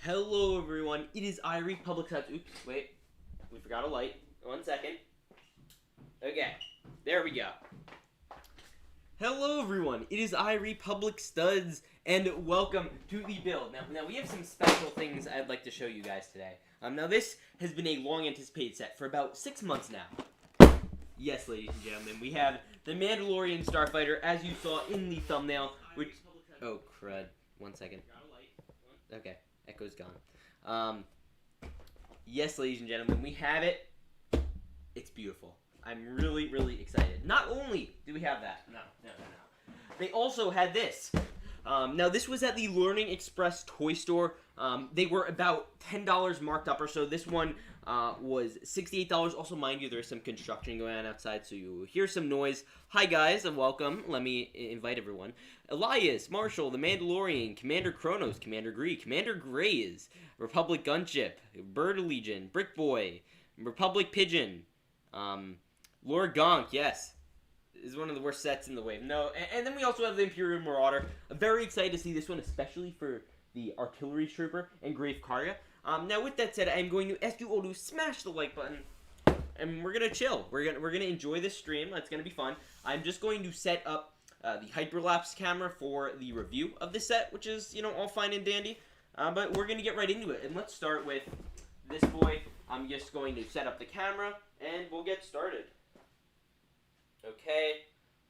Hello everyone, it is Irie Public Stats. Oops, wait, we forgot a light. 1 second. Okay, there we go. Hello everyone, it is Irie Public Studs, and welcome to the build. Now we have some special things I'd like to show you guys today. Now this has been a long anticipated set for about 6 months now. Yes, ladies and gentlemen, we have the Mandalorian Starfighter, as you saw in the thumbnail, which... Oh, crud. 1 second. Okay, echo's gone. Yes, ladies and gentlemen, we have it. It's beautiful. I'm really, really excited. Not only do we have that, no. They also had this. Now, this was at the Learning Express toy store. They were about $10 marked up or so. This one was $68. Also, mind you, there's some construction going on outside, so you hear some noise. Hi, guys, and welcome. Let me invite everyone. Elias, Marshall, the Mandalorian, Commander Kronos, Commander Gree, Commander Grays, Republic Gunship, Bird Legion, Brick Boy, Republic Pigeon, Lord Gonk, yes. Is one of the worst sets in the wave. No, and then we also have the Imperial Marauder. I'm very excited to see this one, especially for the Artillery Trooper and Grave Karga. Now, with that said, I'm going to ask you all to smash the like button, and we're gonna chill. We're gonna enjoy this stream. It's gonna be fun. I'm just going to set up the hyperlapse camera for the review of this set, which is, you know, all fine and dandy. But we're gonna get right into it, and let's start with this boy. I'm just going to set up the camera, and we'll get started. Okay,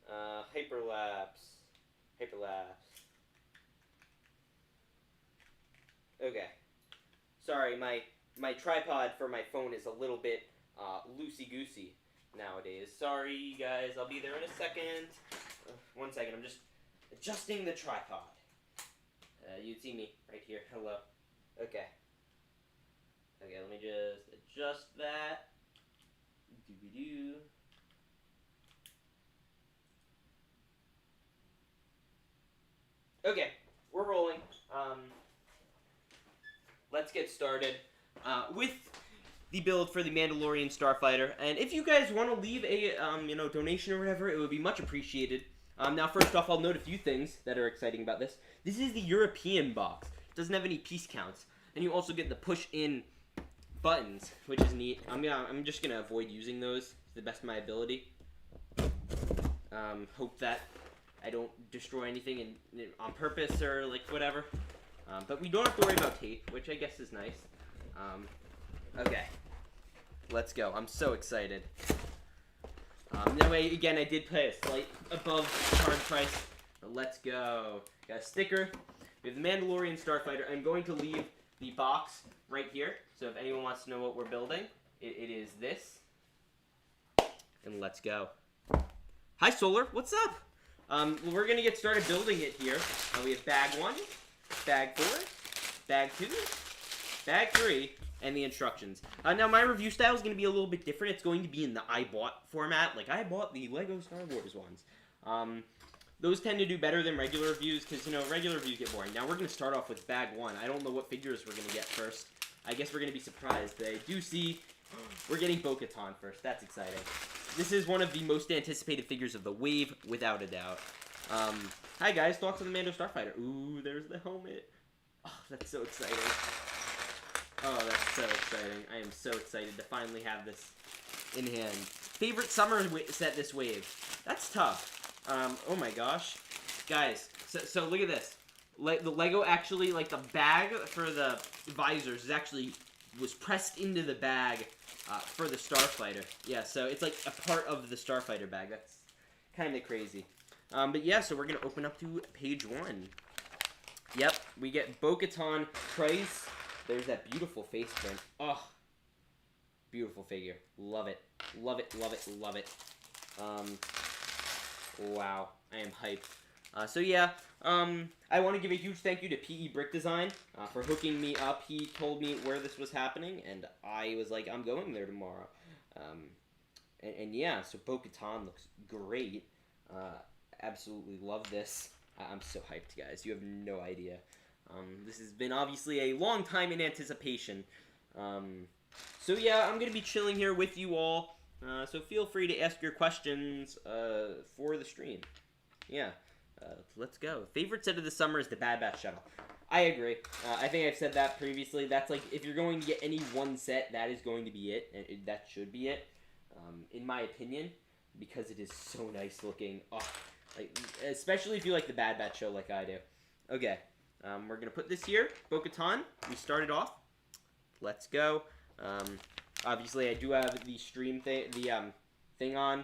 hyperlapse. Okay. Sorry, my tripod for my phone is a little bit loosey-goosey nowadays. Sorry, guys. I'll be there in a second. 1 second. I'm just adjusting the tripod. You'd see me right here. Hello. Okay. Okay, let me just adjust that. Doo-doo-doo. Okay, we're rolling. Let's get started with the build for the Mandalorian Starfighter. And if you guys want to leave a donation or whatever, it would be much appreciated. Now, first off, I'll note a few things that are exciting about this. This is the European box. It doesn't have any piece counts, and you also get the push-in buttons, which is neat. I'm just gonna avoid using those to the best of my ability. Hope that I don't destroy anything on purpose or like whatever. But we don't have to worry about tape, which I guess is nice. Okay, let's go. I'm so excited. That way, again, I did pay a slight above card price. But let's go. Got a sticker. We have the Mandalorian Starfighter. I'm going to leave the box right here. So if anyone wants to know what we're building, it is this. And let's go. Hi, Solar. What's up? Well, we're going to get started building it here. We have bag 1, bag 4, bag 2, bag 3, and the instructions. Now, my review style is going to be a little bit different. It's going to be in the I bought format. Like, I bought the Lego Star Wars ones. Those tend to do better than regular reviews because, you know, regular reviews get boring. Now, we're going to start off with bag 1. I don't know what figures we're going to get first. I guess we're going to be surprised. But I do see we're getting Bo-Katan first. That's exciting. This is one of the most anticipated figures of the wave, without a doubt. Hi, guys. Thoughts on the Mando Starfighter? Ooh, there's the helmet. Oh, that's so exciting. Oh, that's so exciting. I am so excited to finally have this in hand. Favorite summer set this wave? That's tough. Oh my gosh. Guys, so look at this. The Lego actually, like the bag for the visors was pressed into the bag for the Starfighter. Yeah, so it's like a part of the Starfighter bag. That's kind of crazy. But yeah, so we're going to open up to page 1. Yep, we get Bo-Katan Price. There's that beautiful face print. Oh, beautiful figure. Love it. Love it, love it, love it. Wow, I am hyped. So yeah, I want to give a huge thank you to PE Brick Design for hooking me up. He told me where this was happening, and I was like, I'm going there tomorrow. And yeah, so Bo-Katan looks great. Absolutely love this. I'm so hyped, guys. You have no idea. This has been obviously a long time in anticipation. So yeah, I'm going to be chilling here with you all. So feel free to ask your questions for the stream. Yeah. Let's go. Favorite set of the summer is the Bad Batch shuttle. I agree. I think I've said that previously. That's like, if you're going to get any one set, that is going to be it. And that should be it, in my opinion, because it is so nice looking. Oh, like, especially if you like the Bad Batch show like I do. Okay, we're going to put this here. Bo-Katan, we started off. Let's go. Obviously, I do have the stream thing on,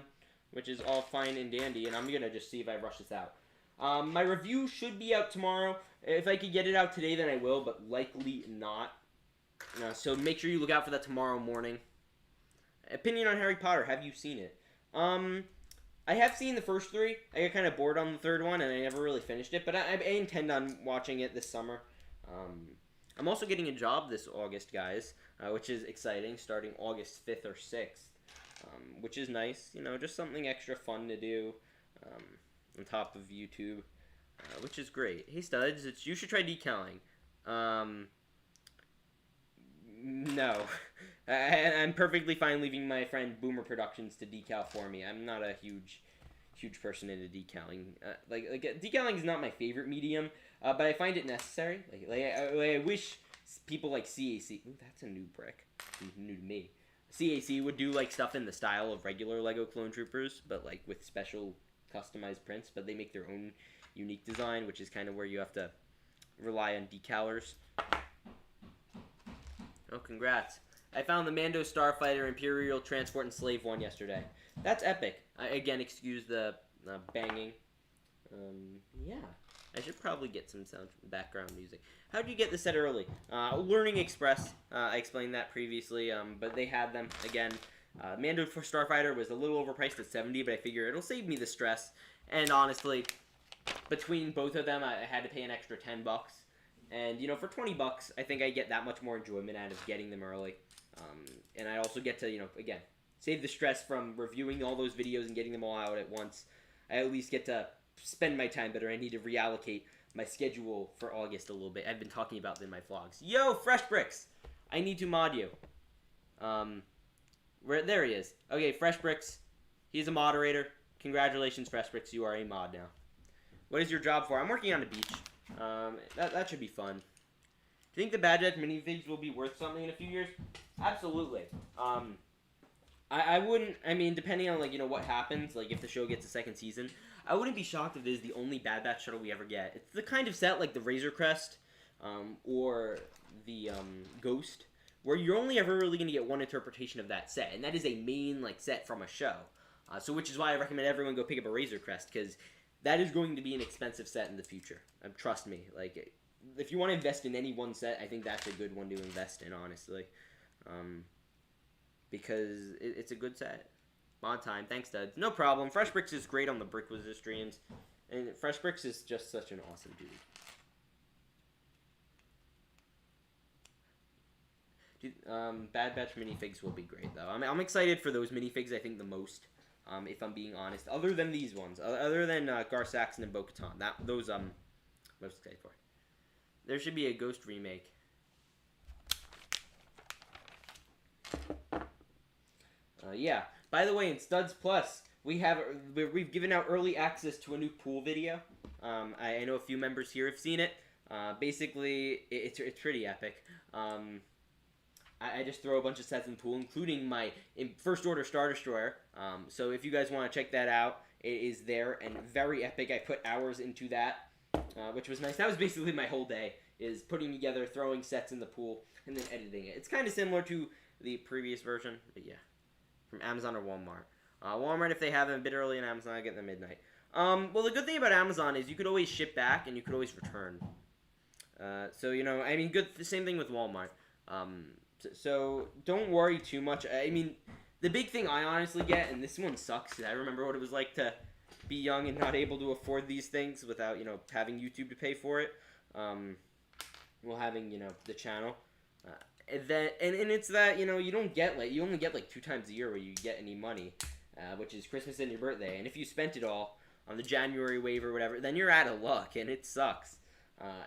which is all fine and dandy, and I'm going to just see if I rush this out. My review should be out tomorrow. If I could get it out today, then I will, but likely not. So make sure you look out for that tomorrow morning. Opinion on Harry Potter. Have you seen it? I have seen the first 3. I got kind of bored on the 3rd one, and I never really finished it, but I intend on watching it this summer. I'm also getting a job this August, guys, which is exciting, starting August 5th or 6th, which is nice. You know, just something extra fun to do on top of YouTube, which is great. Hey, Studs, you should try decaling. No. I'm perfectly fine leaving my friend Boomer Productions to decal for me. I'm not a huge person into decaling. Decaling is not my favorite medium, but I find it necessary. I wish people like CAC. Ooh, that's a new brick. New to me. CAC would do like stuff in the style of regular Lego Clone Troopers, but like with special customized prints. But they make their own unique design, which is kind of where you have to rely on decalers. Oh, congrats. I found the Mando Starfighter Imperial Transport and Slave one yesterday. That's epic. Again, excuse the banging. Yeah. I should probably get some background music. How did you get the set early? Learning Express. I explained that previously, but they had them. Again, Mando for Starfighter was a little overpriced at $70, but I figure it'll save me the stress. And honestly, between both of them, I had to pay an extra $10. And, you know, for $20, I think I get that much more enjoyment out of getting them early. And I also get to, you know, again, save the stress from reviewing all those videos and getting them all out at once. I at least get to spend my time better. I need to reallocate my schedule for August a little bit. I've been talking about them in my vlogs. Yo, Fresh Brix! I need to mod you. There he is. Okay, Fresh Brix. He's a moderator. Congratulations, Fresh Brix. You are a mod now. What is your job for? I'm working on a beach. That should be fun. Do you think the Bad Batch minifigs will be worth something in a few years? Absolutely. I wouldn't, I mean, depending on, like, you know, what happens, like, if the show gets a second season, I wouldn't be shocked if it is the only Bad Batch shuttle we ever get. It's the kind of set like the Razor Crest, or the, Ghost, where you're only ever really going to get one interpretation of that set, and that is a main, like, set from a show. So which is why I recommend everyone go pick up a Razor Crest, because that is going to be an expensive set in the future. Trust me. Like, if you want to invest in any one set, I think that's a good one to invest in, honestly. Because it's a good set. Mod time. Thanks, Duds. No problem. Fresh Brix is great on the Brick Wizard streams. And Fresh Brix is just such an awesome dude. Bad Batch minifigs will be great, though. I'm excited for those minifigs, I think, the most. If I'm being honest. Other than these ones. Other than Gar Saxon and Bo-Katan. Those, I'm most excited for. There should be a Ghost remake. Yeah. By the way, in Studs Plus, we've given out early access to a new pool video. I know a few members here have seen it. Basically, it's pretty epic. I just throw a bunch of sets in the pool, including my First Order Star Destroyer. So if you guys want to check that out, it is there and very epic. I put hours into that, which was nice. That was basically my whole day, is putting together, throwing sets in the pool, and then editing it. It's kind of similar to the previous version, but yeah. From Amazon or Walmart. Walmart, if they have them a bit early, and Amazon, I get them midnight. Well, the good thing about Amazon is you could always ship back, and you could always return. So, you know, I mean, the same thing with Walmart. So don't worry too much. I mean, the big thing I honestly get, and this one sucks, I remember what it was like to be young and not able to afford these things without, you know, having YouTube to pay for it. Well, having, you know, the channel. And it's that, you know, you only get like 2 times a year where you get any money, which is Christmas and your birthday. And if you spent it all on the January wave or whatever, then you're out of luck, and it sucks.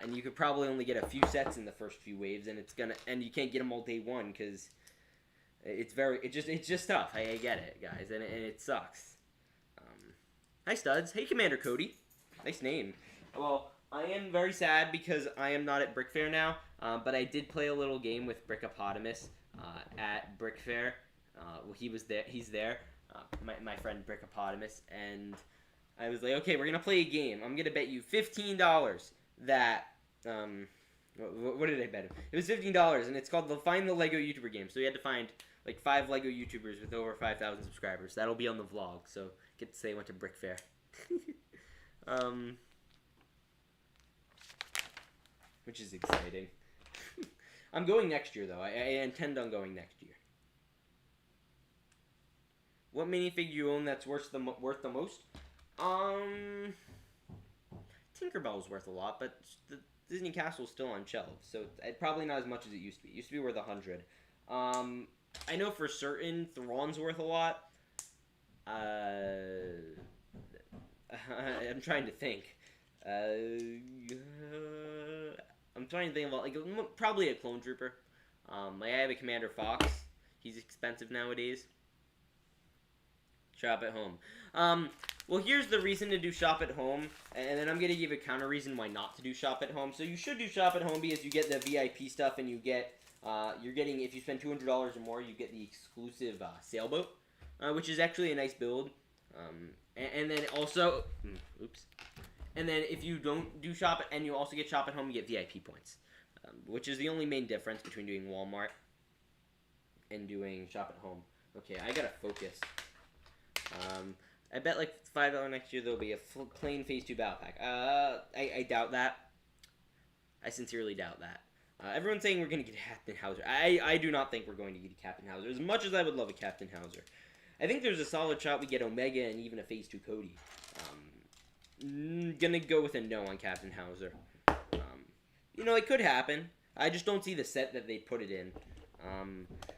And you could probably only get a few sets in the first few waves, and and you can't get them all day one because it's just tough. I get it, guys, and it sucks. Hi, Studs. Hey, Commander Cody. Nice name. Well, I am very sad because I am not at Brick Fair now, but I did play a little game with Brickopotamus at Brick Fair. Well, he was there. He's there. My friend Brickopotamus, and I was like, okay, we're gonna play a game. I'm gonna bet you $15 that what did I bet him? It was $15, and it's called the Find the Lego YouTuber game. So we had to find like 5 Lego YouTubers with over 5,000 subscribers. That'll be on the vlog, so get to say I went to Brick Fair. Which is exciting. I'm going next year, though. I intend on going next year. What minifigure you own that's worth the most? Tinkerbell's worth a lot, but the Disney Castle's still on shelves, so it's probably not as much as it used to be. It used to be worth 100. I know for certain Thrawn's worth a lot. I'm trying to think. I'm trying to think about, like, probably a Clone Trooper. Like, I have a Commander Fox. He's expensive nowadays. Shop at home. Well, here's the reason to do shop at home, and then I'm going to give a counter reason why not to do shop at home. So you should do shop at home because you get the VIP stuff, and you get, you're getting, if you spend $200 or more, you get the exclusive sailboat, which is actually a nice build. And then also, oops. And then if you don't do shop, and you also get shop at home, you get VIP points, which is the only main difference between doing Walmart and doing shop at home. Okay, I gotta focus. I bet like $5 next year there'll be a plain Phase 2 battle pack. I doubt that. I sincerely doubt that. Everyone's saying we're gonna get Captain Hauser. I do not think we're going to get a Captain Hauser. As much as I would love a Captain Hauser, I think there's a solid shot we get Omega and even a Phase 2 Cody. Gonna go with a no on Captain Hauser. You know, it could happen. I just don't see the set that they put it in.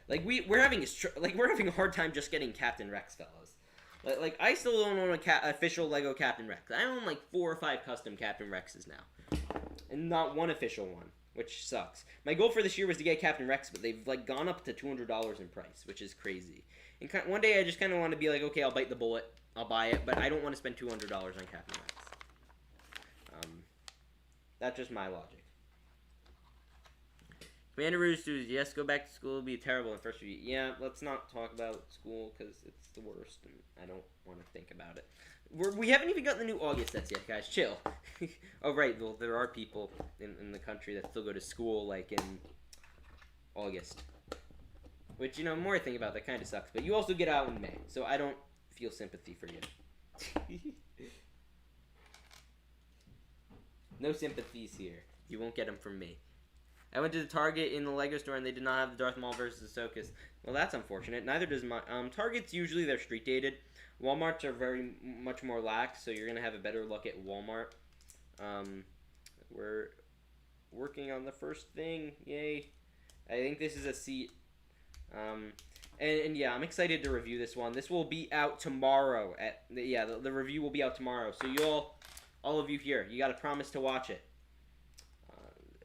Like we're having a hard time just getting Captain Rex, fellas. Like I still don't own a official Lego Captain Rex. I own like 4 or 5 custom Captain Rexes now, and not one official one, which sucks. My goal for this year was to get Captain Rex, but they've like gone up to $200 in price, which is crazy. And one day I just kind of want to be like, okay, I'll bite the bullet, I'll buy it, but I don't want to spend $200 on Captain Rex. That's just my logic. Commander Rouge says, yes, go back to school. It'll be terrible in first week. Yeah, let's not talk about school because it's the worst, and I don't want to think about it. We haven't even gotten the new August sets yet, guys. Chill. Oh, right. Well, there are people in the country that still go to school, like, in August. Which, you know, the more I think about that, kind of sucks. But you also get out in May, so I don't feel sympathy for you. No sympathies here. You won't get them from me. I went to the Target in the Lego store and they did not have the Darth Maul versus Ahsoka. Well, that's unfortunate. Neither does my Target's usually they're street dated. Walmart's are very much more lax, so you're gonna have a better luck at Walmart. We're working on the first thing. Yay! I think this is a seat. And yeah, I'm excited to review this one. This will be out tomorrow. The review will be out tomorrow. So all of you here, you got to promise to watch it.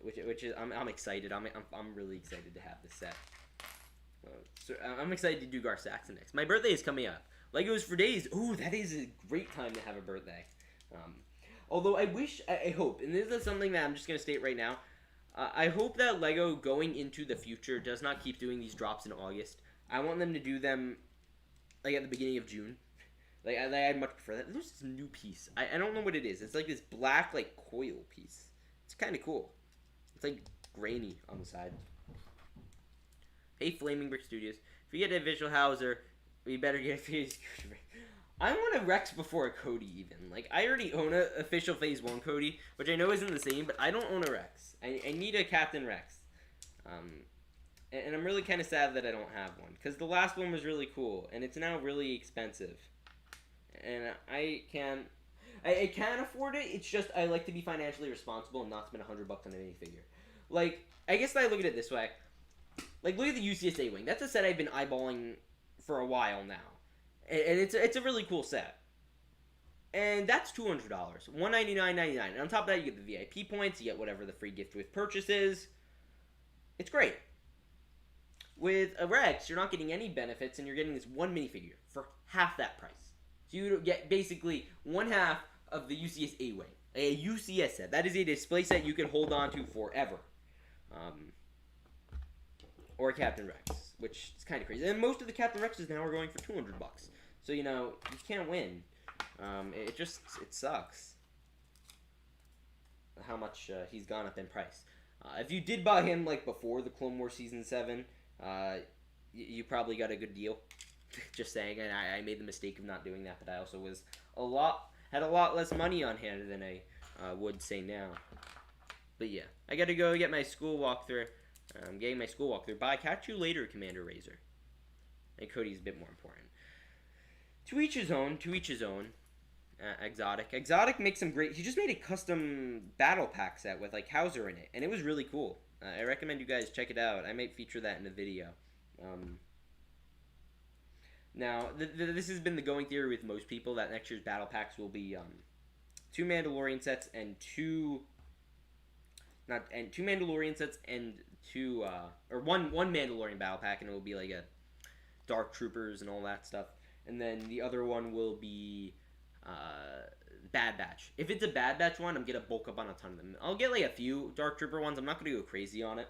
Which is I'm excited. I'm really excited to have this set. So I'm excited to do Gar Saxon next. My birthday is coming up. Legos for days. Ooh, that is a great time to have a birthday. Although I hope, and this is something that I'm just gonna state right now. I hope that Lego going into the future does not keep doing these drops in August. I want them to do them like at the beginning of June. Like I'd much prefer that. There's this new piece. I don't know what it is. It's like this black like coil piece. It's kind of cool. It's like grainy on the side. Hey, Flaming Brick Studios. If you get a visual Hauser, we better get a Phase. I want a Rex before a Cody even. Like, I already own a official Phase 1 Cody, which I know isn't the same, but I don't own a Rex. I need a Captain Rex. And I'm really kind of sad that I don't have one, because the last one was really cool, and it's now really expensive. And I can afford it. It's just I like to be financially responsible and not spend $100 on any figure. Like, I guess I look at it this way. Like, look at the UCSA wing. That's a set I've been eyeballing for a while now, and it's a really cool set. And that's $200, $199.99. And on top of that, you get the VIP points. You get whatever the free gift with purchase is. It's great. With a Rex, you're not getting any benefits, and you're getting this one minifigure for half that price. So you get basically one half of the UCSA wing. A UCS set. That is a display set you can hold on to forever. Or Captain Rex, which is kind of crazy. And most of the Captain Rexes now are going for $200. So, you know, you can't win. It sucks how much he's gone up in price. If you did buy him, like, before the Clone Wars Season 7, you probably got a good deal. Just saying, and I made the mistake of not doing that, but I also had a lot less money on hand than I would say now. But yeah, I got to go get my school walkthrough. I'm getting my school walkthrough. Bye. Catch you later, Commander Razor. And Cody's a bit more important. To each his own. To each his own. Exotic. Exotic makes some great... He just made a custom battle pack set with, like, Hauser in it. And it was really cool. I recommend you guys check it out. I might feature that in a video. Now, this has been the going theory with most people, that next year's battle packs will be 2 Mandalorian sets and 2 Mandalorian sets and one Mandalorian battle pack, and it will be like a Dark Troopers and all that stuff. And then the other one will be Bad Batch. If it's a Bad Batch one, I'm gonna bulk up on a ton of them. I'll get like a few Dark Trooper ones. I'm not gonna go crazy on it.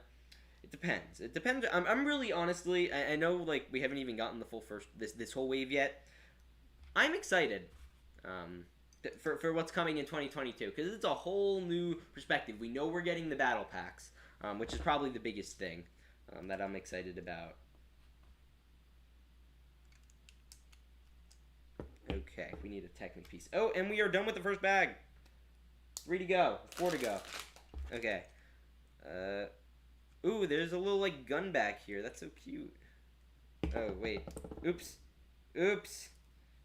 It depends. It depends. I'm really, honestly, I know, like, we haven't even gotten the full this whole wave yet. I'm excited for what's coming in 2022, because it's a whole new perspective. We know we're getting the battle packs, which is probably the biggest thing that I'm excited about. Okay, we need a Technic piece. Oh, and we are done with the first bag. 3 to go. 4 to go. Okay. Ooh, there's a little, like, gun back here. That's so cute. Oh, wait. Oops. Oops.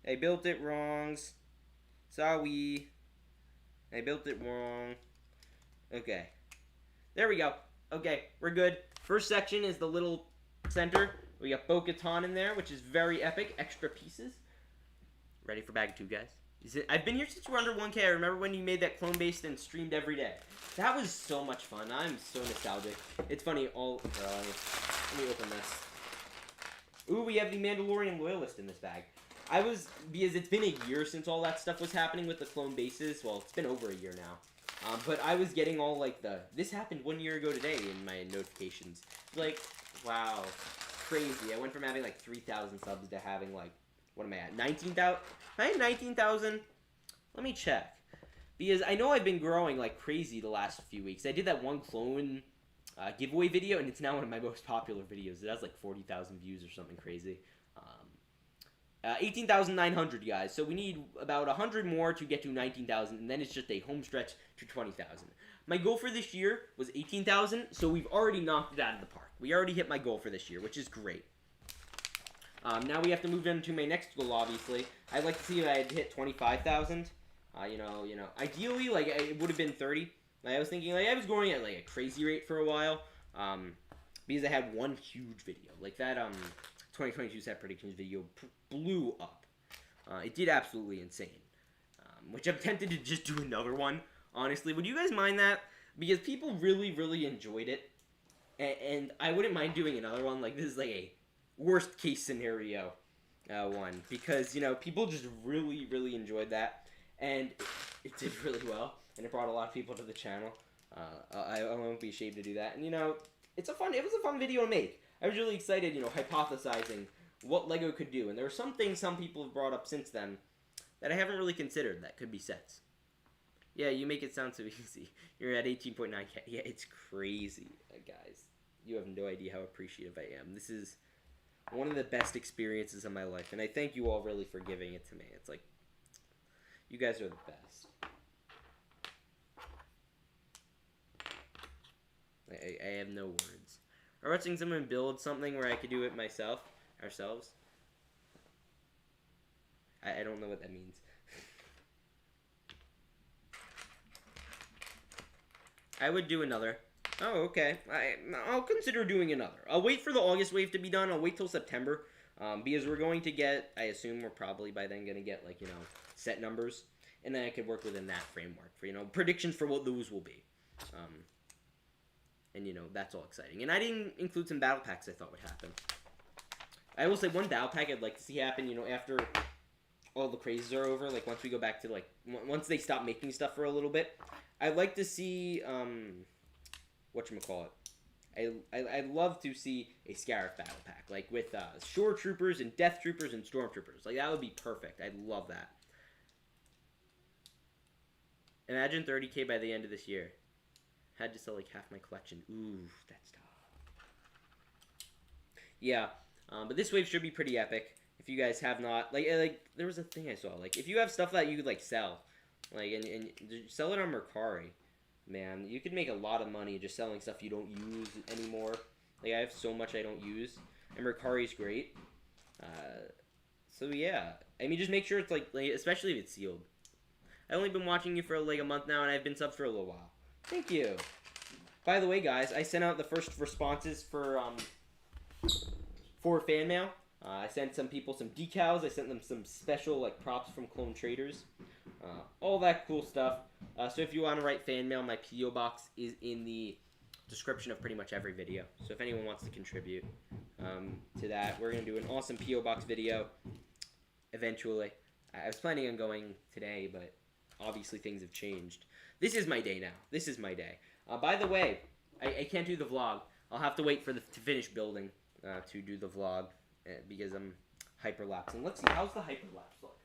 I built it wrong. Sorry. I built it wrong. Okay. There we go. Okay, we're good. First section is the little center. We got Bo-Katan in there, which is very epic. Extra pieces. Ready for bag 2, guys? I've been here since we're under 1K. I remember when you made that clone based and streamed every day. That was so much fun. I'm so nostalgic. It's funny. Let me open this. Ooh, we have the Mandalorian Loyalist in this bag. Because it's been a year since all that stuff was happening with the clone bases. Well, it's been over a year now. But I was getting all, like, this happened 1 year ago today in my notifications. Like, wow. Crazy. I went from having, like, 3,000 subs to having, like, what am I at? 19,000? I had 19,000. Let me check. Because I know I've been growing like crazy the last few weeks. I did that one clone giveaway video, and it's now one of my most popular videos. It has like 40,000 views or something crazy. 18,900, guys. So we need about 100 more to get to 19,000, and then it's just a home stretch to 20,000. My goal for this year was 18,000, so we've already knocked it out of the park. We already hit my goal for this year, which is great. Now we have to move into my next goal, obviously. I'd like to see if I had hit 25,000. You know, ideally, like, it would have been 30. Like, I was thinking, like, I was going at, like, a crazy rate for a while. Because I had one huge video. Like, that, 2022 set predictions video blew up. It did absolutely insane. Which I'm tempted to just do another one, honestly. Would you guys mind that? Because people really, really enjoyed it. And I wouldn't mind doing another one. Like, this is, like, a worst case scenario one, because, you know, people just really, really enjoyed that, and it did really well, and it brought a lot of people to the channel. I won't be ashamed to do that, and, you know, it was a fun video to make. I was really excited, you know, hypothesizing what LEGO could do, and there are some things some people have brought up since then that I haven't really considered that could be sets. Yeah, you make it sound so easy. You're at 18.9K. Yeah, it's crazy, guys. You have no idea how appreciative I am. This is one of the best experiences of my life, and I thank you all really for giving it to me. It's like, you guys are the best. I have no words. I'm watching someone build something where I could do it ourselves. I don't know what that means. I would do another. Oh, okay. I'll consider doing another. I'll wait for the August wave to be done. I'll wait till September. Because we're going to get, I assume we're probably by then going to get, like, you know, set numbers. And then I could work within that framework for, you know, predictions for what those will be. And, you know, that's all exciting. And I didn't include some battle packs I thought would happen. I will say one battle pack I'd like to see happen, you know, after all the crazes are over, like once we go back to like once they stop making stuff for a little bit, I'd like to see whatchamacallit. I'd love to see a Scarif battle pack, like with Shore Troopers and Death Troopers and Stormtroopers. Like that would be perfect. I'd love that. Imagine 30K by the end of this year. Had to sell like half my collection. Ooh, that's tough. Yeah, but this wave should be pretty epic. If you guys have not, like there was a thing I saw, like if you have stuff that you could like sell, like and sell it on Mercari, man, you could make a lot of money just selling stuff you don't use anymore. Like I have so much I don't use, and Mercari's great. So yeah, I mean just make sure it's like especially if it's sealed. I've only been watching you for like a month now, and I've been subbed for a little while. Thank you. By the way, guys, I sent out the first responses for fan mail. I sent some people some decals. I sent them some special like props from Clone Traders. All that cool stuff. So if you want to write fan mail, my P.O. box is in the description of pretty much every video. So if anyone wants to contribute to that, we're going to do an awesome P.O. box video eventually. I was planning on going today, but obviously things have changed. This is my day now. This is my day. By the way, I can't do the vlog. I'll have to wait for to finish building to do the vlog because I'm hyperlapsing. Let's see, how's the hyperlapse look?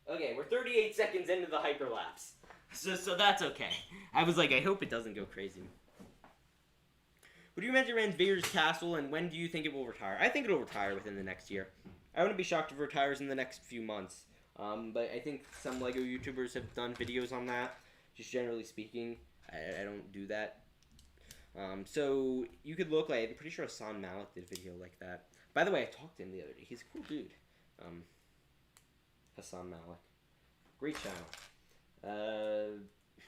Okay, we're 38 seconds into the hyperlapse. So that's okay. I was like, I hope it doesn't go crazy. Would you recommend Vader's Castle, and when do you think it will retire? I think it'll retire within the next year. I wouldn't be shocked if it retires in the next few months. But I think some LEGO YouTubers have done videos on that. Just generally speaking, I don't do that. So you could look like, I'm pretty sure Hassan Malik did a video like that. By the way, I talked to him the other day. He's a cool dude. Hassan Malik. Great channel.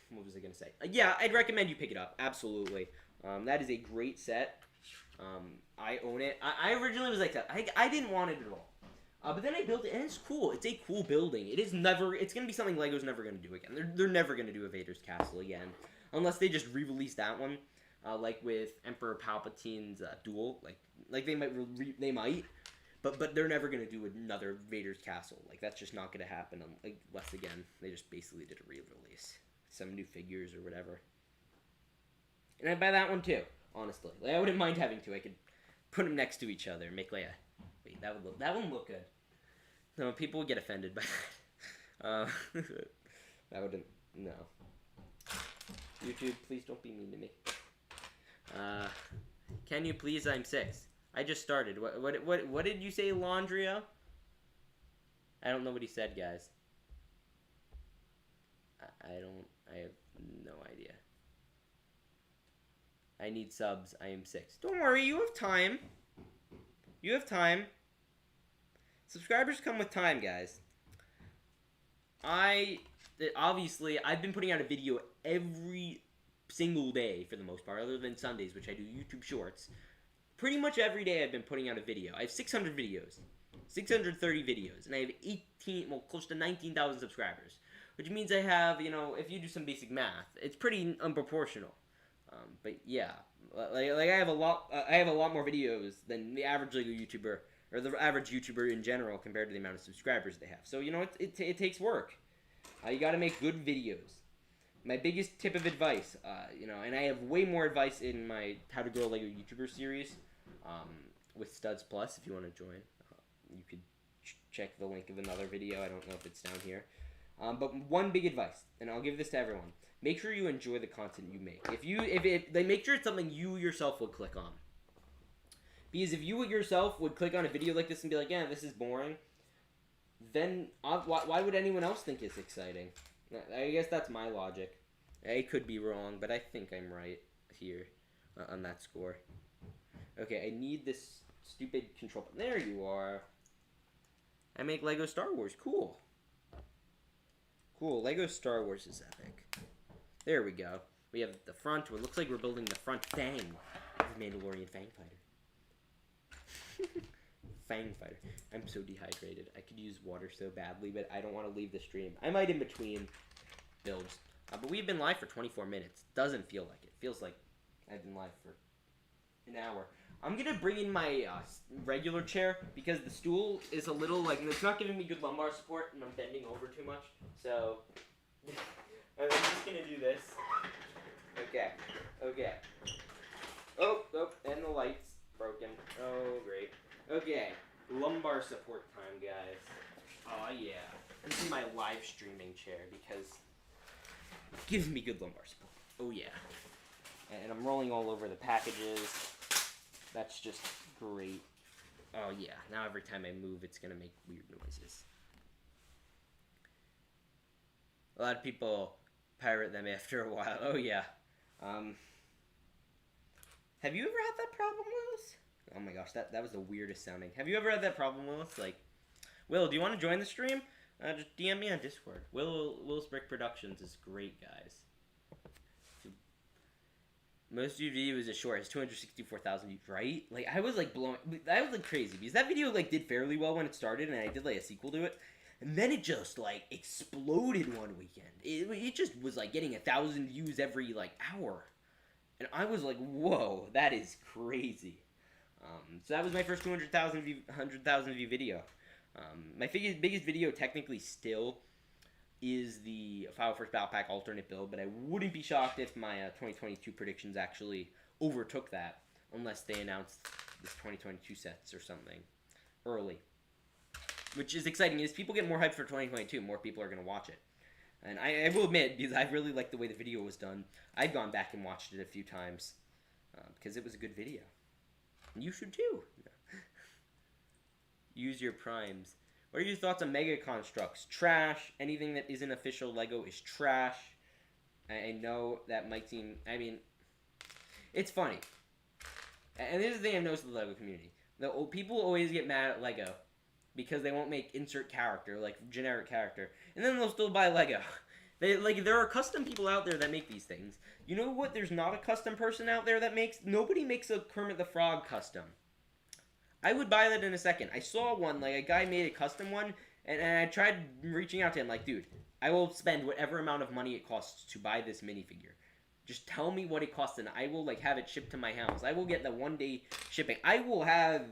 What was I going to say? Yeah, I'd recommend you pick it up. Absolutely. That is a great set. I own it. I originally was like that. I didn't want it at all. But then I built it, and it's cool. It's a cool building. It's going to be something LEGO's never going to do again. They're never going to do a Vader's Castle again. Unless they just re-release that one. Like with Emperor Palpatine's duel. Like they might. But they're never going to do another Vader's Castle. Like, that's just not going to happen. Unless, again, they just basically did a re-release. Some new figures or whatever. And I'd buy that one, too, honestly. Like, I wouldn't mind having two. I could put them next to each other and make, like, a... Wait, that wouldn't look good. No, people would get offended by that. That wouldn't... No. YouTube, please don't be mean to me. Can you please? I'm 6. I just started. What did you say, Laundria? I don't know what he said, guys. I have no idea. I need subs. I am 6. Don't worry, you have time. You have time. Subscribers come with time, guys. Obviously, I've been putting out a video every single day for the most part, other than Sundays, which I do YouTube Shorts. Pretty much every day I've been putting out a video. I have 600 videos. 630 videos. And I have close to 19,000 subscribers. Which means I have, if you do some basic math, it's pretty unproportional. But yeah, like I have a lot more videos than the average LEGO YouTuber, or the average YouTuber in general, compared to the amount of subscribers they have. So, it takes work. You gotta make good videos. My biggest tip of advice, and I have way more advice in my How to Grow a LEGO YouTuber series, with Studs Plus, if you want to join. You could check the link of another video. I don't know if it's down here. But one big advice, and I'll give this to everyone: make sure you enjoy the content you make. Make sure it's something you yourself would click on. Because if you yourself would click on a video like this and be like, yeah, this is boring, then why would anyone else think it's exciting? I guess that's my logic. I could be wrong, but I think I'm right here on that score. Okay, I need this stupid control button. There you are. I make Lego Star Wars. Cool. Cool. Lego Star Wars is epic. There we go. We have the front. It looks like we're building the front fang of the Mandalorian Fang Fighter. Fang Fighter. I'm so dehydrated. I could use water so badly, but I don't want to leave the stream. I might in between builds. But we've been live for 24 minutes. Doesn't feel like it. Feels like I've been live for an hour. I'm gonna bring in my regular chair because the stool is a little like it's not giving me good lumbar support and I'm bending over too much. So I'm just gonna do this. Okay. Okay. Oh, and the light's broken. Oh, great. Okay, lumbar support time, guys. Oh yeah. This is my live streaming chair because it gives me good lumbar support. Oh yeah. And I'm rolling all over the packages. That's just great. Oh yeah, now every time I move, it's gonna make weird noises. A lot of people pirate them after a while. Oh yeah. Have you ever had that problem, Willis? Oh my gosh, that was the weirdest sounding. Have you ever had that problem, Willis? Like, Will, do you want to join the stream? Just DM me on Discord. Will's Brick Productions is great, guys. Most views is a short. It's 264,000 views, right? Like, I was like crazy because that video like did fairly well when it started, and I did like a sequel to it, and then it just like exploded one weekend. It just was like getting 1,000 views every like hour, and I was like, whoa, that is crazy. So that was my first 100,000 view video. My biggest video technically still is the Final First Battle Pack alternate build, but I wouldn't be shocked if my 2022 predictions actually overtook that, unless they announced this 2022 sets or something early. Which is exciting, is people get more hyped for 2022, more people are going to watch it. And I will admit, because I really liked the way the video was done, I've gone back and watched it a few times, because it was a good video. And you should too. Use your primes. What are your thoughts on Mega Constructs? Trash. Anything that isn't official Lego is trash. I know that might seem... I mean, it's funny. And this is the thing I've noticed with the Lego community. People always get mad at Lego because they won't make insert character, like generic character. And then they'll still buy Lego. There are custom people out there that make these things. You know what? There's not a custom person out there that makes... Nobody makes a Kermit the Frog custom. I would buy that in a second. I saw one, like a guy made a custom one, and I tried reaching out to him, like, dude, I will spend whatever amount of money it costs to buy this minifigure. Just tell me what it costs, and I will, like, have it shipped to my house. I will get the one-day shipping. I will have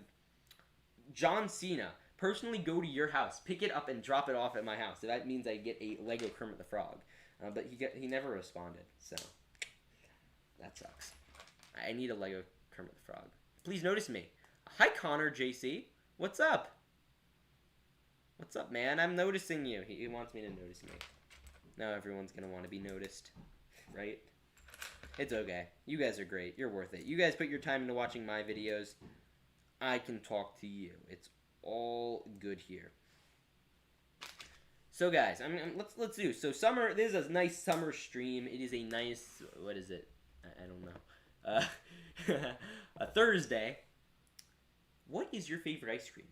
John Cena personally go to your house, pick it up, and drop it off at my house. So that means I get a Lego Kermit the Frog. But he never responded, so that sucks. I need a Lego Kermit the Frog. Please notice me. Hi, Connor JC. What's up? What's up, man? I'm noticing you. He wants me to notice me. Now everyone's going to want to be noticed, right? It's okay. You guys are great. You're worth it. You guys put your time into watching my videos. I can talk to you. It's all good here. So, guys, let's do. So, summer. This is a nice summer stream. It is a nice. What is it? I don't know. A Thursday. What is your favorite ice cream?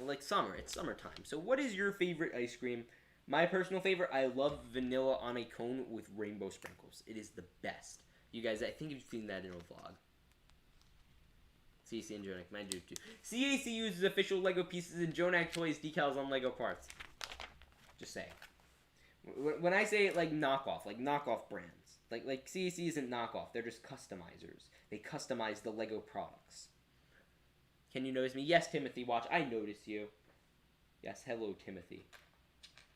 Like summer, it's summertime. So what is your favorite ice cream? My personal favorite, I love vanilla on a cone with rainbow sprinkles. It is the best. You guys, I think you've seen that in a vlog. CAC and Jonak, mine do too. CAC uses official Lego pieces and Jonak toys decals on Lego parts. Just saying. When I say like knockoff brands. Like CAC isn't knockoff, they're just customizers. They customize the Lego products. Can you notice me? Yes, Timothy, watch. I notice you. Yes, hello, Timothy.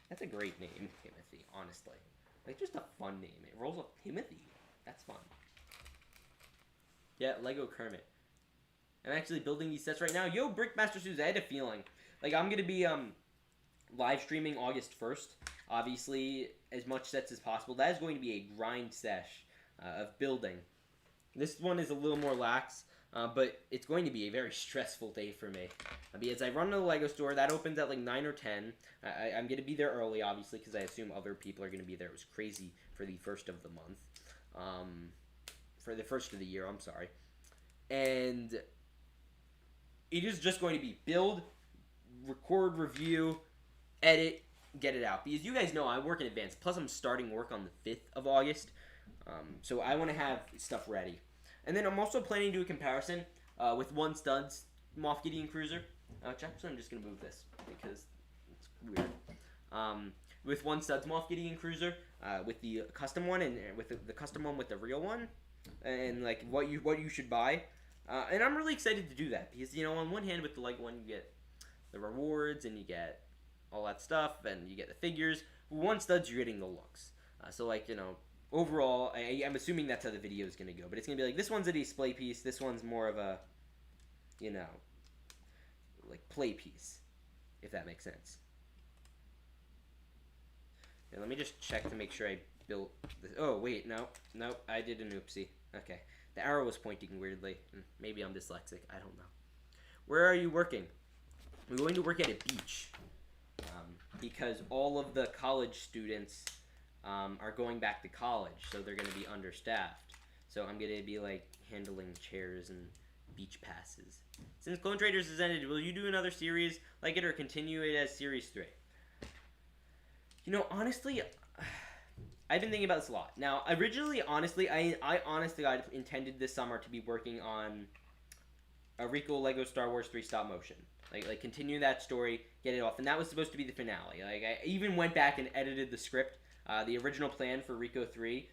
That's a great name, Timothy, honestly. Like, just a fun name. It rolls off Timothy. That's fun. Yeah, Lego Kermit. I'm actually building these sets right now. Yo, Brickmaster Suze, I had a feeling. Like, I'm going to be live streaming August 1st. Obviously, as much sets as possible. That is going to be a grind sesh of building. This one is a little more lax. But it's going to be a very stressful day for me. Because I run to the Lego store. That opens at like 9 or 10. I'm going to be there early, obviously, because I assume other people are going to be there. It was crazy for the first of the month. For the first of the year, I'm sorry. And it is just going to be build, record, review, edit, get it out. Because you guys know I work in advance. Plus, I'm starting work on the 5th of August. So I want to have stuff ready. And then I'm also planning to do a comparison with One Stud's Moff Gideon Cruiser. Actually, I'm just going to move this because it's weird. With One Stud's Moff Gideon Cruiser, with the custom one and with the custom one with the real one, and like what you should buy. And I'm really excited to do that because, you know, on one hand with the Lego one you get the rewards and you get all that stuff and you get the figures. With one studs you're getting the looks. So like, you know, overall I'm assuming that's how the video is going to go. But it's going to be like, this one's a display piece, this one's more of a, you know, like play piece, if that makes sense. And let me just check to make sure I built this. Oh, wait, no, I did an oopsie. Okay, the arrow was pointing weirdly. Maybe I'm dyslexic, I don't know. Where are you working? We're going to work at a beach because all of the college students are going back to college, so they're going to be understaffed. So I'm going to be like handling chairs and beach passes. Since Clone Traders has ended, will you do another series like it or continue it as Series 3? You know, honestly, I've been thinking about this a lot. Now, originally, honestly, I honestly intended this summer to be working on a Rico Lego Star Wars 3 stop motion. Like continue that story, get it off. And that was supposed to be the finale. Like, I even went back and edited the script. The original plan for Rico 3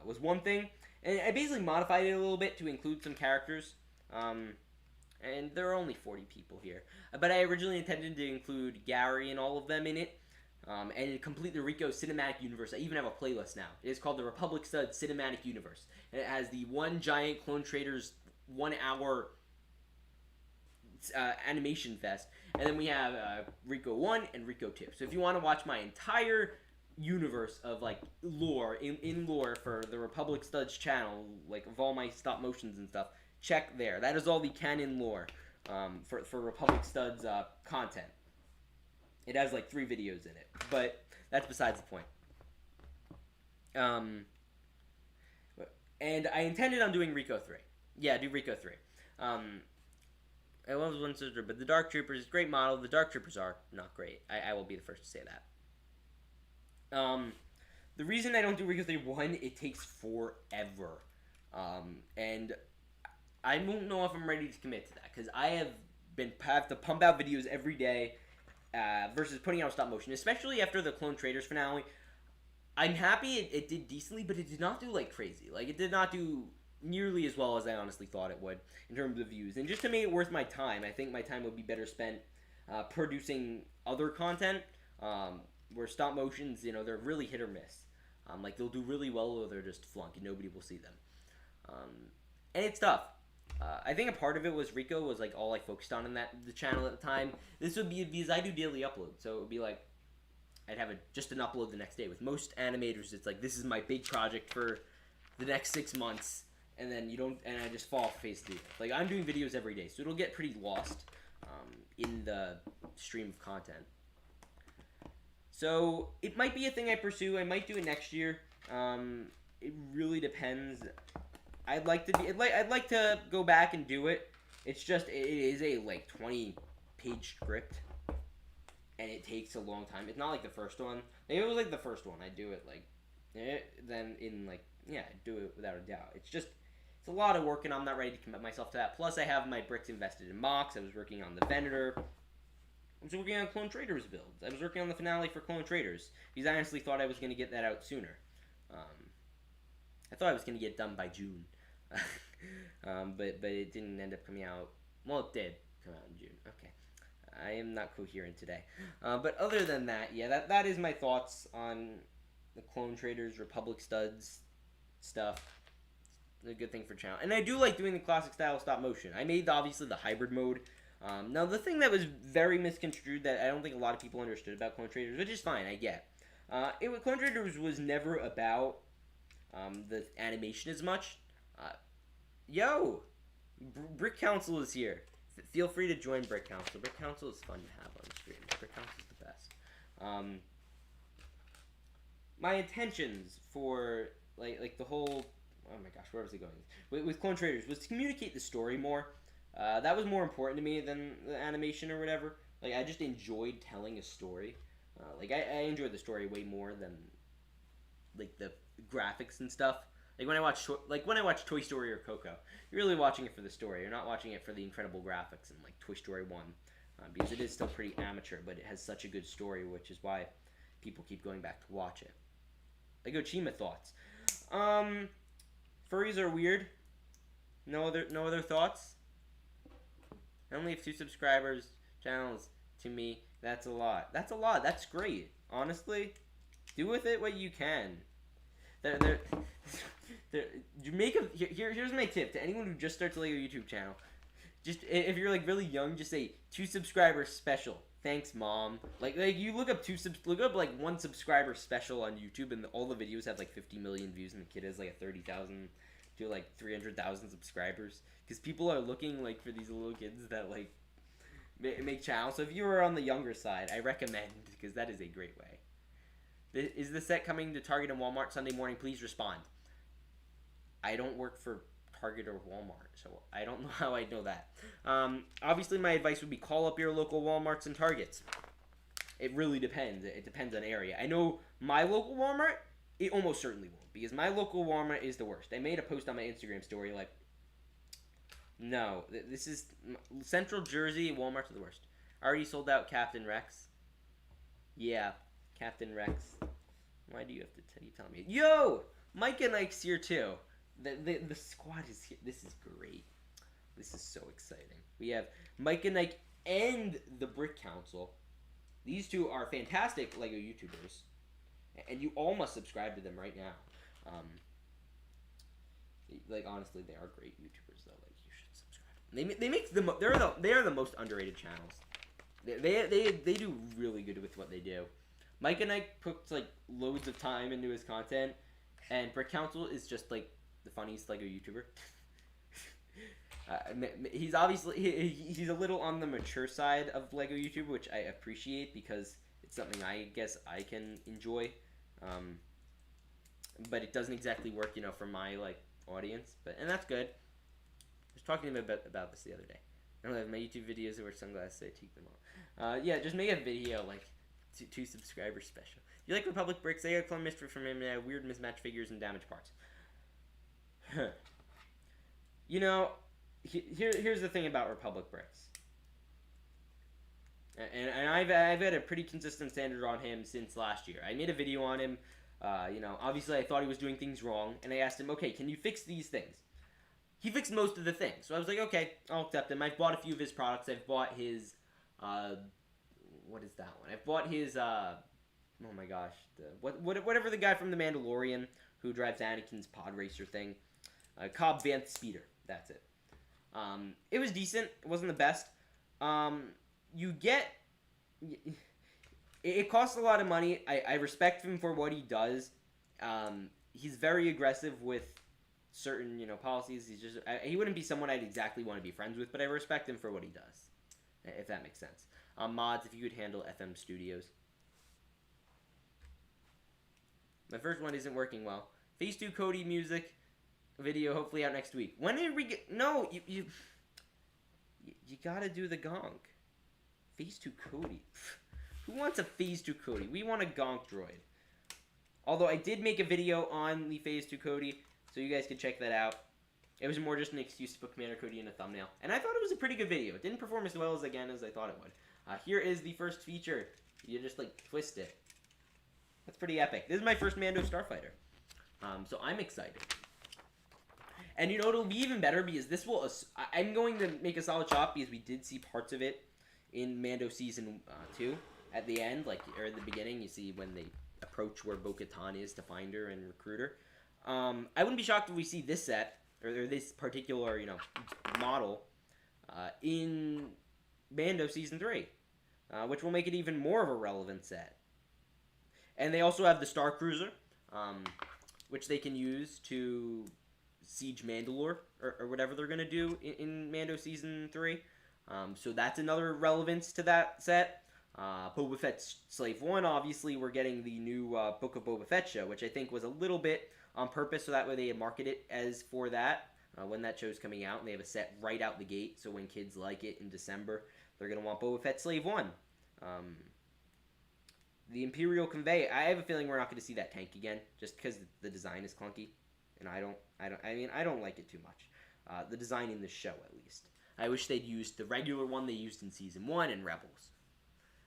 was one thing. And I basically modified it a little bit to include some characters. And there are only 40 people here. But I originally intended to include Gary and all of them in it. And complete the Rico Cinematic Universe. I even have a playlist now. It is called the Republic Stud Cinematic Universe. And it has the one giant Clone Traders 1 hour animation fest. And then we have Rico 1 and Rico 2. So if you want to watch my entire universe of like lore, in lore for the Republic Studs channel, like of all my stop motions and stuff, check there. That is all the canon lore for Republic Studs content. It has like 3 videos in it, but that's besides the point. And I intended on doing Rico 3. Yeah, do Rico 3. I love One Sister, but the Dark Troopers, great model. The Dark Troopers are not great. I will be the first to say that. The reason I don't do Rico 3, 1, it takes forever. And I don't know if I'm ready to commit to that, because I have to pump out videos every day, versus putting out stop motion, especially after the Clone Traders finale. I'm happy it did decently, but it did not do like crazy. Like, it did not do nearly as well as I honestly thought it would in terms of views. And just to make it worth my time, I think my time would be better spent producing other content, where stop motions, you know, they're really hit or miss. Like, they'll do really well or they're just flunk and nobody will see them. And it's tough. I think a part of it was Rico was like all I focused on in the channel at the time. This would be because I do daily uploads, so it would be like I'd have just an upload the next day. With most animators, it's like, this is my big project for the next 6 months, and then and I just fall off the face of the earth. Like, I'm doing videos every day, so it'll get pretty lost in the stream of content. So it might be a thing I pursue. I might do it next year. It really depends. I'd like to go back and do it. It's just, it is a like 20-page script, and it takes a long time. It's not like the first one. Maybe it was like the first one. I'd do it like, then in like, yeah, I'd do it without a doubt. It's a lot of work, and I'm not ready to commit myself to that. Plus, I have my Brix invested in Mox. I was working on the Venator. I was working on Clone Traders builds. I was working on the finale for Clone Traders, because I honestly thought I was going to get that out sooner. I thought I was going to get it done by June. But it didn't end up coming out. Well, it did come out in June. Okay. I am not coherent today. But other than that, yeah, that is my thoughts on the Clone Traders, Republic Studs stuff. It's a good thing for channel. And I do like doing the classic style stop motion. I made, obviously, the hybrid mode. Now, the thing that was very misconstrued that I don't think a lot of people understood about Clone Traders, which is fine, I get. Clone Traders was never about the animation as much. Yo! Brick Council is here. Feel free to join Brick Council. Brick Council is fun to have on stream. Brick Council is the best. My intentions for, like the whole... Oh my gosh, where was it going? With Clone Traders was to communicate the story more. That was more important to me than the animation or whatever. Like, I just enjoyed telling a story. I enjoyed the story way more than, like, the graphics and stuff. Like, when I watch Toy Story or Coco, you're really watching it for the story. You're not watching it for the incredible graphics in, like, Toy Story 1. Because it is still pretty amateur, but it has such a good story, which is why people keep going back to watch it. Lego Chima thoughts. Furries are weird. No other thoughts? I only have 2 subscribers, channels. To me, that's a lot. That's a lot. That's great. Honestly, do with it what you can. There, you make a here's my tip to anyone who just starts a Lego YouTube channel. Just if you're like really young, just say 2 subscribers special. Thanks, mom. Like you look up look up like 1 subscriber special on YouTube, and all the videos have like 50 million views, and the kid has like a 30,000 to like 300,000 subscribers. Because people are looking like for these little kids that like make channels. So if you are on the younger side, I recommend, because that is a great way. Is the set coming to Target and Walmart Sunday morning? Please respond. I don't work for Target or Walmart, so I don't know how I know that. Obviously, my advice would be call up your local Walmarts and Targets. It really depends. It depends on area. I know my local Walmart, it almost certainly won't, because my local Walmart is the worst. I made a post on my Instagram story like, no, this is Central Jersey, Walmart's are the worst. Already sold out Captain Rex. Yeah, Captain Rex. Why do you have to keep telling me? Yo! Mike and Ike's here too. The squad is here. This is great. This is so exciting. We have Mike and Ike and the Brick Council. These 2 are fantastic Lego YouTubers. And you all must subscribe to them right now. Like, honestly, they are great YouTubers, though. Like, you should subscribe. They make they are the most underrated channels. They do really good with what they do. Mike and Ike puts like loads of time into his content, and Brick Council is just like the funniest Lego YouTuber. He's obviously he's a little on the mature side of Lego YouTube, which I appreciate because it's something I guess I can enjoy. But it doesn't exactly work, you know, for my like audience. And that's good. I was talking to him about this the other day. I don't have my YouTube videos that wear sunglasses, so I take them off. Yeah, just make a video like 2 subscribers special. You like Republic Bricks? They got Clone Mystery from him. Weird mismatched figures and damaged parts. You know, here's the thing about Republic Bricks. And I've had a pretty consistent standard on him since last year. I made a video on him. You know, obviously I thought he was doing things wrong, and I asked him, okay, can you fix these things? He fixed most of the things. So I was like, okay, I'll accept him. I've bought a few of his products. I've bought his, what is that one? I've bought his, oh my gosh, whatever the guy from the Mandalorian who drives Anakin's pod racer thing. Cobb Vanth Speeder. That's it. It was decent. It wasn't the best. It costs a lot of money. I respect him for what he does. He's very aggressive with certain, you know, policies. He wouldn't be someone I'd exactly want to be friends with, but I respect him for what he does, if that makes sense. Mods, if you could handle FM Studios. My first one isn't working well. Phase 2 Cody music video hopefully out next week. When did we get... No, you gotta do the gonk. Phase 2 Cody. Who wants a Phase 2 Cody? We want a gonk droid. Although I did make a video on the Phase 2 Cody, so you guys can check that out. It was more just an excuse to put Commander Cody in a thumbnail. And I thought it was a pretty good video. It didn't perform as well as I thought it would. Here is the first feature. You just, like, twist it. That's pretty epic. This is my first Mando Starfighter. So I'm excited. And, you know, it'll be even better because this will... I'm going to make a solid shot because we did see parts of it in Mando Season 2. At the end, like, or at the beginning, you see when they approach where Bo-Katan is to find her and recruit her. I wouldn't be shocked if we see this set, or this particular, you know, model, in Mando Season 3. Which will make it even more of a relevant set. And they also have the Star Cruiser, which they can use to siege Mandalore, or whatever they're going to do in Mando Season 3. So that's another relevance to that set. Boba Fett's Slave 1, obviously, we're getting the new Book of Boba Fett show, which I think was a little bit on purpose, so that way they had marketed it as for that, when that show's coming out, and they have a set right out the gate, so when kids like it in December, they're going to want Boba Fett Slave 1. The Imperial Convey, I have a feeling we're not going to see that tank again, just because the design is clunky, and I don't like it too much. The design in this show, at least. I wish they'd used the regular one they used in Season 1 and Rebels.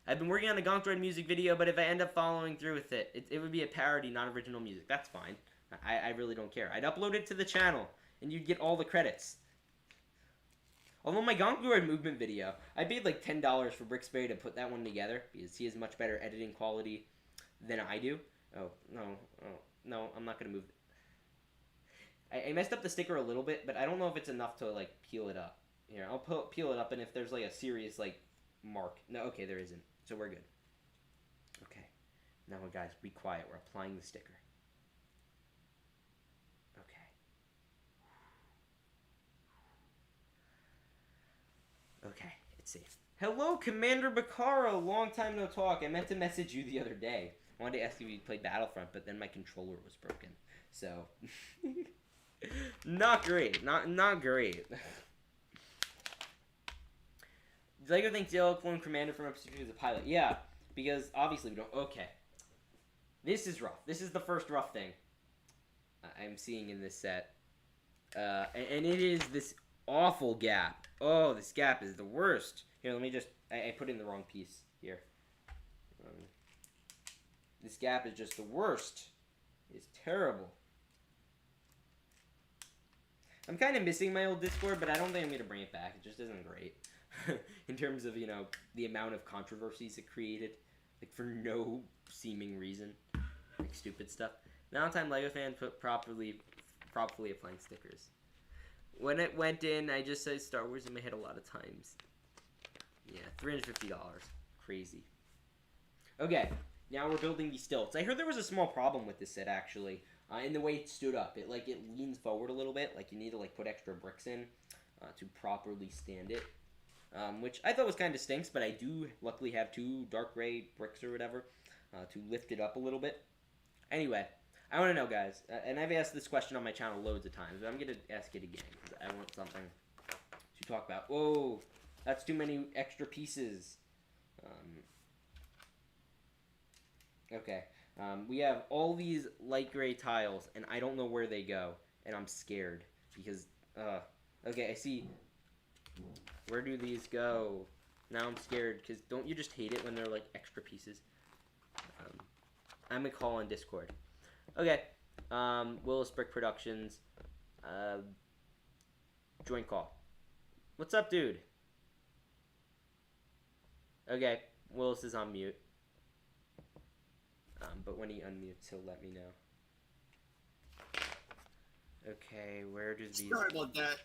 I've been working on a Gonk Droid music video, but if I end up following through with it, it would be a parody, not original music. That's fine. I really don't care. I'd upload it to the channel, and you'd get all the credits. Although my Gongloroid movement video, I paid like $10 for Brixberry to put that one together because he has much better editing quality than I do. Oh, no, I'm not going to move. I messed up the sticker a little bit, but I don't know if it's enough to like peel it up. Here, I'll peel it up, and if there's like a serious like mark. No, okay, there isn't. So we're good. Okay. Now, guys, be quiet. We're applying the sticker. Okay, it's safe. Hello, Commander Bacaro. Long time no talk. I meant to message you the other day. I wanted to ask if you played Battlefront, but then my controller was broken. So, not great. Not great. Lego thinks Yellow Clone Commander from Episode 2 is a pilot. Yeah, because obviously we don't... Okay. This is rough. This is the first rough thing I'm seeing in this set. And it is this awful gap. Oh, this gap is the worst. Here, let me just... I put in the wrong piece here. This gap is just the worst. It's terrible. I'm kind of missing my old Discord, but I don't think I'm going to bring it back. It just isn't great. In terms of, you know, the amount of controversies it created. Like, for no seeming reason. Like, stupid stuff. Now-time Lego fan put properly applying stickers. When it went in, I just said Star Wars in my head a lot of times. Yeah, $350. Crazy. Okay, now we're building these stilts. I heard there was a small problem with this set, actually, in the way it stood up. It leans forward a little bit. Like, you need to, like, put extra bricks in to properly stand it. Which I thought was kind of stinks, but I do luckily have 2 dark gray bricks or whatever to lift it up a little bit. Anyway, I want to know, guys, and I've asked this question on my channel loads of times, but I'm going to ask it again, because I want something to talk about. Whoa, that's too many extra pieces. Okay, we have all these light gray tiles, and I don't know where they go, and I'm scared, because, okay, I see... Where do these go? Now I'm scared, because don't you just hate it when they're, like, extra pieces? I'm going to call on Discord. Okay. Willis Brick Productions. Joint call. What's up, dude? Okay. Willis is on mute. But when he unmutes, he'll let me know. Okay, where does these... Sorry about that.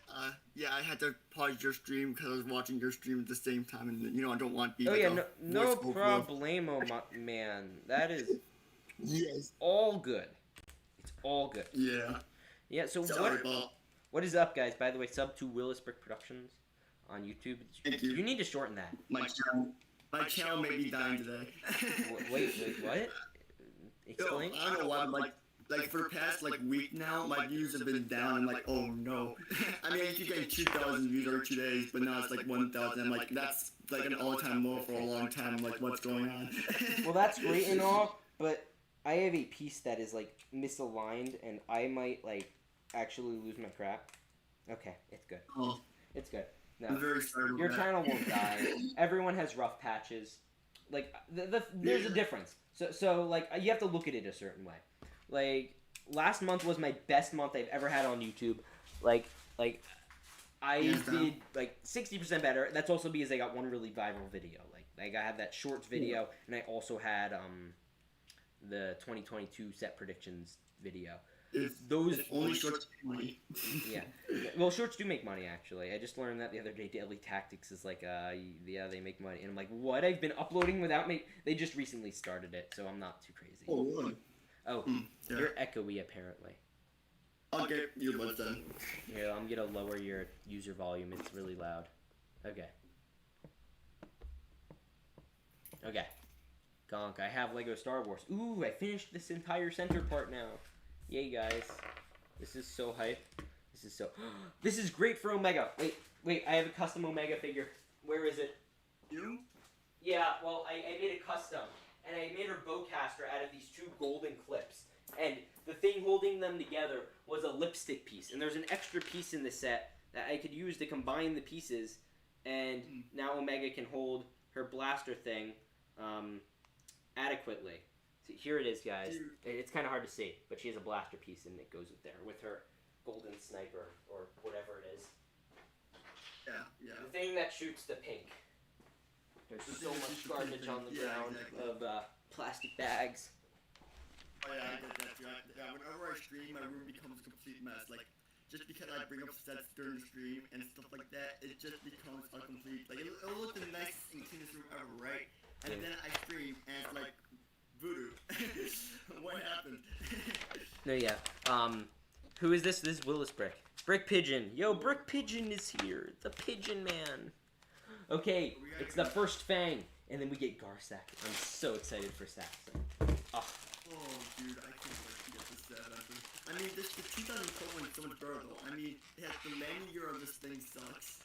Yeah, I had to pause your stream because I was watching your stream at the same time, and you know I don't want to be. Oh like yeah, no problemo, man. That is yes, all good. It's all good. Yeah. Yeah. So what is up, guys? By the way, sub to Willis Brick Productions on YouTube. Thank you. You need to shorten that. My channel may be dying today. wait, what? Explain. Yo, I don't know why. Like for the past week now, my views have been down. I'm like, oh no. I mean, I keep getting 2,000 views every 2 days, but now it's like 1,000. I'm like, that's like an all-time low for a long time. I'm like, what's going on? Well, that's great and all, but I have a piece that is like misaligned, and I might like actually lose my crap. Okay, it's good. Oh, it's good. No, I'm very sorry. Your channel won't die. Everyone has rough patches. Like there's a difference. So like you have to look at it a certain way. Like, last month was my best month I've ever had on YouTube. Like I did, 60% better. That's also because I got one really viral video. Like I had that shorts video, and I also had, the 2022 set predictions video. Those only shorts make money. Yeah. Well, shorts do make money, actually. I just learned that the other day. Daily Tactics is like, yeah, they make money. And I'm like, what? I've been uploading without me. They just recently started it, so I'm not too crazy. Oh, really? Oh, yeah. You're echoey, apparently. I'll get earbuds then. Here, I'm gonna lower your user volume. It's really loud. Okay. Okay. Gonk, I have Lego Star Wars. Ooh, I finished this entire center part now. Yay, guys. This is so hype. This is so... This is great for Omega. Wait, I have a custom Omega figure. Where is it? You? Yeah, well, I made a custom. And I made her bowcaster out of these 2 golden clips. And the thing holding them together was a lipstick piece. And there's an extra piece in the set that I could use to combine the pieces. And now Omega can hold her blaster thing adequately. So here it is, guys. It's kind of hard to see, but she has a blaster piece, and it goes with there with her golden sniper or whatever it is. Yeah. The thing that shoots the pink. There's The so thing that much shoots the garbage pink, on the yeah, ground exactly. of plastic bags. Oh yeah, I get that too. Yeah, whenever I stream, my room becomes a complete mess. Like, just because I bring up sets during the stream and stuff like that, it just becomes a complete. Like, it'll look the nicest and cleanest room ever, right? And then I stream and it's like voodoo. What happened? No, yeah. Who is this? This is Willis Brick. Brick Pigeon. Yo, Brick Pigeon is here. The Pigeon Man. Okay, it's the first Fang. And then we get Garsak. I'm so excited for Saxon. Oh. Oh, dude, I can't wait to get this set. I mean, the 2012 one is so much better, though. I mean, it has the landing gear of this thing sucks.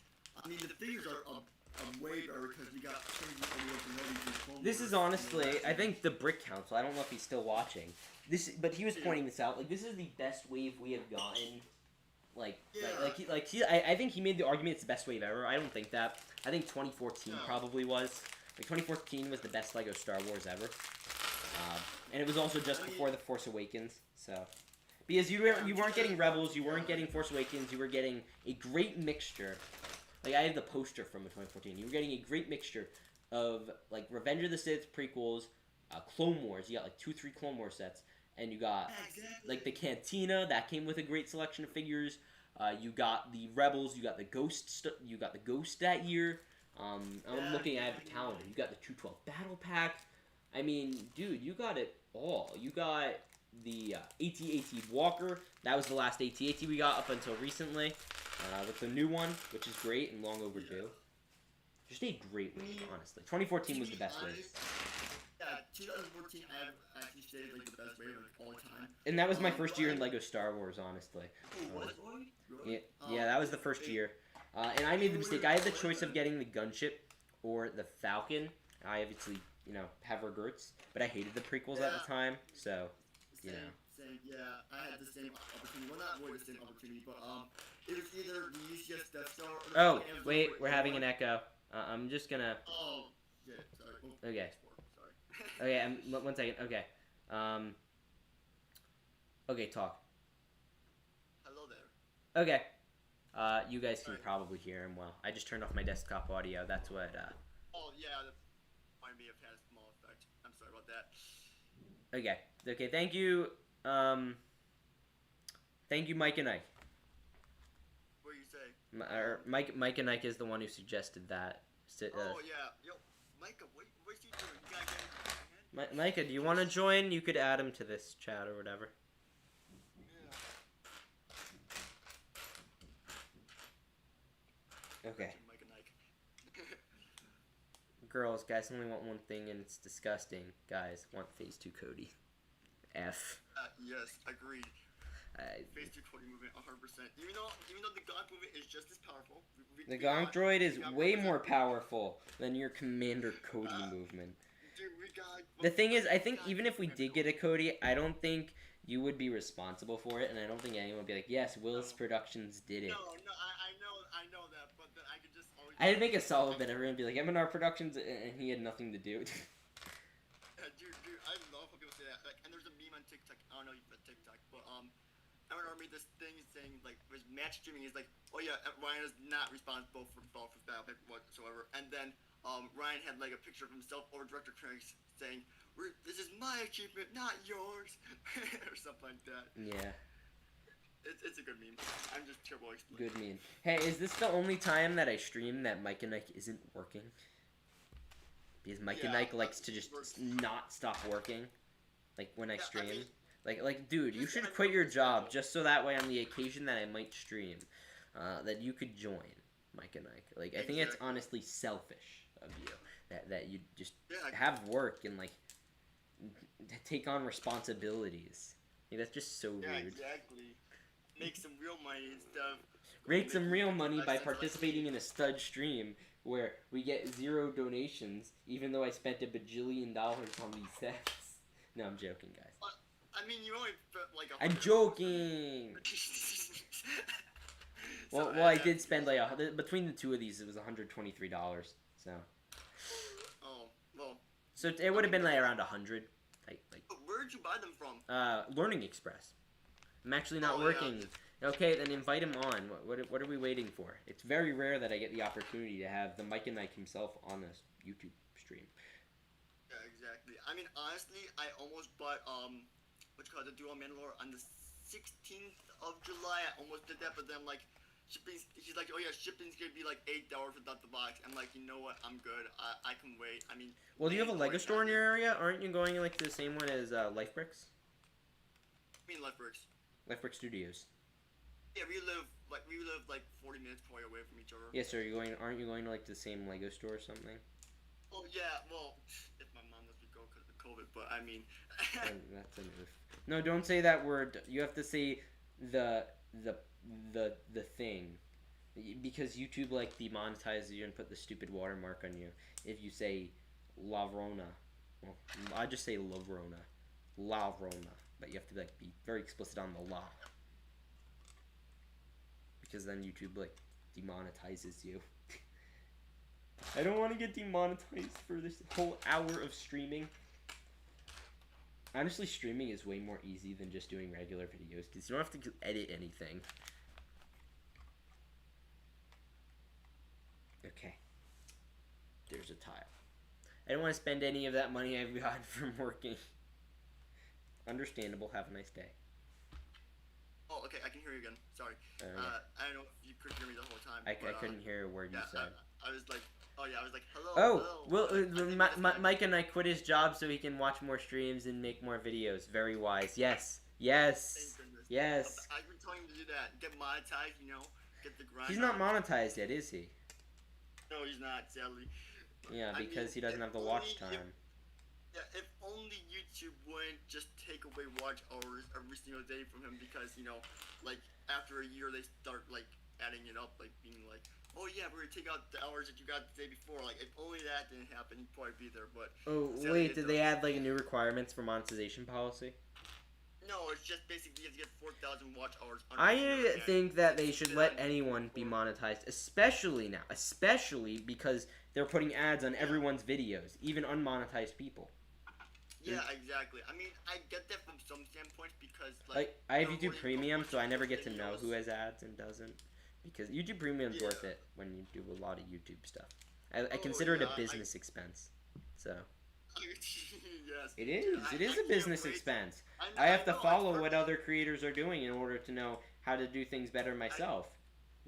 I mean, the figures are way better because you got crazy Clone This is honestly, I think the Brick Council, I don't know if he's still watching. But he was pointing this out. Like, this is the best wave we have gotten. I think he made the argument it's the best wave ever. I don't think that. I think 2014 probably was. Like, 2014 was the best Lego Star Wars ever. And it was also just before The Force Awakens, so. Because you weren't getting Rebels, you weren't getting Force Awakens, you were getting a great mixture. Like, I have the poster from 2014. You were getting a great mixture of, like, Revenge of the Sith prequels, Clone Wars. You got, like, 2-3 Clone Wars sets. And you got, like, the Cantina. That came with a great selection of figures. You got the Rebels. You got the Ghost. You got the Ghost that year. I'm looking at the calendar. You got the 212 Battle Pack. I mean, dude, you got it all. You got the AT-AT Walker. That was the last AT-AT we got up until recently. With the new one, which is great and long overdue. Just a great wave, honestly. 2014 was the best wave. Yeah, 2014 I've actually stayed like the best wave of all time. And that was my first year in Lego Star Wars, honestly. Really? Yeah, that was the first year. And I made the mistake. I had the choice of getting the gunship or the Falcon. I obviously, have regrets, but I hated the prequels at the time, so, Same, yeah, I had the same opportunity. Well, not really the same opportunity, but it was either the easiest Death Star or the Oh, wait, we're having an echo. I'm just gonna... Oh, shit, sorry. Oh, okay. Sorry. Okay, 1 second. Okay. Okay, talk. Hello there. Okay. You guys can probably hear him well. I just turned off my desktop audio. That's what, Oh, yeah, that might have had a small effect. I'm sorry about that. Okay. Okay, thank you. Thank you, Mike and Ike. What do you say? Mike and Ike is the one who suggested that. Oh, yeah. Yo, Micah, what's he doing? You gotta get him. Micah, do you want to join? You could add him to this chat or whatever. Yeah. Okay. Mike and Ike. Girls, guys only want one thing and it's disgusting. Guys, want Phase 2 Cody. F. Yes, agreed. Phase 2 Cody movement, 100%. Even though the Gonk movement is just as powerful. The Gonk droid is way more powerful than your Commander Cody movement. Dude, the thing is, I think even if we did get a Cody, I don't think you would be responsible for it, and I don't think anyone would be like, yes, Willis Productions did it. No, I know that, but then I could just always... I'd make a solid bet. Everyone would be like, M&R Productions, and he had nothing to do. Dude, I love when people say that. Like, and there's a meme on TikTok. I don't know if you TikTok, but M&R made this thing saying like his match streaming is like, oh yeah, Ryan is not responsible for Battle Pack whatsoever. And then Ryan had like a picture of himself or Director Craig saying, "This is my achievement, not yours," or something like that. Yeah. It's a good meme. I'm just terrible at explaining. Good meme. Hey, is this the only time that I stream that Mike and Ike isn't working? Because Mike and Ike likes to just not stop working, like when I stream. I mean, like, dude, you should quit your job just so that way on the occasion that I might stream, that you could join Mike and Ike. Like, I think it's honestly selfish of you that you just have work and like take on responsibilities. Like, that's just so rude. Yeah, exactly. Make some real money and stuff. Make some real money by participating in a stud stream where we get 0 donations, even though I spent $1 bajillion on these sets. No, I'm joking, guys. I mean, you only put like I'm joking. Well, I did spend like between the two of these, it was $123. So. Oh well. So it would have been like around 100. Like. Where'd you buy them from? Learning Express. I'm actually not working Okay, then invite him on. What are we waiting for? It's very rare that I get the opportunity to have the Mike and Ike himself on this YouTube stream. Yeah, exactly. I mean, honestly, I almost bought what's called the Dual Mandalore on the 16th of July. I almost did that, but then like shipping, he's like, oh yeah, shipping's gonna be like $8 without the box. I'm like, you know what? I'm good. I can wait. I mean, Well, do you have a Mandalorian Lego store in kinda- your area? Aren't you going like to the same one as Life Bricks? I mean, Left Bricks. Life Brick Studios. Yeah, we live like 40 minutes probably away from each other. Yes, sir. Aren't you going to like the same Lego store or something? Oh yeah, well, if my mom lets me go because of COVID, but I mean, That's a move. No, don't say that word. You have to say the thing, because YouTube like demonetizes you and put the stupid watermark on you if you say Lavrona. Well, I just say Lavrona, Lavrona, but you have to like be very explicit on the la, because then YouTube like demonetizes you. I don't want to get demonetized for this whole hour of streaming. Honestly, streaming is way more easy than just doing regular videos because you don't have to edit anything. Okay. There's a tile. I don't want to spend any of that money I've got from working. Understandable. Have a nice day. oh okay, I can hear you again. Sorry. Yeah. I don't know if you could hear me the whole time. I but, couldn't hear a word you yeah, said. I was like, oh yeah, I was like, hello. Oh, hello. well, I think that's Mike and I quit his job so he can watch more streams and make more videos. Very wise. Yes. Yes. Thank goodness. Yes. I've been telling him to do that. Get monetized, you know. Get the grind. He's not on. monetized yet, is he? No, he's not, sadly. Yeah, I because mean, he doesn't if have the only- watch time. Yeah, if only YouTube wouldn't just take away watch hours every single day from him, because you know, like after a year they start like adding it up, like being like, oh yeah, we're gonna take out the hours that you got the day before. Like if only that didn't happen, he'd probably be there. But Oh, sadly, wait, it did they doesn't. add like a new requirements for monetization policy? No, it's just basically you have to get 4,000 watch hours. I think that they should let anyone be monetized, especially now, especially because they're putting ads on everyone's videos, even unmonetized people. Yeah, exactly. I mean, I get that from some standpoints because Like, I have they're YouTube already Premium, so I publishing never those get to know videos. who has ads and doesn't, because YouTube Premium's Yeah. worth it when you do a lot of YouTube stuff. I Oh, consider it yeah, a business expense, so. yes. It is. I It is a can't business wait. expense. know- I have to know, follow I've what heard- other creators are doing in order to know how to do things better myself.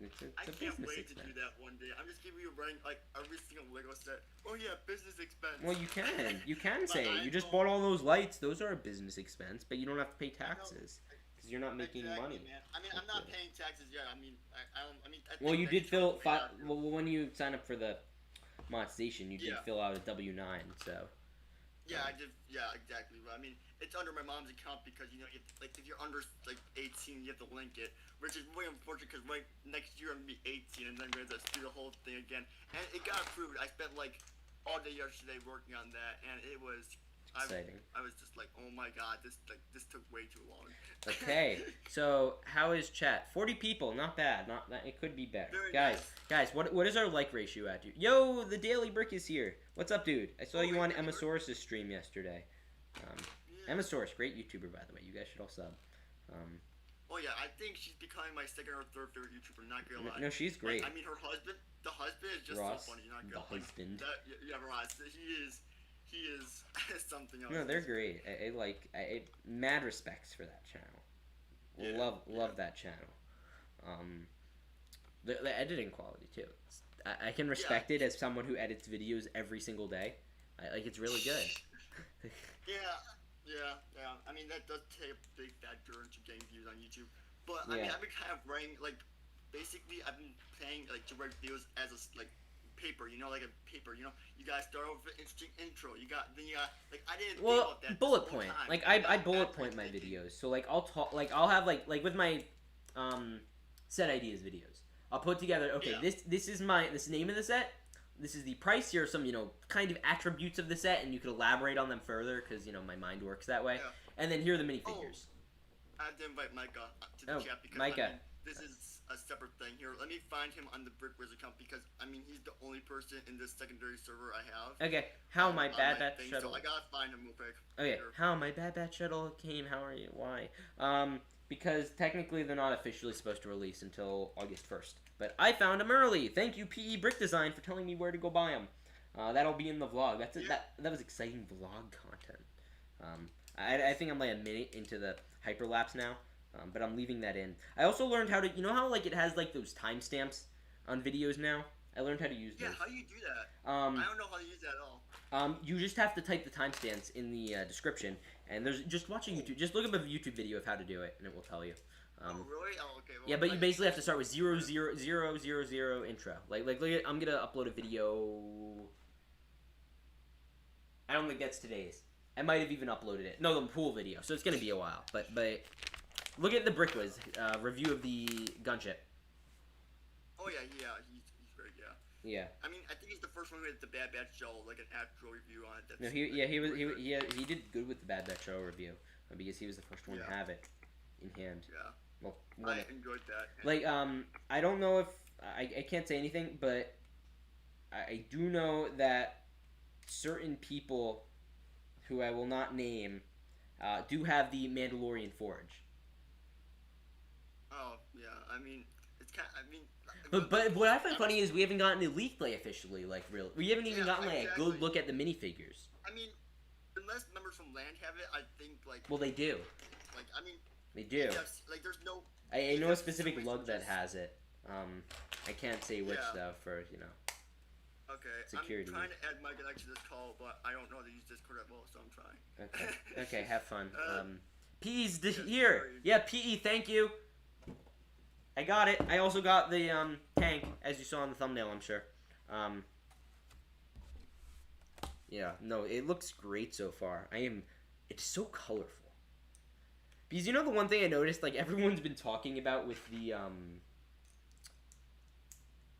It's I a can't business wait expense. to do that one day. I'm just giving you running like every single Lego set. Oh yeah, business expense. Well, you can. You can But say it. I You just don't- bought all those lights. Those are a business expense, but you don't have to pay taxes because you're not making Exactly, money. Man. I mean, I'm not paying taxes yet. I mean, I don't. I mean, I Well, think you that did should fill. be out here. Well, when you sign up for the monetization, you did Yeah. fill out a W-9. So. Yeah, I did. Yeah, exactly. But I mean, it's under my mom's account because you know, like if you're under like 18, you have to link it, which is really unfortunate because right next year I'm gonna be 18, and then we're gonna do the whole thing again. And it got approved. I spent like all day yesterday working on that, and it was. Exciting. I was just like, oh my god, this took way too long. Okay, so how is chat? 40 people, not bad. Not it could be better. Very Guys, what is our like ratio at? Dude? Yo, the Daily Brick is here. What's up, dude? I saw Oh, you hey, on Daily Brick. Emmasaurus' stream yesterday. Yeah. Emmasaurus, great YouTuber by the way. You guys should all sub. Oh yeah, I think she's becoming my second or third favorite YouTuber. Not gonna lie. No, she's great. Like, I mean, her husband. The husband is just Ross, so funny. Not the gonna lie. husband. Yeah, Ross. He is something else. No, they're great. I mad respects for that channel. Yeah, Love that channel. The editing quality too. I can respect it as someone who edits videos every single day. Like it's really good. Yeah. I mean, that does take a big factor into getting views on YouTube. But I mean, Yeah. I've been kind of writing like, basically, I've been playing like to write videos as a like paper. You know, like a paper. You know, you gotta start off with an interesting intro. You got like I didn't think Well, about that. bullet this whole point. time. Like You I got bullet that point my thinking. videos. So like I'll have like with my set ideas videos. I'll put together. Okay, Yeah. this is this name of the set. This is the price. Here are some kind of attributes of the set, and you could elaborate on them further because my mind works that way. Yeah. And then here are the minifigures. I have to invite Micah to the Oh, chat because Micah. I mean, this is a separate thing. Here, let me find him on the Brick Wiz account because I mean he's the only person in this secondary server I have. Okay, how my on Bad Batch thing, shuttle. So I gotta find him real quick. Okay, Here. how my Bad Batch shuttle came. How are you? Why? because technically they're not officially supposed to release until August 1st. But I found them early. Thank you, PE Brick Design, for telling me where to go buy them. That'll be in the vlog. That was exciting vlog content. I think I'm like a minute into the hyperlapse now, but I'm leaving that in. I also learned how to, you know how like it has like those timestamps on videos now? I learned how to use those. Yeah, how do you do that? I don't know how to use that at all. You just have to type the timestamps in the description, and there's just watch a YouTube. Just look up a YouTube video of how to do it, and it will tell you. Oh really? Oh okay. Well, yeah, but you basically have to start with 00000 intro. Like look at, I'm gonna upload a video. I don't think that's today's. I might have even uploaded it. No, the pool video. So it's gonna be a while. But look at the Brickwiz review of the gunship. Oh yeah, he's great. Yeah. I mean, I think he's the first one with the Bad Batch show, like an actual review on it. That's No, he did good with the Bad Batch show review because he was the first one to have it in hand. Yeah. Well, I enjoyed that. Like I don't know if I can't say anything, but I do know that certain people who I will not name do have the Mandalorian forge. Oh yeah, I mean it's kind. But what I find funny is we haven't gotten it leaked like officially, like real. We haven't even gotten like a good look at the minifigures. I mean, unless members from LAN have it, I think like. Well, they do. Like I mean. They do. Like there's no. I know a specific lug that has it. I can't say which though for Okay. security. I'm trying to add my connection to this call, but I don't know how to use Discord at all, so I'm trying. Okay. Okay. Have fun. PE's here. Yeah, PE. Thank you. I got it. I also got the tank, as you saw in the thumbnail, I'm sure. Yeah, no, it looks great so far. It's so colorful. Because you know the one thing I noticed, like everyone's been talking about with the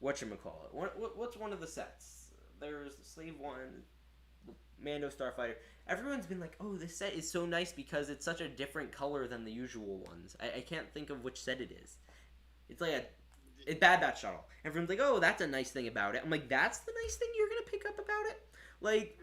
whatchamacallit? What's one of the sets? There's Slave 1, Mando Starfighter. Everyone's been like, oh, this set is so nice because it's such a different color than the usual ones. I can't think of which set it is. It's like it's Bad Batch Shuttle. Everyone's like, oh, that's a nice thing about it. I'm like, that's the nice thing you're gonna pick up about it? Like,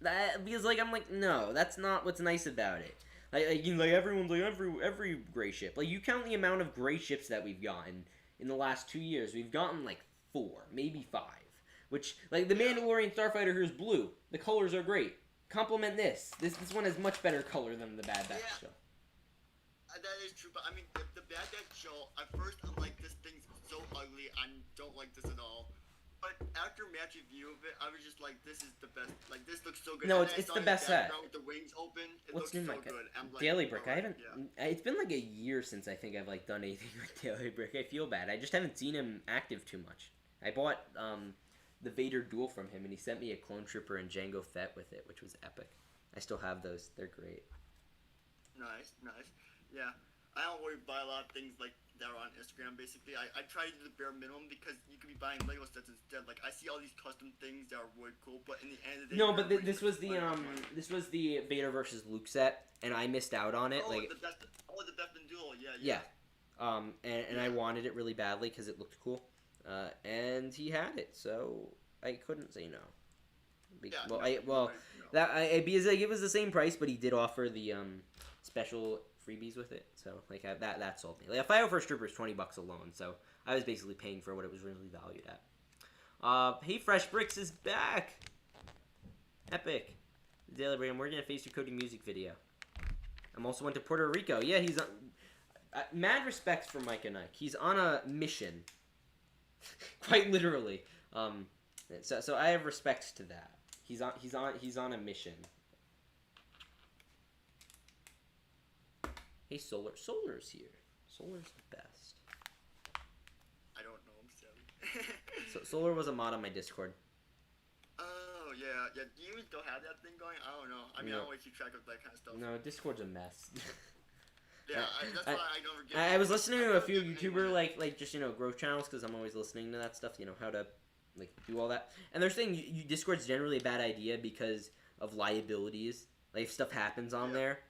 that because like I'm like, no, that's not what's nice about it. Like everyone's like every gray ship. Like you count the amount of gray ships that we've gotten in the last 2 years. We've gotten like 4, maybe 5. Which like the Mandalorian Starfighter here is blue. The colors are great. Compliment this. This one has much better color than the Bad Batch show. That is true, but I mean the Bad Batch show. At first I'm like, this thing's so ugly. I don't like this at all. But after match review of it, I was just like, this is the best. Like, this looks so good. No, it's the best set. With the wings open, it What's looks new, so Mike? good. I'm like, Daily Brick. right, I haven't. Yeah. It's been like a year since I think I've like done anything with Daily Brick. I feel bad. I just haven't seen him active too much. I bought the Vader duel from him, and he sent me a Clone Trooper and Jango Fett with it, which was epic. I still have those. They're great. Nice. Yeah. I don't really buy a lot of things like that are on Instagram. Basically, I try to do the bare minimum because you could be buying Lego sets instead. Like I see all these custom things that are really cool, but in the end of the day, no. But this was the Vader versus Luke set, and I missed out on it. Oh, like the Beth and Duel. Yeah. And I wanted it really badly because it looked cool, and he had it, so I couldn't say no. Because it was the same price, but he did offer the special freebies with it, so like that sold me. Like a 501st Trooper is $20 alone, so I was basically paying for what it was really valued at. Hey, Fresh Brix is back. Epic. Daily Brand, we're gonna face your coding music video. I'm also went to Puerto Rico. Yeah, he's on. Mad respects for Mike and Ike. He's on a mission, quite literally. So I have respects to that. He's on a mission. Hey, Solar's here. Solar's the best. I don't know, I'm sorry. So Solar was a mod on my Discord. Oh, yeah. Do you still have that thing going? I don't know. I mean, I don't really keep track of that kind of stuff. No, Discord's a mess. Yeah, that's why I never get I was listening to a few YouTuber, like just, growth channels, because I'm always listening to that stuff, how to, do all that. And they're saying Discord's generally a bad idea because of liabilities. Like, if stuff happens on there.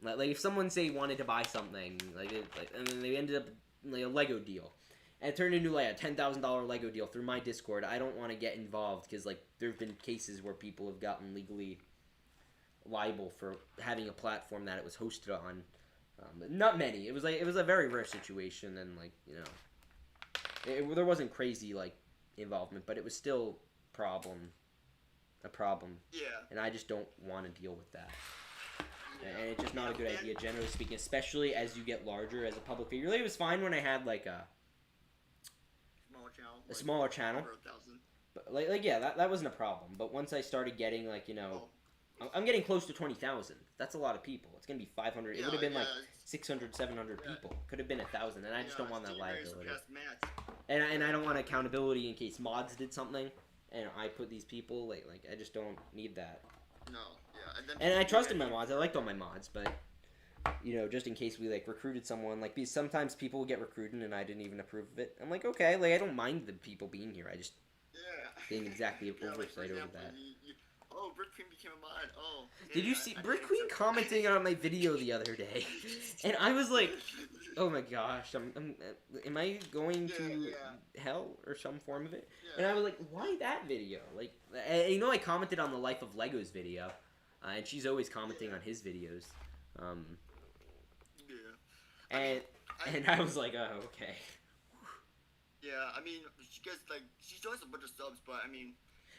Like if someone say wanted to buy something, and then they ended up a Lego deal, and it turned into a $10,000 Lego deal through my Discord. I don't want to get involved because there've been cases where people have gotten legally liable for having a platform that it was hosted on But not many. It was a very rare situation, and like there wasn't crazy like involvement, but it was still a problem, Yeah. and I just don't want to deal with that. Yeah. And it's just not a good idea, generally speaking, especially as you get larger as a public figure. Really, it was fine when I had like a smaller channel. But like yeah, that wasn't a problem. But once I started getting like I'm getting close to 20,000. That's a lot of people. It's gonna be 500. It would have been like 600, 700 people. Could have been 1,000, and I just don't want that liability. And I don't want accountability in case mods did something, and I put these people like I just don't need that. No, yeah. And I trusted my mods. I liked all my mods, but just in case we like recruited someone, like because sometimes people would get recruited and I didn't even approve of it. I'm like, okay, like I don't mind the people being here. I just didn't exactly oversight over that. Oh, Brick Queen became a mod. Oh. Did you see Brick Queen commenting on my video the other day? And I was like, oh my gosh, am I going to hell or some form of it? And I was like, why that video? Like, I commented on the Life of Legos video, and she's always commenting on his videos. And I was like, oh, okay. Yeah, I mean, she gets she does a bunch of subs, but I mean.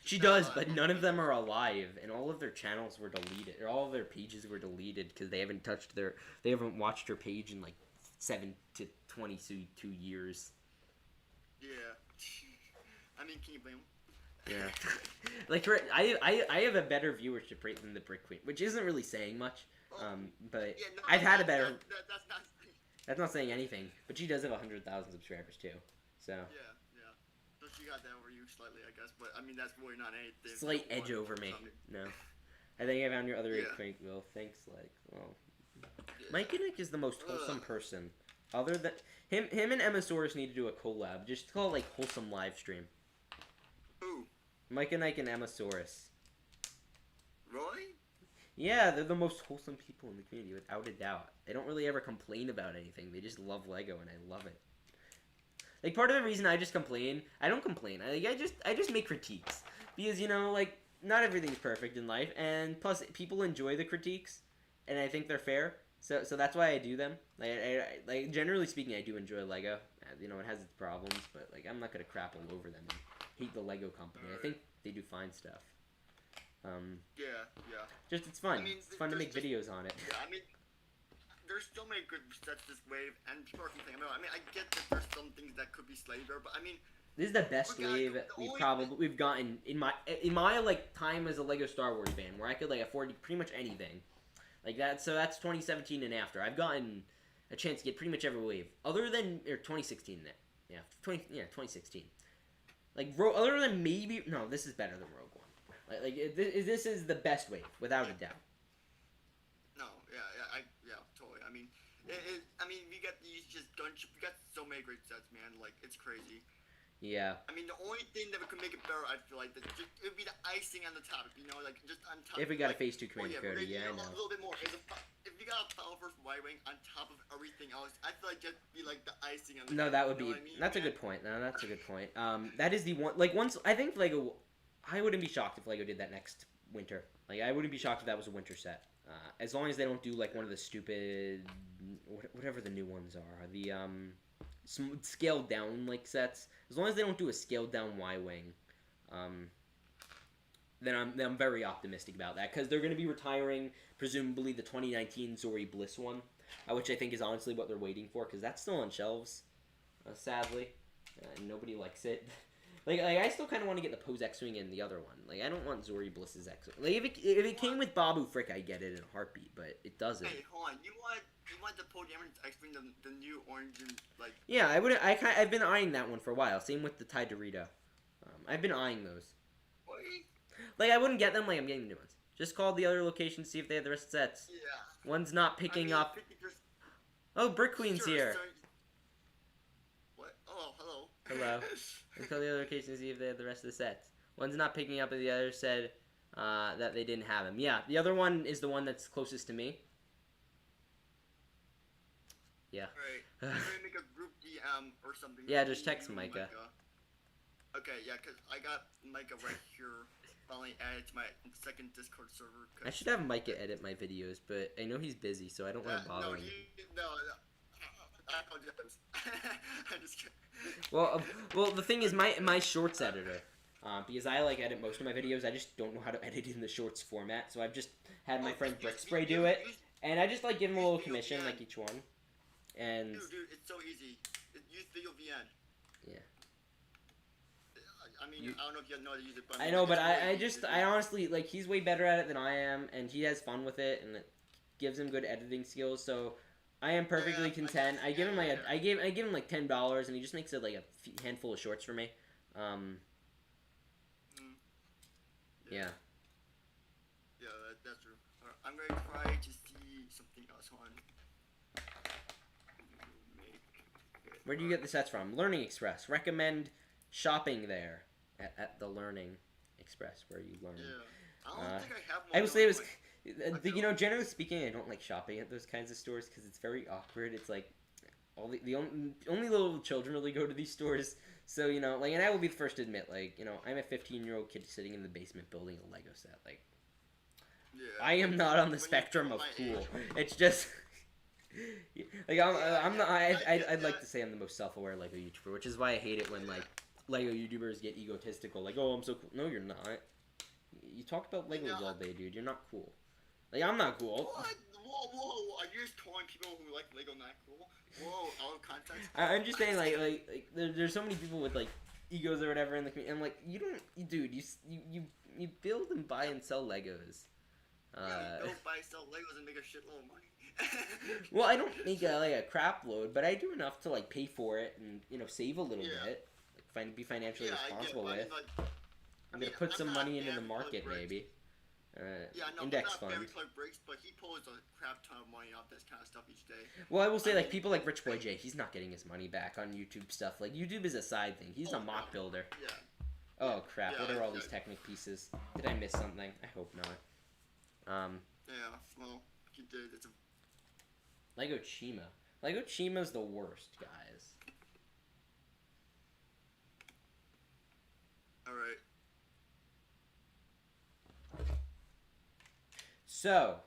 She does, but none of them are alive, and all of their channels were deleted, or all of their pages were deleted because they haven't watched her page in like 7 to 22 years. Yeah. I mean, can you blame them? Yeah. Like, I have a better viewership rate than the Brick Queen, which isn't really saying much. But I've had a better. That's not saying anything. But she does have 100,000 subscribers too. So. Yeah. So she got that over you slightly, I guess. But I mean, that's really not anything. Slight edge over me. No. I think I found your other acquaintance. Well, thanks. Mike and Nick is the most wholesome person. Other than him and Emmasaurus need to do a collab. Just call it like wholesome live stream. Who? Mike and Ike and Emmasaurus. Really? Yeah, they're the most wholesome people in the community, without a doubt. They don't really ever complain about anything. They just love Lego, and I love it. Like, part of the reason I just complain, I don't complain. I just make critiques because not everything's perfect in life, and plus people enjoy the critiques, and I think they're fair. So that's why I do them. Like generally speaking, I do enjoy Lego. It has its problems, but like I'm not gonna crap all over them and hate the Lego company. I think they do fine stuff. Yeah. Just it's fun. I mean, it's fun to make videos on it. Yeah, I mean, there's so many good sets this wave, and people are complaining about. I mean, I get that there's some things that could be slightly better, but I mean, this is the best wave we've gotten in my like time as a Lego Star Wars fan, where I could like afford pretty much anything, like that. So that's 2017 and after. I've gotten a chance to get pretty much every wave, other than 2016. Yeah, 2016. Like other than maybe this is better than Rogue One. This is the best wave without a doubt. No, yeah, totally. I mean, we got we got so many great sets, man. Like, it's crazy. Yeah. I mean, the only thing that could make it better, I feel like, it would be the icing on the top. Like just on top. If we got a Phase 2 command code, I know. A little bit more. If we got a Power Force Y-wing on top of everything else, I feel like just be like the icing on the. No, that would be. That's a good point. No, that's a good point. That is the one. Like once I think Lego. I wouldn't be shocked if Lego did that next winter. Like, I wouldn't be shocked if that was a winter set. As long as they don't do, like, one of the stupid... Whatever the new ones are. The, scaled down, like, sets. As long as they don't do a scaled down Y-Wing, then I'm very optimistic about that. Because they're going to be retiring, presumably, the 2019 Zori Bliss one. Which I think is honestly what they're waiting for. Because that's still on shelves, sadly. Nobody likes it. Like I still kind of want to get the Pose X-Wing in the other one. Like, I don't want Zori Bliss's X-Wing. Like, if it came with Babu Frick, I'd get it in a heartbeat, but it doesn't. Hey, hold on. You want the Pose X-Wing, the new orange and, like... Yeah, I've been eyeing that one for a while. Same with the Ty Dorito. I've been eyeing those. What? Like, I wouldn't get them like I'm getting the new ones. Just call the other location to see if they have the rest of the sets. Yeah. One's not picking up... 50%... Oh, Brick Queen's here. What? Oh, hello. Hello. Let's call the other location to see if they have the rest of the sets. One's not picking up, and the other said that they didn't have them. Yeah, the other one is the one that's closest to me. Yeah. Alright. I'm gonna make a group DM or something. Yeah, just text Micah. Okay, yeah, because I got Micah right here. finally added to my second Discord server. I should have Micah edit my videos, but I know he's busy, so I don't want to bother him. No, I apologize. I'm just kidding. Well, the thing is, my shorts editor, because I like edit most of my videos, I just don't know how to edit in the shorts format, so I've just had my friend Brix do it, and I just like give him a little commission like each one, and. Dude, it's so easy. Use Video VN. Yeah. I mean, I don't know if you know how to use it, but I know, but I honestly, like, he's way better at it than I am, and he has fun with it, and it gives him good editing skills, so I am perfectly content. I give him like I give him like $10, and he just makes it like a handful of shorts for me. Yeah. Yeah, that's true. Alright, I'm gonna try to see something else on. Where do you get the sets from? Learning Express. Recommend shopping there at the Learning Express where you learn. Yeah. I don't think I have one. I will say it was, you know, generally speaking, I don't like shopping at those kinds of stores because it's very awkward. It's like all the only little children really go to these stores. So, you know, like, and I will be the first to admit, like, you know, I'm a 15-year-old kid sitting in the basement building a Lego set. Like, yeah. I am not on the spectrum of cool. It's just. Like I'm not. I'd like to say I'm the most self-aware Lego YouTuber, which is why I hate it when like Lego YouTubers get egotistical. Like, oh, I'm so cool. No, you're not. You talk about Legos all day, dude. You're not cool. Like, I'm not cool. What? Whoa! Are you just calling people who like Lego not cool? Whoa! Out of context. I'm just saying, like there's so many people with like egos or whatever in the community. I'm like, you don't, dude. You build and buy and sell Legos. Yeah, you build, buy, sell Legos and make a shitload of money. Well, I don't make a crap load, but I do enough to like pay for it and, you know, save a little bit, like, be financially responsible with. I'm gonna put some money into the market, maybe. Index fund. Brix, but he pulls a crap ton of money off this kind of stuff each day. Well, I will say, like, people like Rich Boy J, he's not getting his money back on YouTube stuff. Like, YouTube is a side thing. He's a mock builder. Yeah. Oh crap! What are all these Technic pieces? Did I miss something? I hope not. Yeah. Well, you did. It's a Lego Chima. Lego Chima's the worst, guys. Alright. So,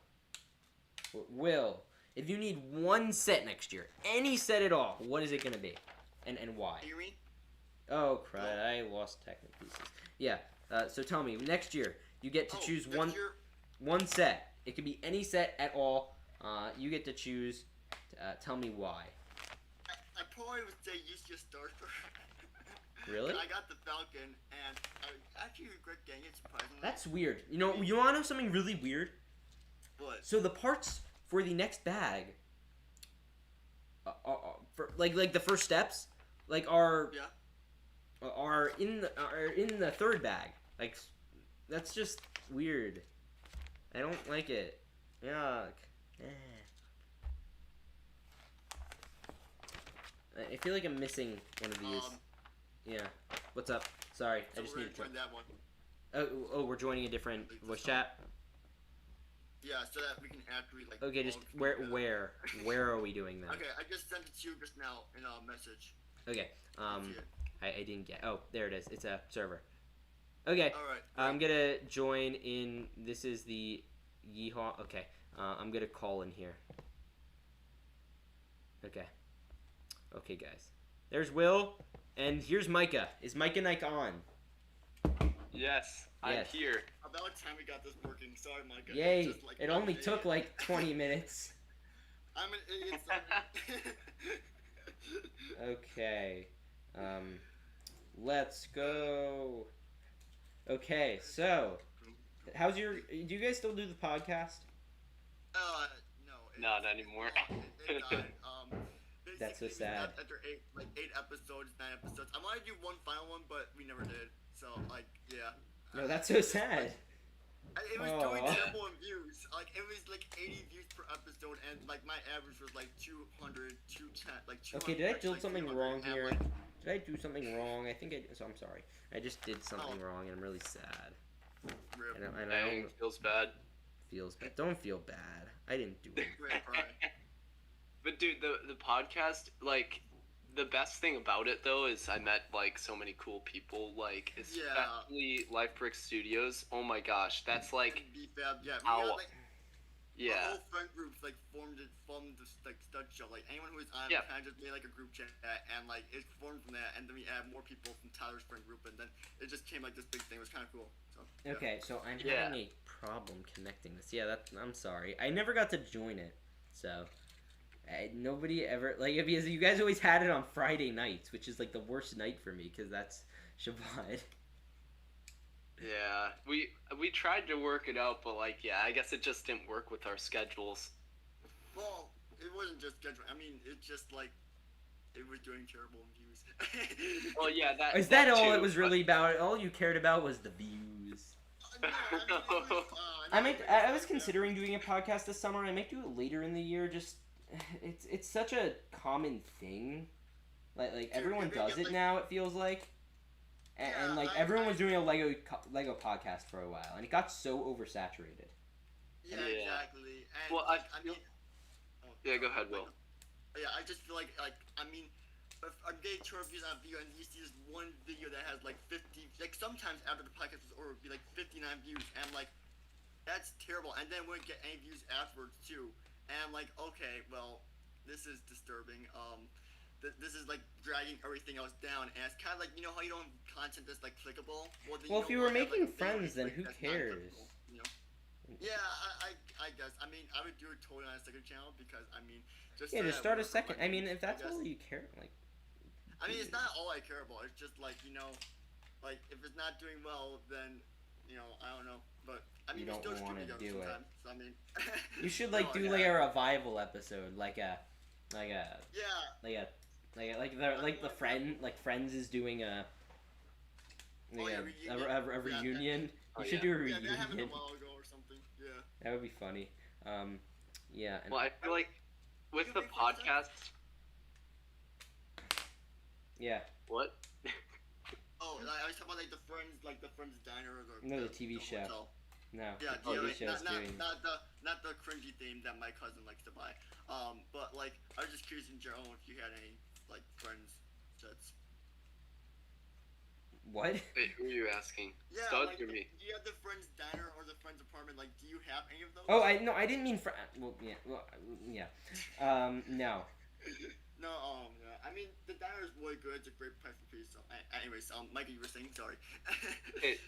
Will, if you need one set next year, any set at all, what is it going to be? And why? Eerie? Oh, crap. I lost Technic pieces. Yeah, so tell me, next year, you get to choose one set. It could be any set at all. You get to choose. Tell me why. I probably would say use your Starfighter. Really? I got the Falcon, and I actually regret getting it, surprisingly. That's weird. You know, you want to know something really weird? What? So the parts for the next bag, for like the first steps, like are in the third bag. Like, that's just weird. I don't like it. Yuck. I feel like I'm missing one of these. Yeah. What's up? Sorry, so I just need to join that one. Oh, we're joining a different voice chat. Yeah, so that we can actually like. Okay, just where are we doing that? Okay, I just sent it to you just now in a message. Okay. I didn't get. Oh, there it is. It's a server. Okay. All right. I'm gonna join in. This is the Yeehaw. Okay. I'm gonna call in here. Okay. Okay, guys. There's Will, and here's Micah. Is Micah on? Yes, I'm here. About time we got this working. Sorry, Micah. Yay! Just, like, it only took like 20 minutes. I'm an idiot. Okay. Let's go. Okay, so how's your? Do you guys still do the podcast? No. Not anymore. It died. That's so sad. After 8 episodes, 9 episodes. I wanted to do one final one, but we never did. So, like, yeah. No, that's so sad. It was doing terrible in views. Like, it was like 80 views per episode, and like my average was like 200, 210, like 200. Okay, did I do something wrong here? Did I do something wrong? I think so I'm sorry. I just did something wrong, and I'm really sad. Dang, feels bad. Feels bad. Don't feel bad. I didn't do it. But dude, the podcast, like, the best thing about it though is I met like so many cool people, like especially Life Brick Studios. Oh my gosh, that's like BFAB, yeah. how. We got, like, Yeah. our whole friend groups like formed this like stud show. Like anyone who was on it kind of just made like a group chat and like it formed from that, and then we add more people from Tyler's friend group, and then it just came like this big thing. It was kind of cool. So, okay, so I'm having a problem connecting this. Yeah, I'm sorry. I never got to join it, so nobody ever like because you guys always had it on Friday nights, which is like the worst night for me because that's Shabbat. Yeah, we tried to work it out, but like, yeah, I guess it just didn't work with our schedules. Well, it wasn't just schedule. I mean, it just like it was doing terrible views. Well, yeah, that is that all it was really about? All you cared about was the views. No, I was considering doing a podcast this summer. I might do it later in the year. Just it's such a common thing. Like everyone does it now. It feels like. And like everyone was doing a Lego podcast for a while, and it got so oversaturated. Yeah, exactly. And well, I mean, yeah, go ahead, Will. Yeah, I just feel like I mean, if I'm getting 12 views on a video, and you see this one video that has like 50, like sometimes after the podcast was over, it would be like 59 views, and like that's terrible. And then wouldn't get any views afterwards too. And I'm like, okay, well, this is disturbing. This is like dragging everything else down, and it's kind of like, you know how you don't have content that's like clickable. Well, if you were making friends, then who cares? You know? Yeah, I guess. I mean, I would do it totally on a second channel because I mean, just start a second. I mean, if that's all you care, like. I mean, it's not all I care about. It's just like, you know, like if it's not doing well, then you know, I don't know. But I mean, you don't want to do it. So, I mean, you should like do like a revival episode, like Friends is doing a reunion. You should do a reunion. Yeah, that happened a while ago or something. Yeah. That would be funny. Yeah. Well, I feel like with the podcast. Yeah. What? Oh, I was talking about like the Friends Diner or the TV show. Hotel. No. Yeah, the TV show's doing. Not the cringy theme that my cousin likes to buy. But like I was just curious in general if you had any like Friends sets. What? Wait, who are you asking? Yeah, Studs like, or me? do you have the Friends Diner or the Friends Apartment? Like, do you have any of those? Oh, I didn't mean Well, yeah. No. No, yeah. I mean, the diner is really good. It's a great price per piece. So, anyways, Mikey, you were saying, sorry. Okay,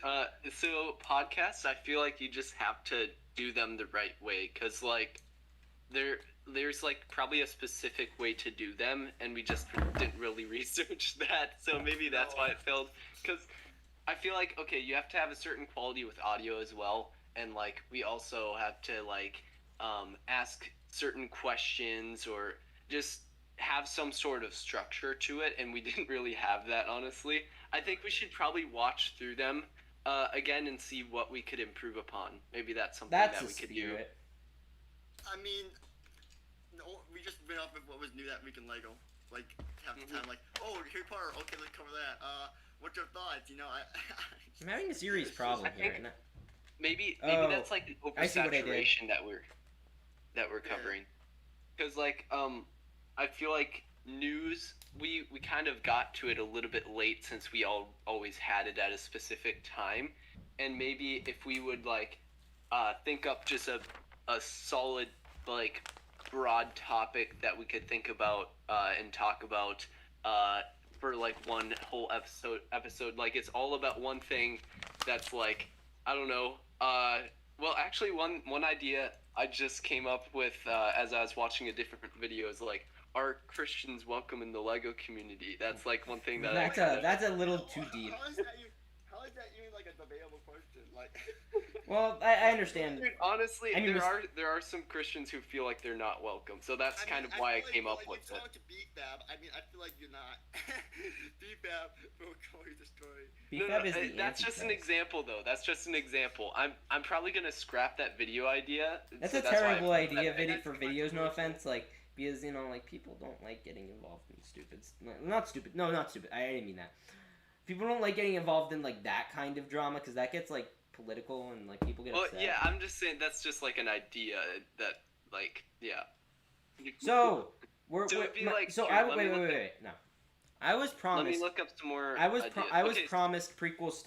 so podcasts, I feel like you just have to do them the right way, cause like, there's like probably a specific way to do them, and we just didn't really research that. So maybe that's why it failed. Cause I feel like you have to have a certain quality with audio as well, and like we also have to like ask certain questions or just have some sort of structure to it, and we didn't really have that, honestly. I think we should probably watch through them again and see what we could improve upon. Maybe that's something that we could do. I mean, no, we just went off of what was new that week in Lego. Like, half the time, like, oh, Harry Potter, okay, let's cover that. What's your thoughts? You know, I'm having a serious problem here. Maybe that's like the oversaturation that we're covering. Because like I feel like news, we kind of got to it a little bit late since we always had it at a specific time, and maybe if we would like think up just a solid like broad topic that we could think about and talk about for like one whole episode, like it's all about one thing that's like, I don't know, well actually one idea I just came up with as I was watching a different video is like, are Christians welcome in the Lego community? That's like one thing that that's a little too deep. How is that even like a debatable question? Like, well, I understand. Dude, honestly, I mean, there are some Christians who feel like they're not welcome, so that's kind of why I came up with it. To BFAB, I mean, I feel like you're not. BFAB will go destroy. BFAB is the that's just an example, though. That's just an example. I'm probably gonna scrap that video idea. That's a terrible idea for videos. No offense, like. Because, you know, like, people don't like getting involved in not stupid, I didn't mean that. People don't like getting involved in, like, that kind of drama, because that gets, like, political, and, like, people get upset. Well, yeah, I'm just saying, that's just, like, an idea that, like, yeah. So, wait, no. I was promised. Let me look up some more. I was ideas. promised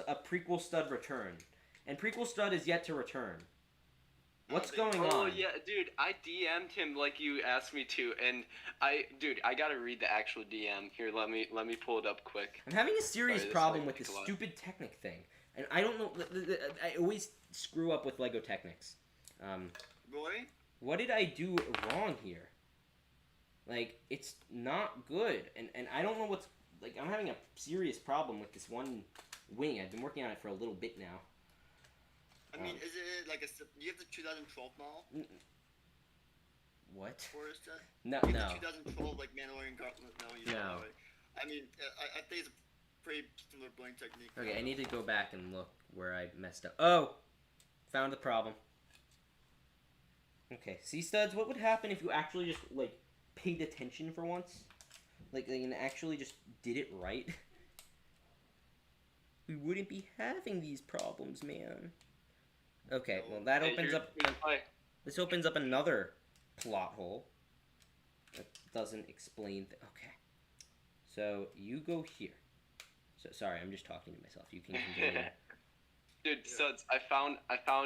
a prequel stud return, and prequel stud is yet to return. What's going on? Oh yeah, dude, I DM'd him like you asked me to, and I gotta read the actual DM. Here, let me pull it up quick. I'm having a serious problem with this stupid Technic thing, and I don't know. I always screw up with Lego Technics. Really? What did I do wrong here? Like, it's not good, and I don't know what's like. I'm having a serious problem with this one wing. I've been working on it for a little bit now. I mean, is it like do you have the 2012 model? What? Forest set? No, You no. have the 2012 like Mandalorian Gauntlet? No, you don't. No. Right? I mean, I think it's a pretty similar blowing technique. Okay, I need to go back and look where I messed up. Oh, found the problem. Okay, see, studs, what would happen if you actually just like paid attention for once, like and actually just did it right? We wouldn't be having these problems, man. Okay, well that opens up. This opens up another plot hole. That doesn't explain. Okay, so you go here. So sorry, I'm just talking to myself. You can continue. Dude, Suds, I found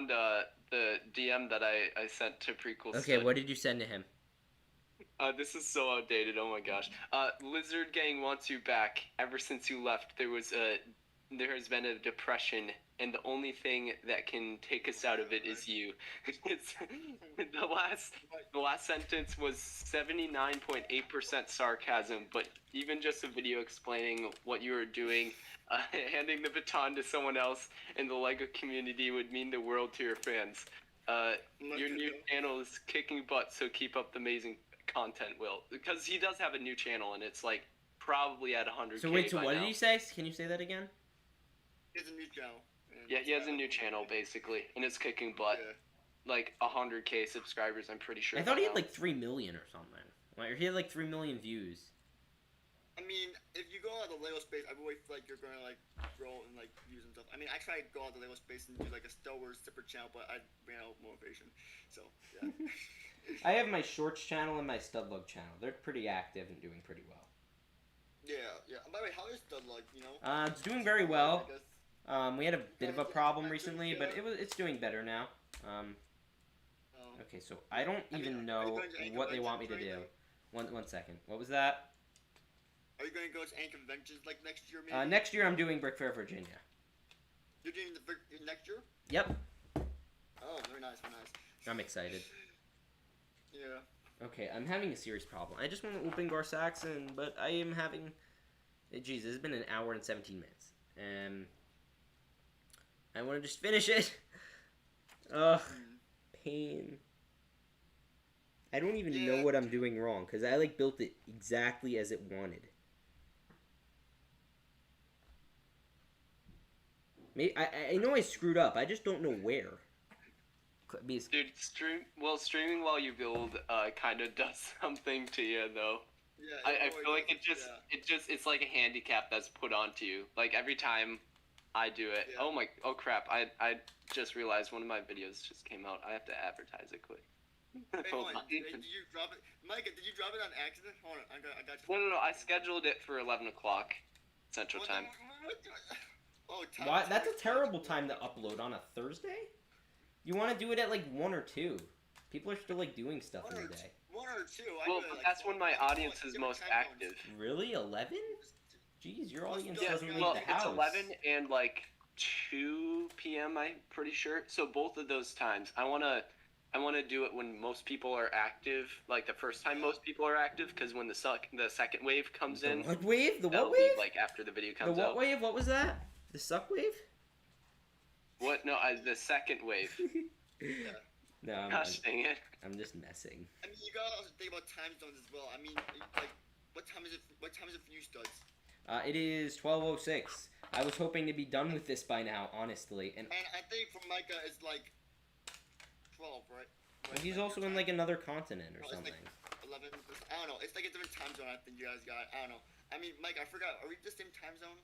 the DM that I sent to Prequel. Okay, Stud. what did you send to him? This is so outdated. Oh my gosh. Lizard Gang wants you back. Ever since you left, there has been a depression, and the only thing that can take us out of it is you. It's, the last sentence was 79.8% sarcasm, but even just a video explaining what you were doing, handing the baton to someone else in the LEGO community would mean the world to your fans. Your new channel is kicking butt, so keep up the amazing content, Will. Because he does have a new channel, and it's like probably at 100K. So wait, so what did he say? Can you say that again? He has a new channel. Yeah, he has a new channel basically, and it's kicking butt. Yeah. Like 100K subscribers, I'm pretty sure. I thought he had like 3 million or something. Like, he had like 3 million views. I mean, if you go out of the Lego space, I really feel like you're gonna like grow and like views and stuff. I mean, I tried to go out of the Lego space and do like a Star Wars separate channel, but I ran out of motivation. So yeah. I have my Shorts channel and my Studlug channel. They're pretty active and doing pretty well. Yeah. By the way, how is Studlug? You know? It's doing very well. I guess. We had a bit of a problem recently, but it's doing better now. Okay, so I don't even know what they want me to do. One second. What was that? Are you going to go to any conventions like next year, maybe? Next year I'm doing Brick Fair, Virginia. You're doing the next year? Yep. Oh, very nice, very nice. I'm excited. Yeah. Okay, I'm having a serious problem. I just want to open Gar Saxon, but I am having... Jeez, this has been an hour and 17 minutes. I want to just finish it. Ugh. Pain. I don't even know what I'm doing wrong, because I, like, built it exactly as it wanted. Maybe, I know I screwed up. I just don't know where. Dude, streaming while you build kind of does something to you, though. Yeah, I feel like it's like a handicap that's put onto you. Like every time I do it. Yeah. Oh crap! I just realized one of my videos just came out. I have to advertise it quick. Hey, hold on. Did you drop it, Micah? Did you drop it on accident? Hold on, I got you. No. I scheduled it for 11 o'clock Central Time. Oh, Why? That's a terrible time to upload on a Thursday. You want to do it at like 1 or 2. People are still like doing stuff in the day. 1 or 2. Well, but that's when my audience is most active. Really, 11? Jeez, your audience doesn't leave well, the house. It's 11 and like 2 p.m. I'm pretty sure. So both of those times, I wanna do it when most people are active, like the first time most people are active, because when the second wave comes in. What wave? The what wave? wave? Like after the video comes out. The what wave? What was that? The suck wave? What? No, the second wave. Yeah. No, gosh dang it. I'm just messing. I mean, you gotta also think about time zones as well. I mean, like, what time is it? What time is it for you, studs? It is 12:06. I was hoping to be done with this by now, honestly. And I think for Micah it's like 12, right? Well, he's also in like another continent or something. Like 11. I don't know. It's like a different time zone. I think you guys got. I don't know. I mean, Mike, I forgot. Are we the same time zone?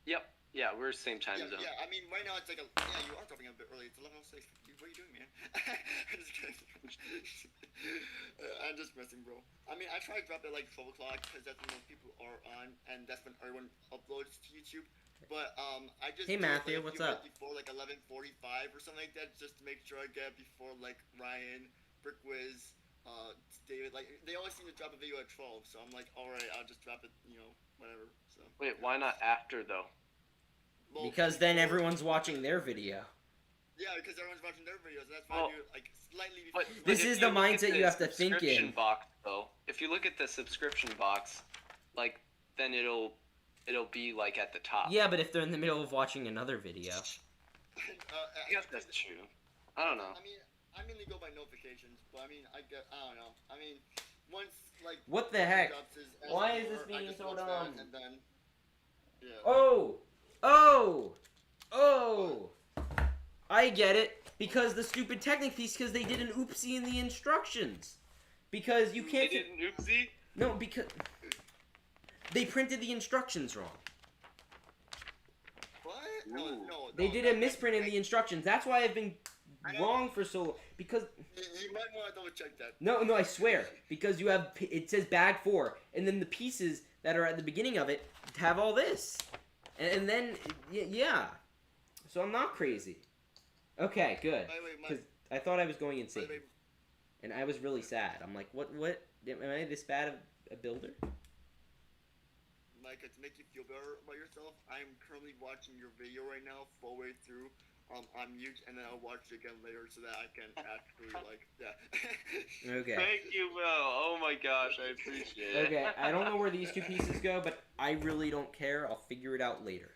Yep. Yeah, we're same time zone. Yeah, I mean, right now it's like you are dropping a bit early. It's 11:06. What are you doing, man? I'm just kidding. I'm just messing, bro. I mean, I try to drop it like 12 o'clock because that's when most people are on, and that's when everyone uploads to YouTube. But I just Hey Matthew, what's up? Before like 11:45 or something like that, just to make sure I get before like Ryan, Brickwiz, David. Like they always seem to drop a video at 12, so I'm like, all right, I'll just drop it, whatever. So. Wait, why not after though? Well, because then everyone's watching their video. Yeah, because everyone's watching their videos, and that's why I do like slightly before. This is the mindset you have to think in. Box, though, if you look at the subscription box, like then it'll be like at the top. Yeah, but if they're in the middle of watching another video. I guess that's true. I don't know. I mean, I mainly go by notifications, but I mean, I don't know. I mean, once like. What the heck? Why is this being so dumb? And then, yeah. Oh! I get it. Because the stupid Technic piece, because they did an oopsie in the instructions. Because you can't... They did an oopsie? No, because... They printed the instructions wrong. What? No. They did a misprint in the instructions. That's why I've been wrong for so long. Because... You might want to double check that. No, I swear. Because you have... It says bag 4. And then the pieces that are at the beginning of it have all this. And then... Yeah. So I'm not crazy. Okay, good. Because I thought I was going insane. And I was really sad. I'm like, what? Am I this bad of a builder? Mike, to make you feel better about yourself, I'm currently watching your video right now, full way through, on mute, and then I'll watch it again later so that I can actually, Okay. Thank you, Will. Oh my gosh, I appreciate it. Okay, I don't know where these two pieces go, but I really don't care. I'll figure it out later.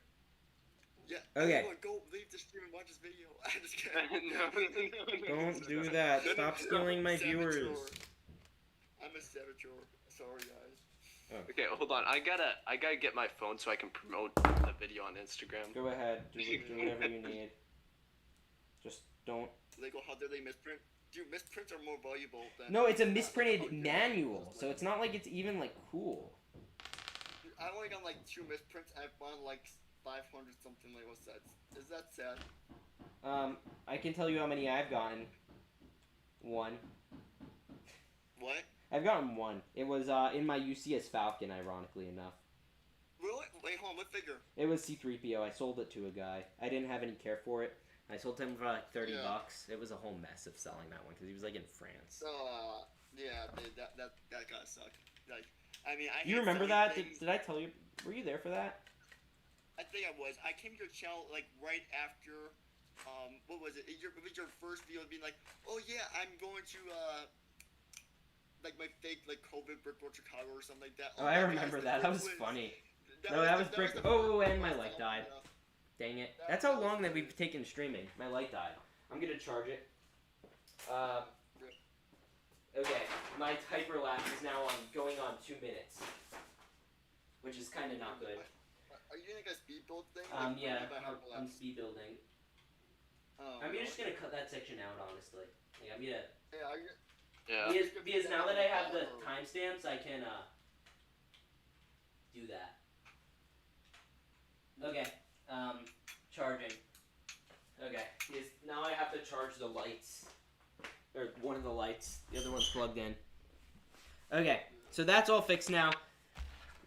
Yeah. Okay. Everyone, go leave the stream and watch this video. I'm just kidding. No. Don't do that. Stop stealing my viewers. I'm a saboteur. Sorry, guys. Oh. Okay, hold on. I gotta get my phone so I can promote the video on Instagram. Go ahead. Do whatever you need. Just don't. Lego, how dare they misprint? Dude, misprints are more valuable than... No, it's a misprinted manual, so it's not like it's even, like, cool. I only got, like, 2 misprints, and I found, like, 500 something Lego sets. Is that sad? I can tell you how many I've gotten. 1. What? I've gotten 1. It was, in my UCS Falcon, ironically enough. Really? Wait, hold on, what figure? It was C-3PO. I sold it to a guy. I didn't have any care for it. I sold him for like $30. It was a whole mess of selling that one because he was like in France. Yeah, that kind of sucked. Like, I mean, You remember that? Did I tell you? Were you there for that? I think I was. I came to your channel like right after. What was it? It was your first video being like, oh yeah, I'm going to like my fake like COVID Brickworld Chicago or something like that. Oh, I remember that. That was funny. No, that was Brick. Oh, and my light died. Dang it. That's how long that we've taken streaming. My light died. I'm gonna charge it. Okay, my hyper lapse is now going on 2 minutes. Which is kinda not good. Are you doing like a speed build thing? Yeah, I'm speed building. I'm just gonna cut that section out, honestly. Like, I'm gonna... Yeah. Because now that I have the timestamps, I can, do that. Okay. Charging. Okay, because now I have to charge the lights. Or one of the lights. The other one's plugged in. Okay, so that's all fixed now.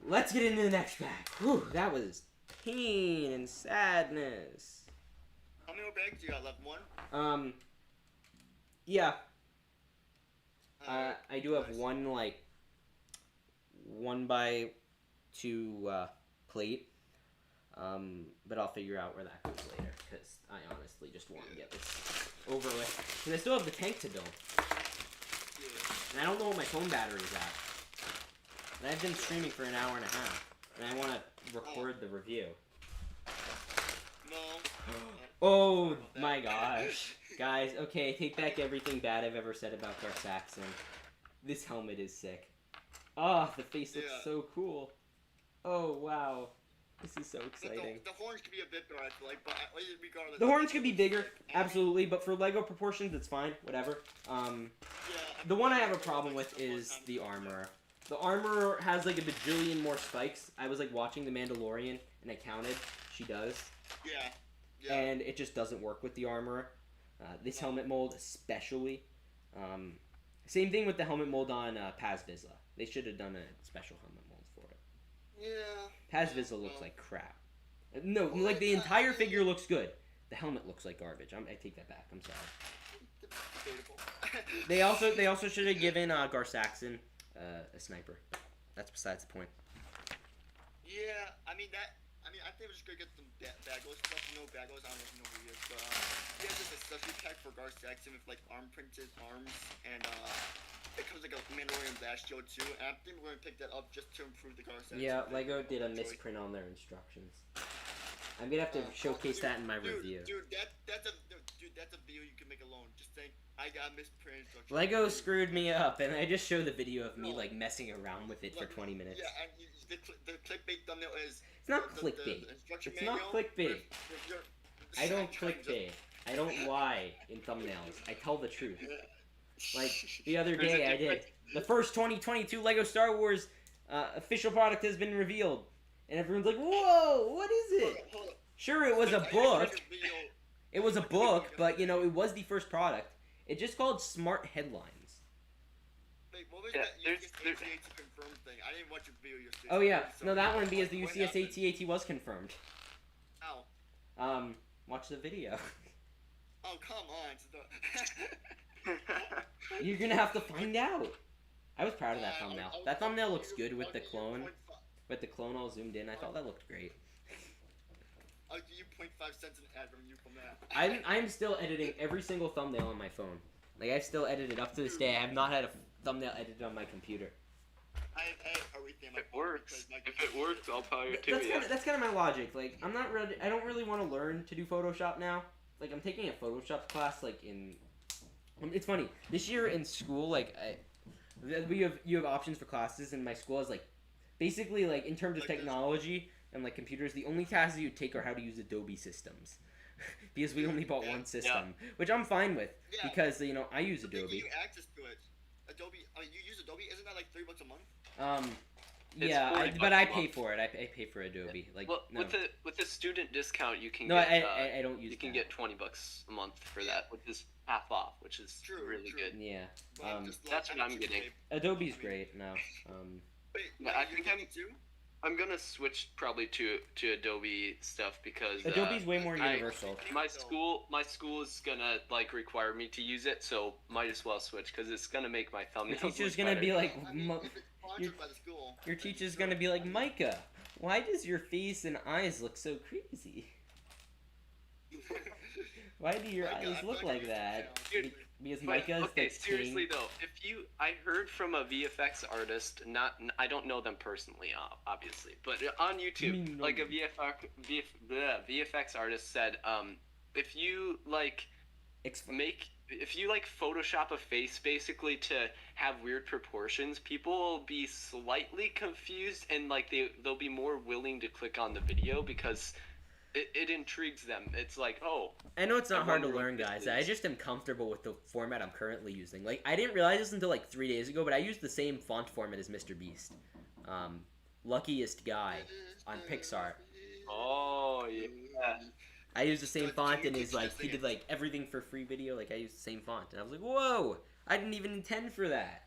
Let's get into the next bag. Whew, that was pain and sadness. How many more bags do you got left? 1? Yeah. I do have one, like, 1x2 plate. But I'll figure out where that goes later, because I honestly just want to get this over with. Because I still have the tank to build. And I don't know what my phone battery's at. And I've been streaming for an hour and a half. And I want to record the review. No. Oh my gosh. Guys, okay, take back everything bad I've ever said about Dark Saxon. This helmet is sick. Oh, the face looks so cool. Oh, wow. This is so exciting. The horns could be a bit better, I feel like, but regardless... The horns could be bigger, absolutely, but for LEGO proportions, it's fine, whatever. The one I have a problem with is the armor. The armor has like a bajillion more spikes. I was like watching the Mandalorian and I counted. She does. Yeah. Yeah. And it just doesn't work with the armor. This helmet mold especially. Same thing with the helmet mold on Paz Vizsla. They should have done a special helmet mold for it. Yeah. Paz Vizsla looks like crap. No, like the entire figure looks good. The helmet looks like garbage. I take that back. I'm sorry. Debatable. They also should have given Gar Saxon a sniper. That's besides the point. Yeah, I think we're just gonna get some bagels stuff. No bagels, I don't know if you know who he is, but he has this accessory pack for Gar Saxon with like arm printed arms, and it comes like a Mandalorian blast shield too. And I think we're gonna pick that up just to improve the Gar Saxon. Yeah, Lego did a misprint on their instructions. I'm gonna have to showcase that in my review. Dude, that's a video you can make alone. Just saying, I got misprint instructions. Lego screwed me up, and I just showed the video of me like messing around with it for 20 minutes. Yeah, and the clickbait thumbnail is. It's not clickbait. It's not clickbait. I don't clickbait. I don't lie in thumbnails. I tell the truth. Like the other day, I did. The first 2022 Lego Star Wars official product has been revealed, and everyone's like, "Whoa, what is it?" Sure, it was a book. It was a book, but you know, it was the first product. It just called Smart Headlines. Wait, what was that UCS AT confirmed thing? I didn't watch your video yesterday. Oh yeah, no, that one because the UCS AT was confirmed. How? Watch the video. Oh come on! You're gonna have to find out. I was proud of that thumbnail. That thumbnail looks good with the clone. With the clone all zoomed in, I thought that looked great. I'll give you 0.5 cents an ad revenue from that. I'm still editing every single thumbnail on my phone. Like I've still edited up to this day. I have not had a thumbnail edited on my computer. I have everything. If it works, I'll tell you too. That's kind of my logic. Like I'm not ready. I don't really want to learn to do Photoshop now. Like I'm taking a Photoshop class. Like in, it's funny. This year in school, like you have options for classes, and my school is like, basically like in terms of technology and like computers, the only classes you take are how to use Adobe systems. Because we only bought one system, which I'm fine with because you know I use Adobe. They give you access to it. Adobe, you use Adobe? Isn't that like $3 a month? Yeah, but I pay for it. I pay for Adobe. Like, well, no. with the student discount, you can no, get. I don't use. You can get $20 a month for that, which is half off, which is really good. Yeah. That's what I'm getting. Adobe's great now. Wait, I think I'm gonna switch probably to Adobe stuff because Adobe's way more universal. My school is gonna like require me to use it, so might as well switch because it's gonna make my thumbnails. Your teacher's gonna be like, your teacher's gonna be like, Micah, why does your face and eyes look so crazy? Why do your eyes look like that? Because Micah's okay, the seriously king. though, I heard from a VFX artist, I don't know them personally, obviously, but on YouTube, like a VFX artist said, if you like Photoshop a face basically to have weird proportions, people will be slightly confused and like they'll be more willing to click on the video because it intrigues them. It's like, oh. I know it's not hard to learn, guys. I just am comfortable with the format I'm currently using. Like, I didn't realize this until like 3 days ago, but I use the same font format as Mr. Beast. Luckiest Guy on Pixar. Oh, yeah. I use the same font, and he's like, he did like everything for free video. Like, I used the same font, and I was like, whoa! I didn't even intend for that.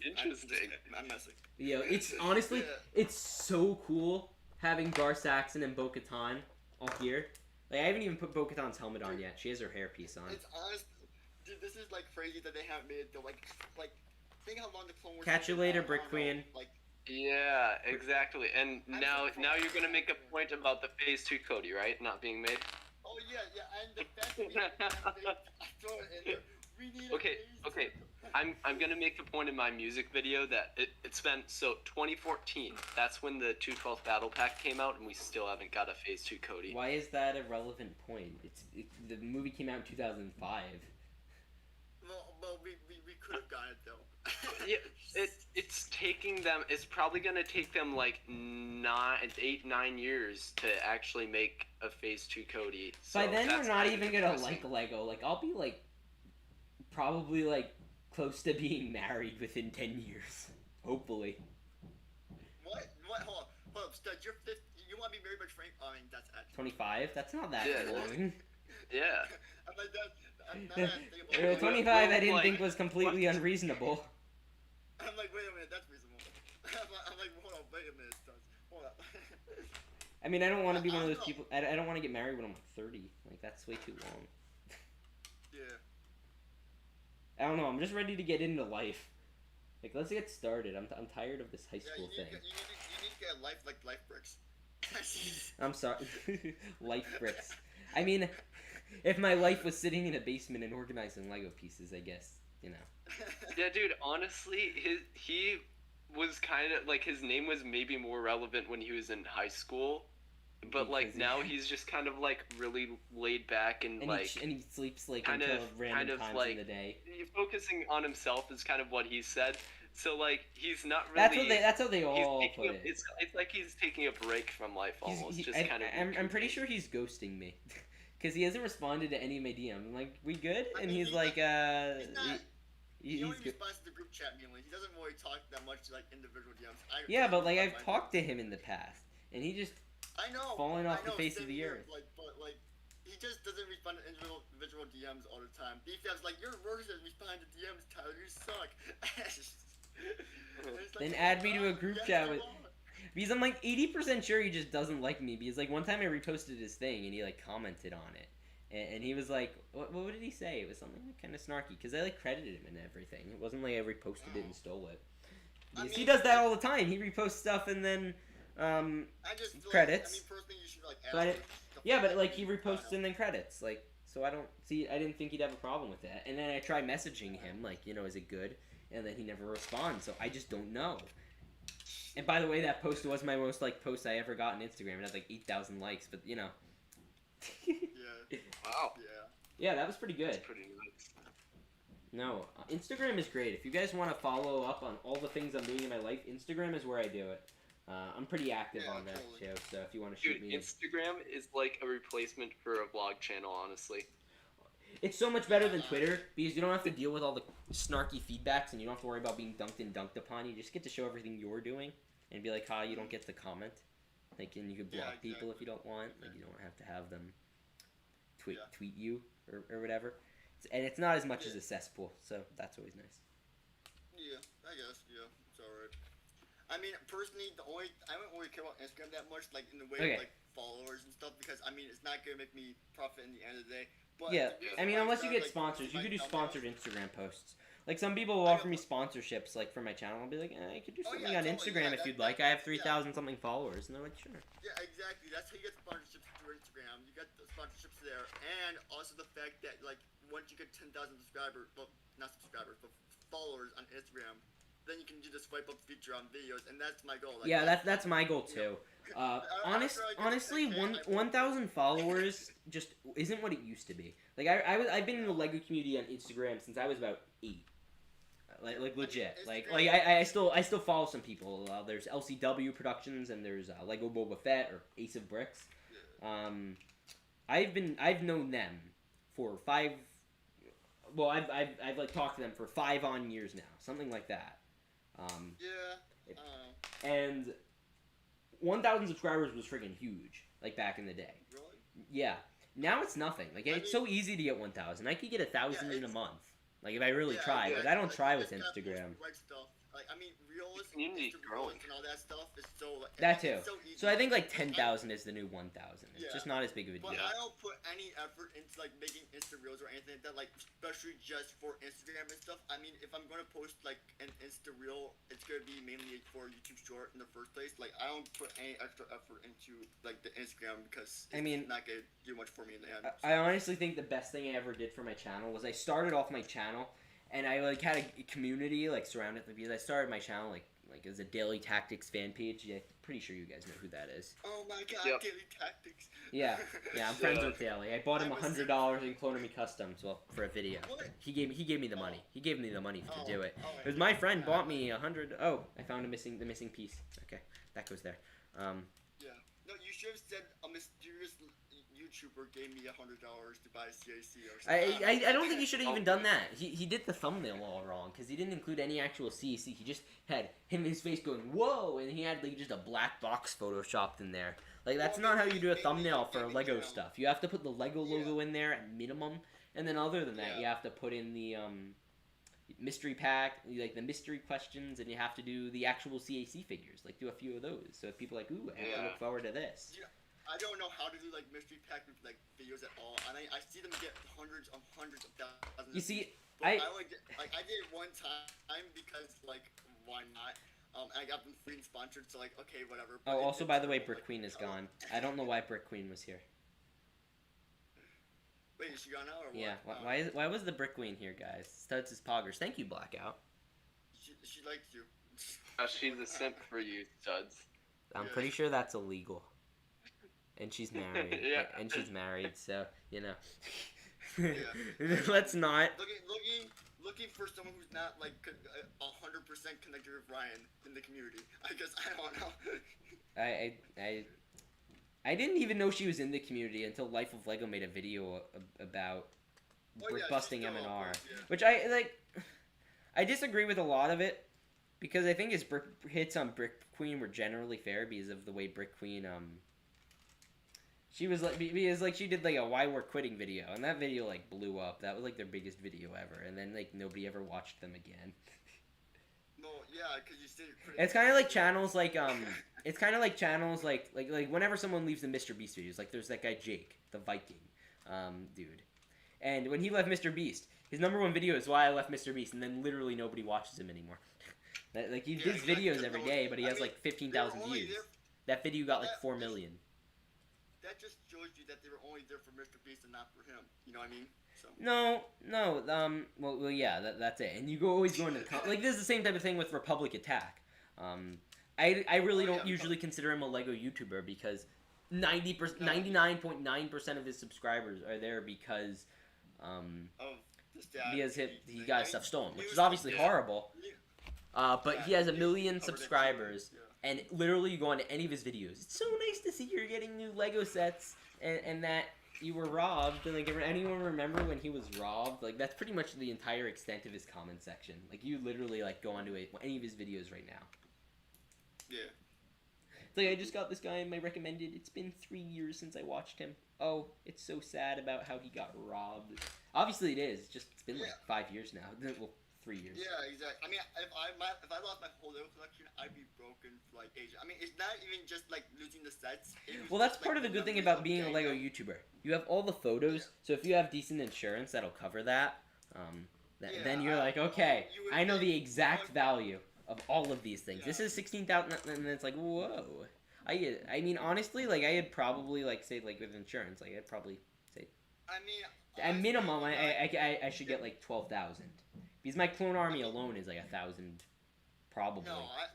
Interesting. I'm messing. Yo, it's honestly, it's so cool having Gar Saxon and Bo-Katan all here. Like, I haven't even put Bo-Katan's helmet on yet. She has her hairpiece on. It's honest, dude. This is like crazy that they haven't made it though. Like, think how long the Clone Wars. Catch you later, Brick Queen. Like. Yeah, exactly. And now you're gonna make a point about the Phase 2 Cody, right? Not being made. Oh yeah, and the fact that I throw it in there. We need Okay. I'm gonna make the point in my music video that it's been 2014. That's when the 212 Battle Pack came out, and we still haven't got a Phase 2 Cody. Why is that a relevant point? The movie came out in 2005. Well, we could have got it though. Yeah, it's taking them. It's probably gonna take them like 8-9 years to actually make a Phase 2 Cody. So by then, we're not even gonna like Lego. Like, I'll be like, probably like close to being married within 10 years. Hopefully. What? Hold up, Stud, you're 50. You want to be married by Frank? I mean, that's actually 25? That's not that long. Yeah. I'm like, that's 25 I didn't think was completely unreasonable. I'm like, wait a minute, that's reasonable. I'm like, hold on, wait a minute, Stud. Hold up. I mean, I don't want to be one of those people. I don't want to get married when I'm like 30. Like, that's way too long. Yeah. I don't know. I'm just ready to get into life. Like, let's get started. I'm tired of this high school thing. You need to get a life like Life Brix. I'm sorry. Life Brix. I mean, if my life was sitting in a basement and organizing Lego pieces, I guess, you know. Yeah, dude, honestly, he was kind of, like, his name was maybe more relevant when he was in high school, but, like, now he's just kind of, like, really laid back and like... and he sleeps, like, kind until of, random times in the day. Focusing on himself is kind of what he said. So, like, he's not really... That's how they all put it. It's like he's taking a break from life, almost. I'm pretty sure he's ghosting me. Because he hasn't responded to any of my DMs. I'm like, we good? And he's like, he only responds to the group chat mainly. He doesn't really talk that much to, like, individual DMs. Yeah, but, like, I've talked to him in the past. And he just... I know. Falling off the face of the earth. But he just doesn't respond to individual DMs all the time. BFF's like, your worst at responding to DMs, Tyler. You suck. Then add me to a group chat with... Because I'm like 80% sure he just doesn't like me. Because like one time I reposted his thing and he like commented on it. And he was like, what did he say? It was something like, kind of snarky. Because I like credited him and everything. It wasn't like I reposted it and stole it. He does that all the time. He reposts stuff and then credits. I mean, personally, you should like But yeah, but like he reposts and then credits. Like, so I didn't think he'd have a problem with that. And then I try messaging him like, you know, is it good? And then he never responds. So I just don't know. And by the way, that post was my most liked post I ever got on Instagram. It had like 8,000 likes, but you know. Yeah. Wow. Yeah. Yeah, that was pretty good. That's pretty nice. No, Instagram is great. If you guys want to follow up on all the things I'm doing in my life, Instagram is where I do it. I'm pretty active on that show, so if you want to shoot me... Instagram is like a replacement for a vlog channel, honestly. It's so much better than Twitter, because you don't have to deal with all the snarky feedbacks, and you don't have to worry about being dunked and dunked upon. You just get to show everything you're doing, and be like, you don't get the comment. Like, and you can block people if you don't want. Like, you don't have to have them tweet you, or whatever. And it's not as much as a cesspool, so that's always nice. Yeah, I guess, it's alright. I mean, personally, I don't really care about Instagram that much, like, in the way of, like, followers and stuff, because, I mean, it's not gonna make me profit in the end of the day. But yeah, I mean, unless you get sponsors, you could do sponsored Instagram posts. Like, some people will offer me sponsorships, like, for my channel. I'll be like, I could do something on Instagram if you'd like. I have 3,000 something followers, and they're like, sure. Yeah, exactly. That's how you get sponsorships through Instagram. You get the sponsorships there, and also the fact that, like, once you get 10,000 subscribers, well, not subscribers, but followers on Instagram, then you can do the swipe up feature on videos, and that's my goal. Like, yeah, that's my goal too. Honestly, 1,000 followers just isn't what it used to be. Like I've been in the Lego community on Instagram since I was about 8. Like legit. I still follow some people. There's LCW Productions and there's Lego Boba Fett or Ace of Bricks. I've known them for 5. Well, I've like talked to them for 5 on years now, something like that. And 1,000 subscribers was friggin' huge, like back in the day. Really? Yeah. Now it's nothing. Like it's so easy to get 1,000. I could get 1,000 in a month. Like if I really tried, but I don't try with Instagram. Like, I mean, reels, community's growing, and all that stuff is so. Like, that too. So, easy. So I think like 10,000 is the new 1,000. It's just not as big of a deal. But I don't put any effort into like making Insta reels or anything like that. Like especially just for Instagram and stuff. I mean, if I'm gonna post like an Insta reel, it's gonna be mainly for YouTube Short in the first place. Like I don't put any extra effort into like the Instagram because it's not gonna do much for me in the end. I honestly think the best thing I ever did for my channel was I started off my channel. And I like had a community like surrounded me because I started my channel like as a Daily Tactics fan page. Yeah, pretty sure you guys know who that is. Oh my god, Daily Tactics. Yeah, I'm friends with Daily. I bought him $100 in Clone Customs, for a video. What? He gave me the money. He gave me the money to do it. Because my friend bought me 100. Oh, I found the missing piece. Okay, that goes there. Yeah. No, you should have said a mysterious YouTuber gave me $100 to buy CAC or something. I don't think you should have even done that. He did the thumbnail all wrong because he didn't include any actual CAC. He just had his face going whoa, and he had like just a black box photoshopped in there. Like that's not how you do a thumbnail for Lego stuff. You have to put the Lego logo in there at minimum, and then other than that, you have to put in the mystery pack, like the mystery questions, and you have to do the actual CAC figures. Like do a few of those, so if people are like, ooh, I have to look forward to this. Yeah. I don't know how to do like mystery pack with like videos at all, and I see them get hundreds of thousands. You see, I only did, I did it one time because like why not? I got them free and sponsored, so like okay, whatever. Oh, also by the way, Brick Queen is gone. I don't know why Brick Queen was here. Wait, is she gone now or what? Yeah, why was the Brick Queen here, guys? Studs is poggers. Thank you, Blackout. She likes you. Oh, she's a simp for you, Studs. I'm pretty sure that's illegal. And she's married. Yeah. And she's married, so, you know. Yeah. Let's not. Looking for someone who's not like 100% connected with Ryan in the community. I guess I don't know. I didn't even know she was in the community until Life of Lego made a video about brick busting M&R, which I disagree with a lot of it because I think his hits on Brick Queen were generally fair because of the way Brick Queen she was like, because like she did like a why we're quitting video, and that video like blew up. That was like their biggest video ever, and then like nobody ever watched them again. No, yeah, because you said it's kind of like channels like it's kind of like channels like whenever someone leaves the Mr. Beast videos, like there's that guy Jake, the Viking, dude, and when he left Mr. Beast, his #1 video is why I left Mr. Beast, and then literally nobody watches him anymore. Like he does videos every day, but he has like 15,000 views. That video got like 4 million. That just shows you that they were only there for Mr. Beast and not for him. You know what I mean? So. No, well, yeah, that's it. And you always go into the like this is the same type of thing with Republic Attack. I really don't usually consider him a Lego YouTuber because 99.9% of his subscribers are there because he got his stuff stolen, which is obviously horrible. But he has 1 million subscribers. And literally, you go on to any of his videos. It's so nice to see you're getting new Lego sets, and that you were robbed. And like, anyone remember when he was robbed? Like, that's pretty much the entire extent of his comment section. Like, you literally like go onto any of his videos right now. Yeah. It's like I just got this guy in my recommended. It's been 3 years since I watched him. Oh, it's so sad about how he got robbed. Obviously, it is. It's been like 5 years now. Well, 3 years. Yeah, exactly. I mean, if I lost my whole Lego collection, I'd be broken for like ages. I mean, it's not even just like losing the sets. Well, that's part of the good thing about being a Lego YouTuber. You have all the photos, so if you have decent insurance, that'll cover that. Then you're like, okay, I know the exact value of all of these things. This is 16,000, and then it's like, whoa. I mean, honestly, like I had probably like say like with insurance, like I'd probably say. I mean. At minimum, I should get like 12,000. Because my clone army alone is like 1,000, probably. No, I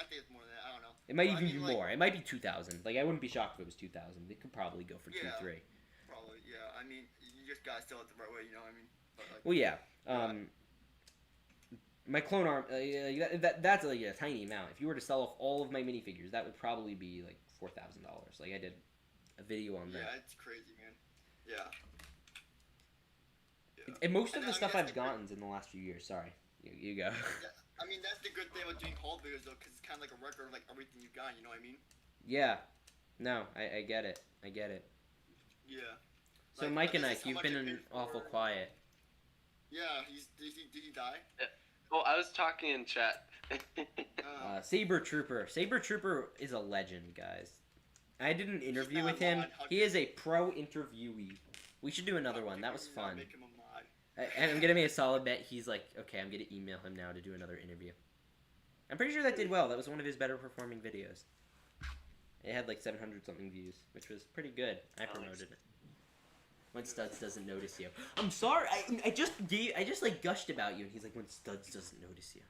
think it's more than that. I don't know. It might even be more. It might be 2,000. Like I wouldn't be shocked if it was 2,000. It could probably go for 2-3. Probably, yeah. I mean, you just gotta sell it the right way. You know what I mean? But, like, well, yeah. My clone army. That's like a tiny amount. If you were to sell off all of my minifigures, that would probably be like $4,000. Like I did a video on that. Yeah, it's crazy, man. Yeah. And most of the stuff I've gotten is in the last few years. Sorry, you go. Yeah, I mean, that's the good thing about doing haul videos, though, because it's kind of like a record of like everything you've got. You know what I mean? Yeah. No, I get it. I get it. Yeah. So like, Mike and Ike, you've been awful quiet. Yeah, did he die? Yeah. Well, I was talking in chat. Saber Trooper. Saber Trooper is a legend, guys. I did an interview with him. He is a pro interviewee. We should do another one. That was fun. And I'm gonna make a solid bet. He's like, okay, I'm gonna email him now to do another interview. I'm pretty sure that did well. That was one of his better performing videos. It had like 700 something views, which was pretty good. I promoted it. When Studs doesn't notice you. I'm sorry. I just like gushed about you, and he's like, when Studs doesn't notice you.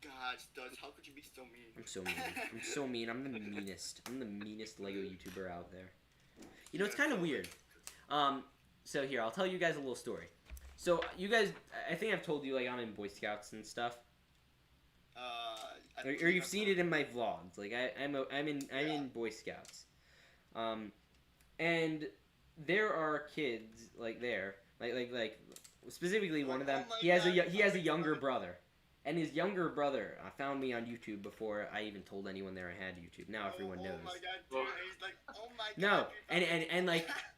God, Studs, how could you be so mean? I'm so mean. I'm so mean. I'm the meanest. I'm the meanest Lego YouTuber out there. You know, it's kind of weird. So here, I'll tell you guys a little story. So you guys, I think I've told you like I'm in Boy Scouts and stuff. Or you've seen it in my vlogs. Like I'm in Boy Scouts. And there are kids like specifically one of them. He has a younger brother, and his younger brother found me on YouTube before I even told anyone there I had YouTube. Now everyone knows. Oh my god, dude! And he's like, oh my god. No,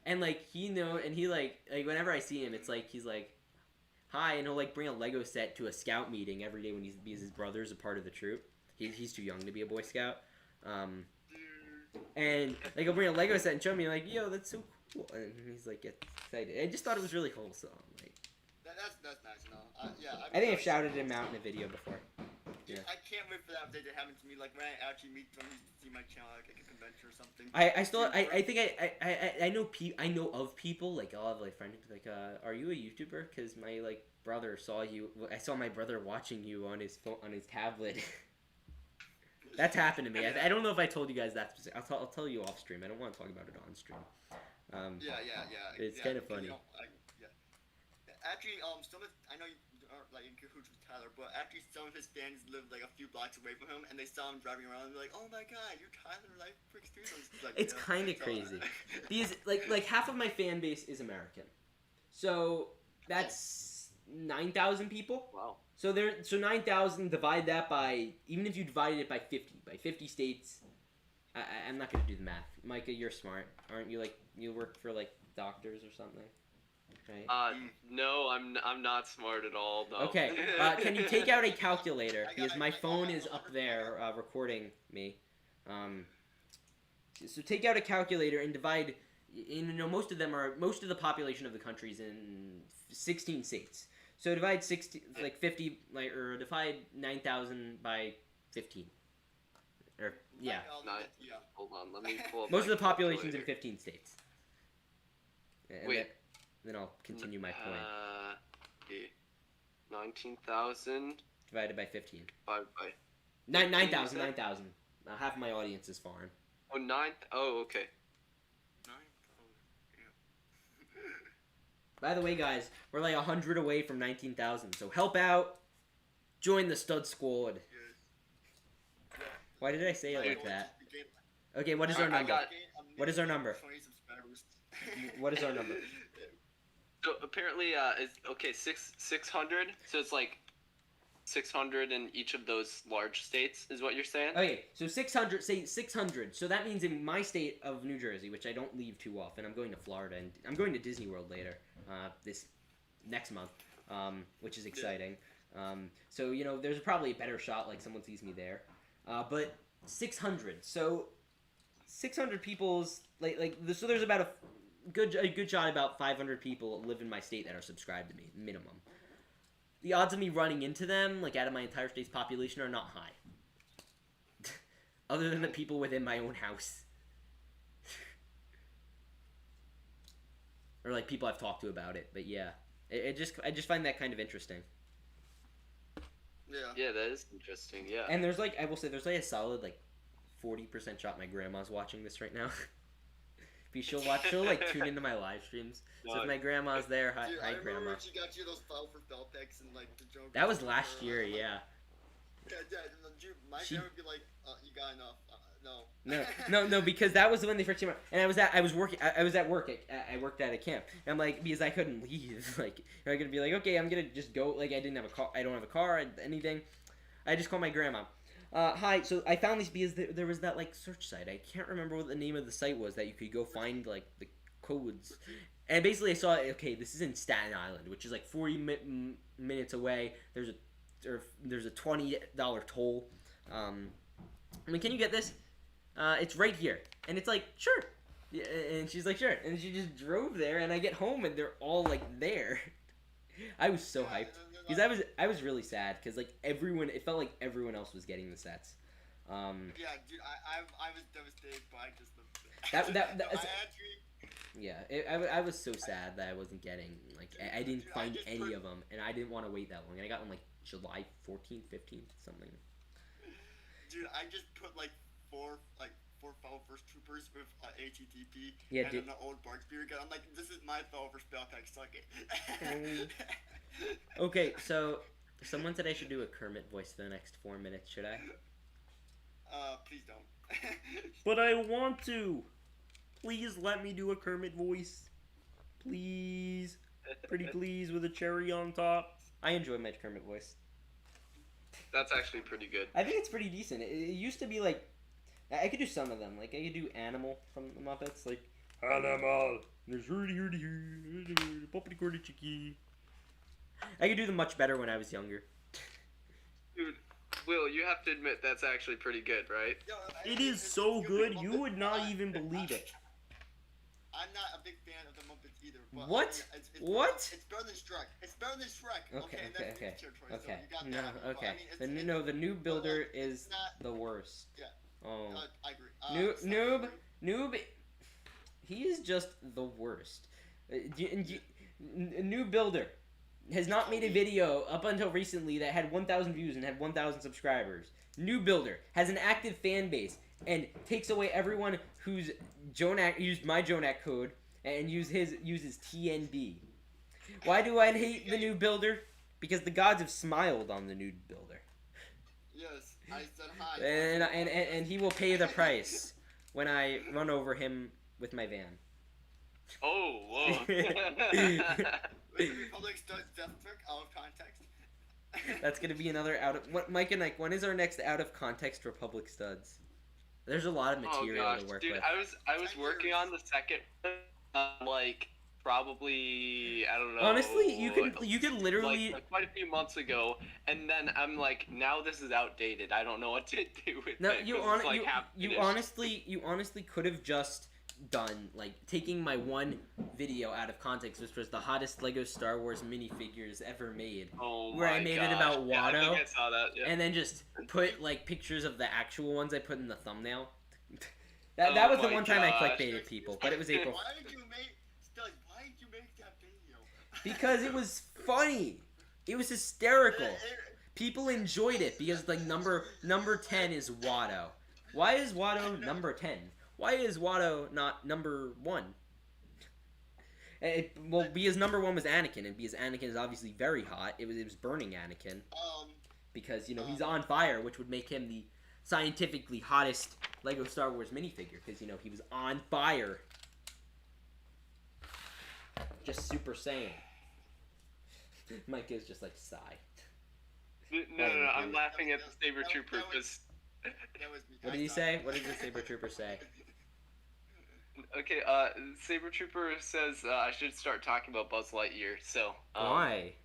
and like he know, and he like whenever I see him, it's like he's like, hi, and he'll like bring a Lego set to a scout meeting every day because his brother's a part of the troop. He's too young to be a Boy Scout. And like he'll bring a Lego set and show me like, yo, that's so cool, and he's like gets excited. I just thought it was really wholesome. Like that's nice, no. Yeah. I think I've shouted him out in a video before. Yeah. I can't wait for that day to happen to me. Like when I actually meet someone to see my channel, like at a convention or something. I know of people like I'll have like friends like, are you a YouTuber? Because my like brother saw you. I saw my brother watching you on his phone, on his tablet. That's happened to me. I don't know if I told you guys that specific. I'll tell you off stream. I don't want to talk about it on stream. Yeah. It's kind of funny. Actually, some of I know you aren't like in cahoots with Tyler, but actually some of his fans live like a few blocks away from him, and they saw him driving around and they're like, "Oh my god, you're Tyler, like Brix Studios." Like, it's kind of crazy. These like half of my fan base is American, so that's 9,000 people. Wow. So 9,000, divide that by, even if you divided it by 50 states, I'm not gonna do the math. Micah, you're smart, aren't you? Like you work for like doctors or something, right? No, I'm not smart at all. No. Okay. Can you take out a calculator because my phone is up there recording me. So take out a calculator and divide. Most of the population of the country is in 16 states. So divide 9,000 by 15. Or yeah. Hold on, let me pull up Most of the my population's in calculator. 15 states. And Wait. Then I'll continue my point. Okay. 19,000 Divided by 15. divided by 9,000. Half of my audience is foreign. Oh, 9. Oh, okay. By the way, guys, we're like 100 away from 19,000, so help out. Join the stud squad. Why did I say it like that? Okay, what is our number? What is our number? What is our number? So apparently, it's okay. 600. So it's like 600 in each of those large states, is what you're saying? Okay, so 600. Say 600. So that means in my state of New Jersey, which I don't leave too often, I'm going to Florida and I'm going to Disney World later, this next month, which is exciting. So there's probably a better shot like someone sees me there, but 600. So 600 people's so there's about a good shot about 500 people live in my state that are subscribed to me minimum. The odds of me running into them, like out of my entire state's population, are not high. Other than the people within my own house. Or like people I've talked to about it, but yeah. I just find that kind of interesting. Yeah, that is interesting, yeah. And there's like, I will say, there's like a solid like 40% shot my grandma's watching this right now. She'll like tune into my live streams. So if my grandma's there, hi grandma. Remember when she got you those file for bell packs and like the joke. That was last year, yeah. Yeah, my grandma would be like, you got enough. No. No, because that was when they first came out, and I was at work. I worked at a camp, and I'm like, because I couldn't leave. Like, I'm gonna be like, okay, I'm gonna just go. Like, I didn't have a car. I don't have a car. Anything. I just called my grandma. Hi. So I found these because there was that like search site. I can't remember what the name of the site was that you could go find like the codes. And basically, I saw okay, this is in Staten Island, which is like 40 minutes away. There's a $20 toll. I mean, can you get this? It's right here, and it's like sure, yeah, and she's like sure, and she just drove there, and I get home and they're all like there. I was so hyped because I was really sad because like it felt like everyone else was getting the sets. Yeah, dude, I was devastated, but I just yeah, I was so sad that I wasn't getting I didn't find any of them, and I didn't want to wait that long, and I got them like July 14th, 15th, something. Dude, I just put like four fellow first troopers with ATTP yeah, and an old Bark Spear gun. I'm like, this is my fellow first spell pack, suck it. Okay, so someone said I should do a Kermit voice for the next 4 minutes. Should I? Please don't. But I want to. Please let me do a Kermit voice. Please. Pretty please with a cherry on top. I enjoy my Kermit voice. That's actually pretty good. I think it's pretty decent. It used to be like, I could do some of them. Like I could do Animal from the Muppets, like Animal. There's Poppity Cordy Chicky. I could do them much better when I was younger. Dude, Will, you have to admit that's actually pretty good, right? Yo, It is so good, you would not even believe it. I'm not a big fan of the Muppets either. But What? I mean, it's What? It's better than Shrek. It's better than Shrek. Okay, and okay, that's okay, your choice, so okay. you got No, that. But, okay. I mean, The new builder is not, the worst. Yeah. Oh. I agree. Noob, he is just the worst. New builder has not made a video up until recently that had 1,000 views and had 1,000 subscribers. New builder has an active fan base and takes away everyone who's used my Jonak code and uses TNB. Why do I hate the new builder? Because the gods have smiled on the new builder. Yes, I said hi. And he will pay the price when I run over him with my van. Oh, whoa. The Republic studs death trick out of context. That's gonna be another Mike and Ike. When is our next out of context Republic studs? There's a lot of material to work dude, with. I was working on the second one, like probably I don't know. Honestly, you could literally like quite a few months ago, and then I'm like, now this is outdated. I don't know what to do with it. you honestly could have just done like taking my one video out of context, which was the hottest Lego Star Wars minifigures ever made, where I made it about Watto, yeah, I think I saw that, yeah. and then just put like pictures of the actual ones I put in the thumbnail. that was the one time I clickbaited people, but it was April. Why did you make that video? Because it was funny. It was hysterical. People enjoyed it because like number 10 is Watto. Why is Watto number 10? Why is Watto not number 1? Well, because number 1 was Anakin, and because Anakin is obviously very hot, it was burning Anakin. Because, you know, he's on fire, which would make him the scientifically hottest Lego Star Wars minifigure, because, you know, he was on fire. Just Super Saiyan. Mike is just like, sigh. No, I'm laughing at the Saber Trooper because... What did he say? What did the Saber Trooper say? Okay, Saber Trooper says I should start talking about Buzz Lightyear. So why?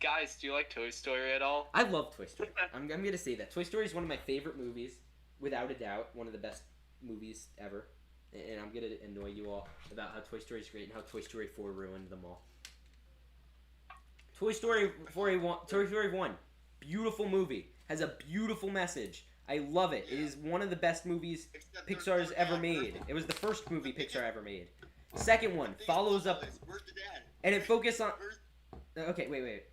Guys, do you like Toy Story at all? I love Toy Story. I'm gonna say that Toy Story is one of my favorite movies, without a doubt, one of the best movies ever. And I'm gonna annoy you all about how Toy Story is great and how Toy Story 4 ruined them all. Toy Story 1, beautiful movie, has a beautiful message. I love it. It is one of the best movies Pixar's ever made. It was the first movie Pixar ever made. Second one follows up, and it focuses on. Okay, wait.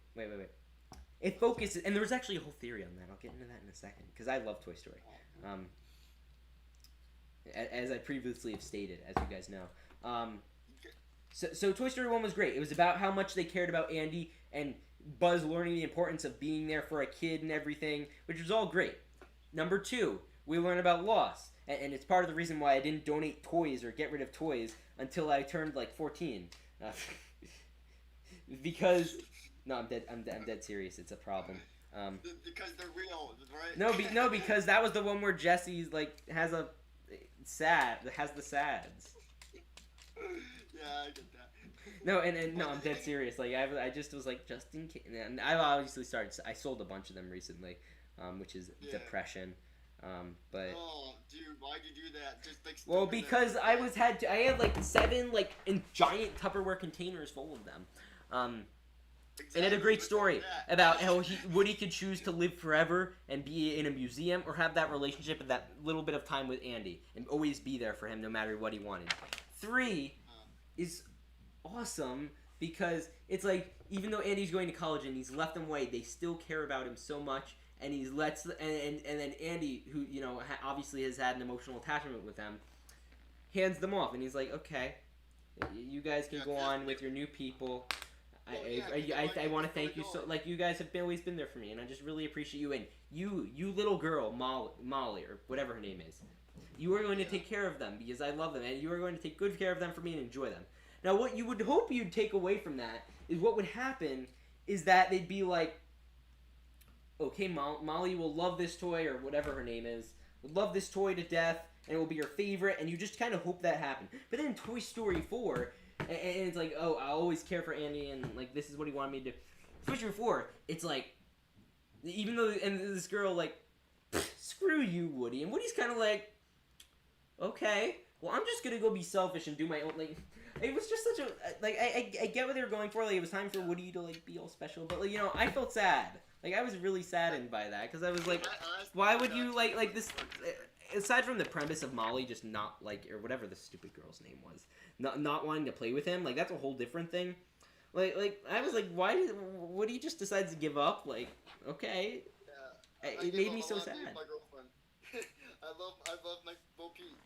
It focuses, and there was actually a whole theory on that. I'll get into that in a second because I love Toy Story. As I previously have stated, as you guys know. So Toy Story 1 was great. It was about how much they cared about Andy and Buzz learning the importance of being there for a kid and everything, which was all great. Number 2, we learn about loss, and it's part of the reason why I didn't donate toys or get rid of toys until I turned like 14. Because no, I'm dead serious. It's a problem. Because they're real, right? No, because that was the one where Jesse's like has the sads. Yeah, I get that. No, no, I'm dead serious. Like I just was like, just in case. And I obviously I sold a bunch of them recently, which is depression. But oh, dude, why'd you do that? Just like well, because I had like 7 like in giant Tupperware containers full of them. It had a great story about how Woody could choose to live forever and be in a museum, or have that relationship and that little bit of time with Andy and always be there for him no matter what he wanted. 3 is awesome because it's like, even though Andy's going to college and he's left them away, they still care about him so much, and and then Andy, who, you know, obviously has had an emotional attachment with them, hands them off, and he's like, okay, you guys can go on with your new people. I want to thank you so, like, you guys have always been there for me, and I just really appreciate you, and you little girl, Molly, or whatever her name is, You are going to take care of them because I love them, and you are going to take good care of them for me and enjoy them. Now, what you would hope you'd take away from that is what would happen is that they'd be like, okay, Molly will love this toy, or whatever her name is, would love this toy to death, and it will be her favorite, and you just kind of hope that happened. But then Toy Story 4, and it's like, oh, I always care for Andy, and like this is what he wanted me to do. Toy Story 4, it's like, even though, and this girl like, screw you, Woody, and Woody's kind of like, okay, well, I'm just gonna go be selfish and do my own, like, it was just such a, like, I get what they were going for, like, it was time for Woody to, like, be all special, but, like, you know, I felt sad. Like, I was really saddened by that, because I was like, why would you, like, this, aside from the premise of Molly just not, like, or whatever the stupid girl's name was, not wanting to play with him, like, that's a whole different thing. Like, I was like, why did Woody just decides to give up? Like, okay. Yeah, It made me so sad. I love my Bo Peep.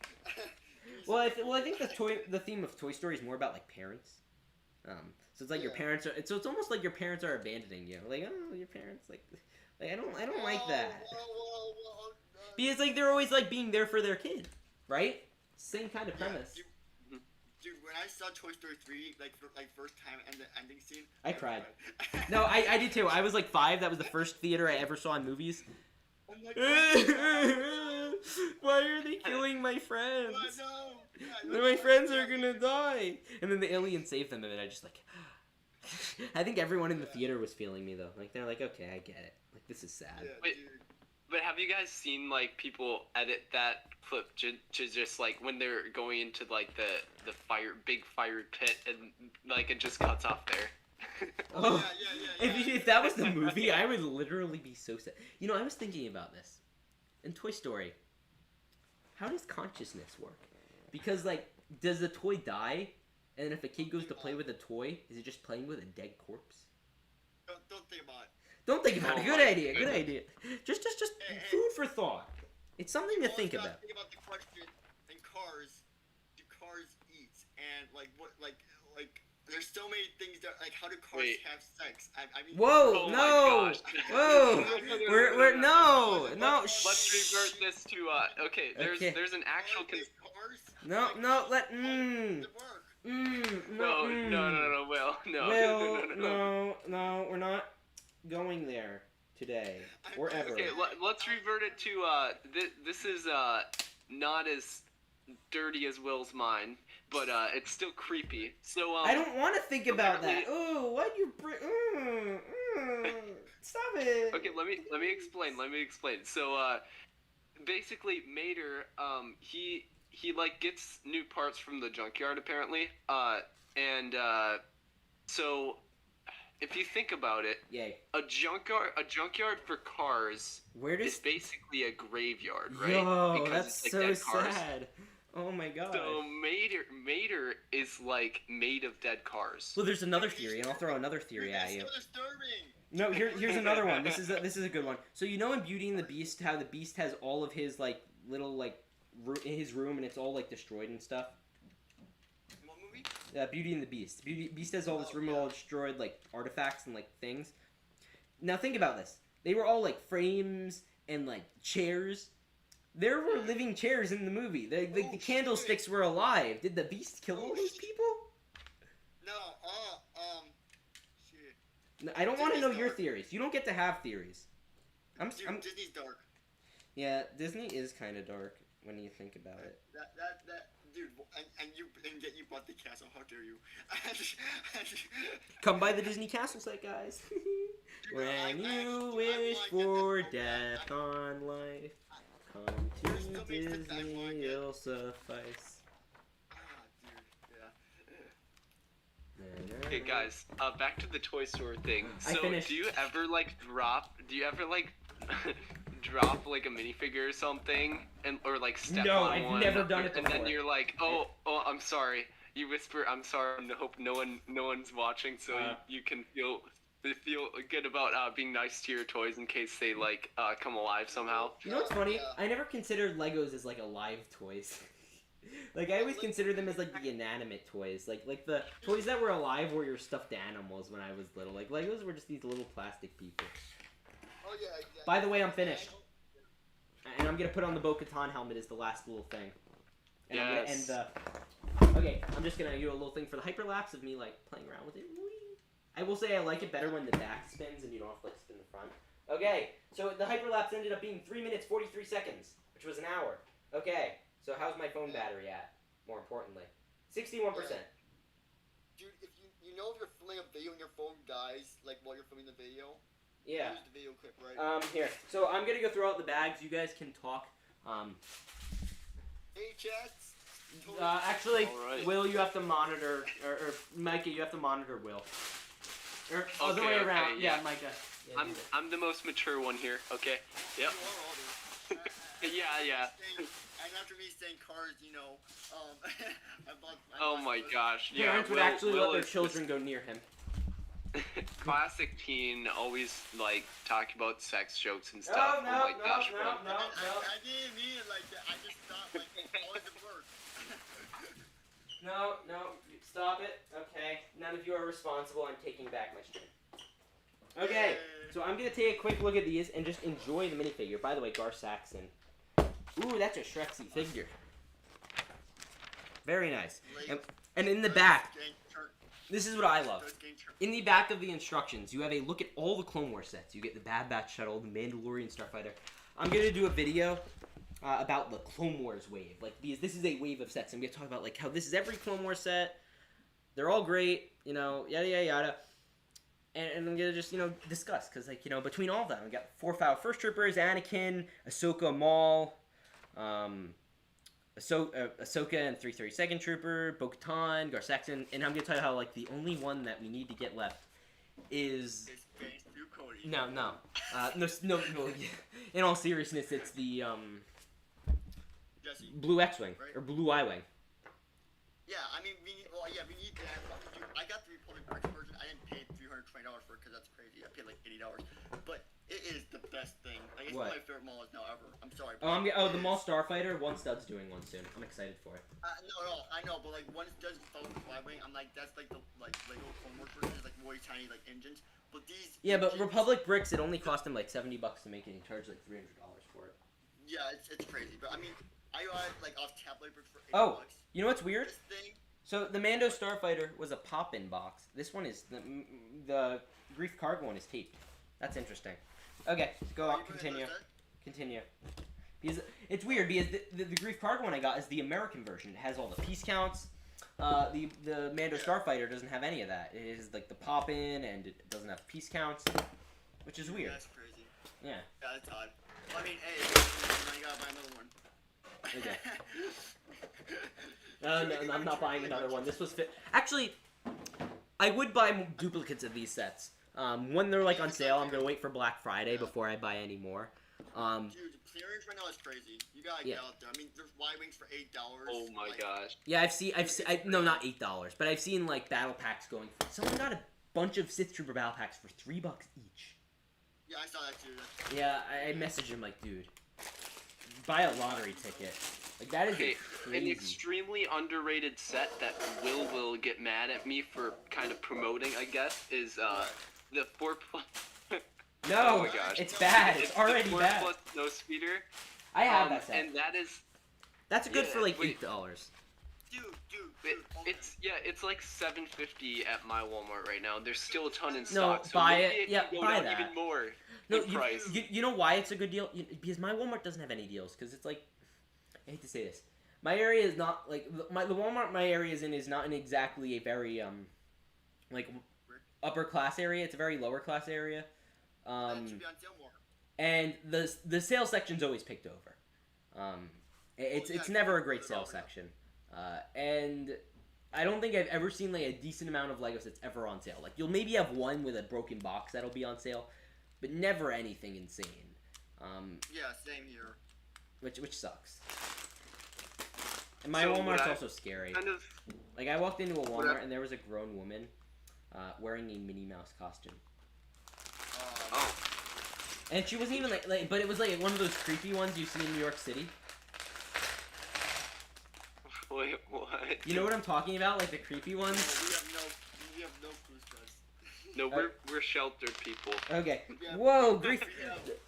Well, I think the theme of Toy Story is more about like parents. So it's like your parents are. It's almost like your parents are abandoning you. Like, oh, your parents like I don't like that. Because like they're always like being there for their kid, right? Same kind of premise. Dude, when I saw Toy Story 3, like first time and the ending scene, I cried. No, I did too. I was like 5. That was the first theater I ever saw in movies. I'm like, why are they killing my friends? no. My friends are gonna die. And then the alien saved them, and I just like. I think everyone in the theater was feeling me though. Like they're like, okay, I get it. Like this is sad. Yeah, Wait, but have you guys seen like people edit that clip to just like when they're going into like the big fire pit and like it just cuts off there? Oh, yeah. If that was the movie, I would literally be so sad. You know, I was thinking about this. In Toy Story, how does consciousness work? Because, like, does the toy die? And if a kid goes to play with a toy, is it just playing with a dead corpse? Don't think about it. Don't think about it. Good idea. Good idea. Just Hey. food for thought. It's something to think about. Think about the question in Cars. Do cars eat? And like what? Like there's so many things that like how do cars have sex? I mean. Whoa! Oh my No! gosh. Whoa! We're no. Let's revert this to okay. There's an actual. Cars? No. Let. It work. No, Will. No. Will, no, we're not going there today or ever. Okay, let's revert it to this is not as dirty as Will's mind, but it's still creepy. So I don't want to think about that. Ooh, why'd you bring? Stop it. Okay, let me explain. So basically, Mater, he like gets new parts from the junkyard apparently, and so if you think about it, Yay. a junkyard for cars is basically a graveyard, right? Yo, because that's it's like so dead cars. sad. Oh my god. So Mater is like made of dead cars. Well, there's another theory, and I'll throw another theory at you. That's so disturbing. No, here's another one. This is a good one. So you know in Beauty and the Beast how the Beast has all of his like little like in his room and it's all like destroyed and stuff. What movie? Beauty and the Beast. Beast has all this room all destroyed like artifacts and like things. Now think about this. They were all like frames and like chairs. There were living chairs in the movie. The candlesticks were alive. Did the Beast kill all those people? No. Shit. I don't want to know your theories. You don't get to have theories. I'm Disney's dark. Yeah, Disney is kind of dark when you think about it. That dude, and yet you bought the castle. How dare you? Come by the Disney castle site, guys. When you wish for death on life, come to Disney, it'll suffice. Okay, guys, back to the Toy Store thing. I So, finished. do you ever like drop drop like a minifigure or something, or like step No, on I've one, never done it and before. then you're like, oh, I'm sorry. You whisper, I'm sorry. I hope no one's watching, so you can feel good about being nice to your toys in case they like come alive somehow. You know what's funny? I never considered Legos as like alive toys. Like I always considered them as like the inanimate toys, like the toys that were alive were your stuffed animals when I was little. Like Legos were just these little plastic people. Oh yeah. By the way, I'm finished. And I'm gonna put on the Bo-Katan helmet as the last little thing. And I'm gonna end the. Okay, I'm just gonna do a little thing for the hyperlapse of me like playing around with it. Whee! I will say I like it better when the back spins and you don't have to like spin the front. Okay, so the hyperlapse ended up being 3 minutes 43 seconds, which was an hour. Okay, so how's my phone battery at? More importantly, 61%. Dude, if you know if you're filming a video and your phone dies, like while you're filming the video. Yeah. Use the video clip, right? Here. So I'm gonna go throw out the bags. You guys can talk. Hey, chats. Actually, Alright. Will, you have to monitor, or Micah, you have to monitor Will. Or other way Okay, around. yeah. Micah. Yeah, I'm the most mature one here. Okay. Yep. Yeah. And after me saying cars, you know, Oh my gosh. Yeah. Parents would Will- actually Will let their is- children go near him. Classic teen, always like talk about sex jokes and Oh, stuff. no, oh my no, gosh, no, bro. no, no. I didn't mean it like that. I just thought, like, how does it work? No, stop it. Okay, none of you are responsible. I'm taking back my stream. Okay, so I'm gonna take a quick look at these and just enjoy the minifigure. By the way, Gar Saxon. Ooh, that's a Shrexy figure. Very nice. And in the back, this is what I love. In the back of the instructions, you have a look at all the Clone Wars sets. You get the Bad Batch Shuttle, the Mandalorian Starfighter. I'm gonna do a video about the Clone Wars wave. Like this is a wave of sets. I'm gonna talk about like how this is every Clone Wars set. They're all great, you know, yada yada yada. And I'm gonna just discuss because like between all of them, we got 4 File First Troopers, Anakin, Ahsoka, Maul, Ahsoka and 332nd Trooper, Bo-Katan, Gar Saxon, and I'm gonna tell you how like the only one that we need to get left is no. In all seriousness, it's the Blue X-wing Right. or Blue I-wing. Yeah, I mean, we need that. Dude, I got the Republic Brix version. I didn't pay $320 for it because that's crazy. I paid like $80. But it is the best thing. Like, it's one of my favorite Mauls now ever. I'm sorry. The Maul Starfighter. One Stud's doing one soon. I'm excited for it. No, I know, but like once it does follow the Y-wing, I'm like, that's like the Lego Clone Wars version, is like really tiny like engines. But these. Yeah, but engines, Republic Brix, it only cost him like $70 to make it. He charged like $300 for it. Yeah, it's crazy. But I mean, I got it like off tablet bricks for $80. You know what's weird? This thing. So the Mando Starfighter was a pop-in box. This one is the Grief Cargo one is taped. That's interesting. Okay, go on. Continue. Because it's weird because the Grief Cargo one I got is the American version. It has all the piece counts. The Mando Starfighter doesn't have any of that. It is like the pop-in and it doesn't have piece counts, which is weird. That's crazy. Yeah. Yeah, that's odd. Well, I mean, hey, you gotta buy another one. Okay. No, I'm not buying another one. This was actually, I would buy duplicates of these sets. When they're like on sale, I'm gonna wait for Black Friday before I buy any more. Dude, the clearance right now is crazy. You gotta get out there. I mean, there's Y-wings for $8. Oh my gosh. Yeah, I've seen. No, not $8, but I've seen like battle packs going. Someone got a bunch of Sith Trooper battle packs for $3 each. Yeah, I saw that too. Yeah, I messaged him like, dude, buy a lottery ticket. Like that is Okay, crazy. an extremely underrated set that will get mad at me for kind of promoting, I guess, is the 4+. No, oh my gosh. it's bad. It's already the 4+ bad. snow speeder. I have that set. And that is. That's good for like wait. $8. Dude. Okay. It's like $7.50 at my Walmart right now. There's still a ton in No, stock. So buy maybe it. can Yeah, go buy down that. even more. No, in price. you know why it's a good deal? Because my Walmart doesn't have any deals. Because it's like, I hate to say this, my area is not like the Walmart my area is in is not in exactly a very like upper class area. It's a very lower class area. That should be on sale more. And the sales section's always picked over. It's never a great sales section. And I don't think I've ever seen like a decent amount of Legos that's ever on sale. Like you'll maybe have one with a broken box that'll be on sale, but never anything insane. Yeah, same here. Which sucks. And my So Walmart's also scary. Kind of. Like I walked into a Walmart and there was a grown woman wearing a Minnie Mouse costume. Oh. And she wasn't even like, but it was like one of those creepy ones you see in New York City. Wait, what? You know what I'm talking about? Like the creepy ones? We have no clue, Stress. No, we're sheltered people. Okay. Yeah. Whoa, grief.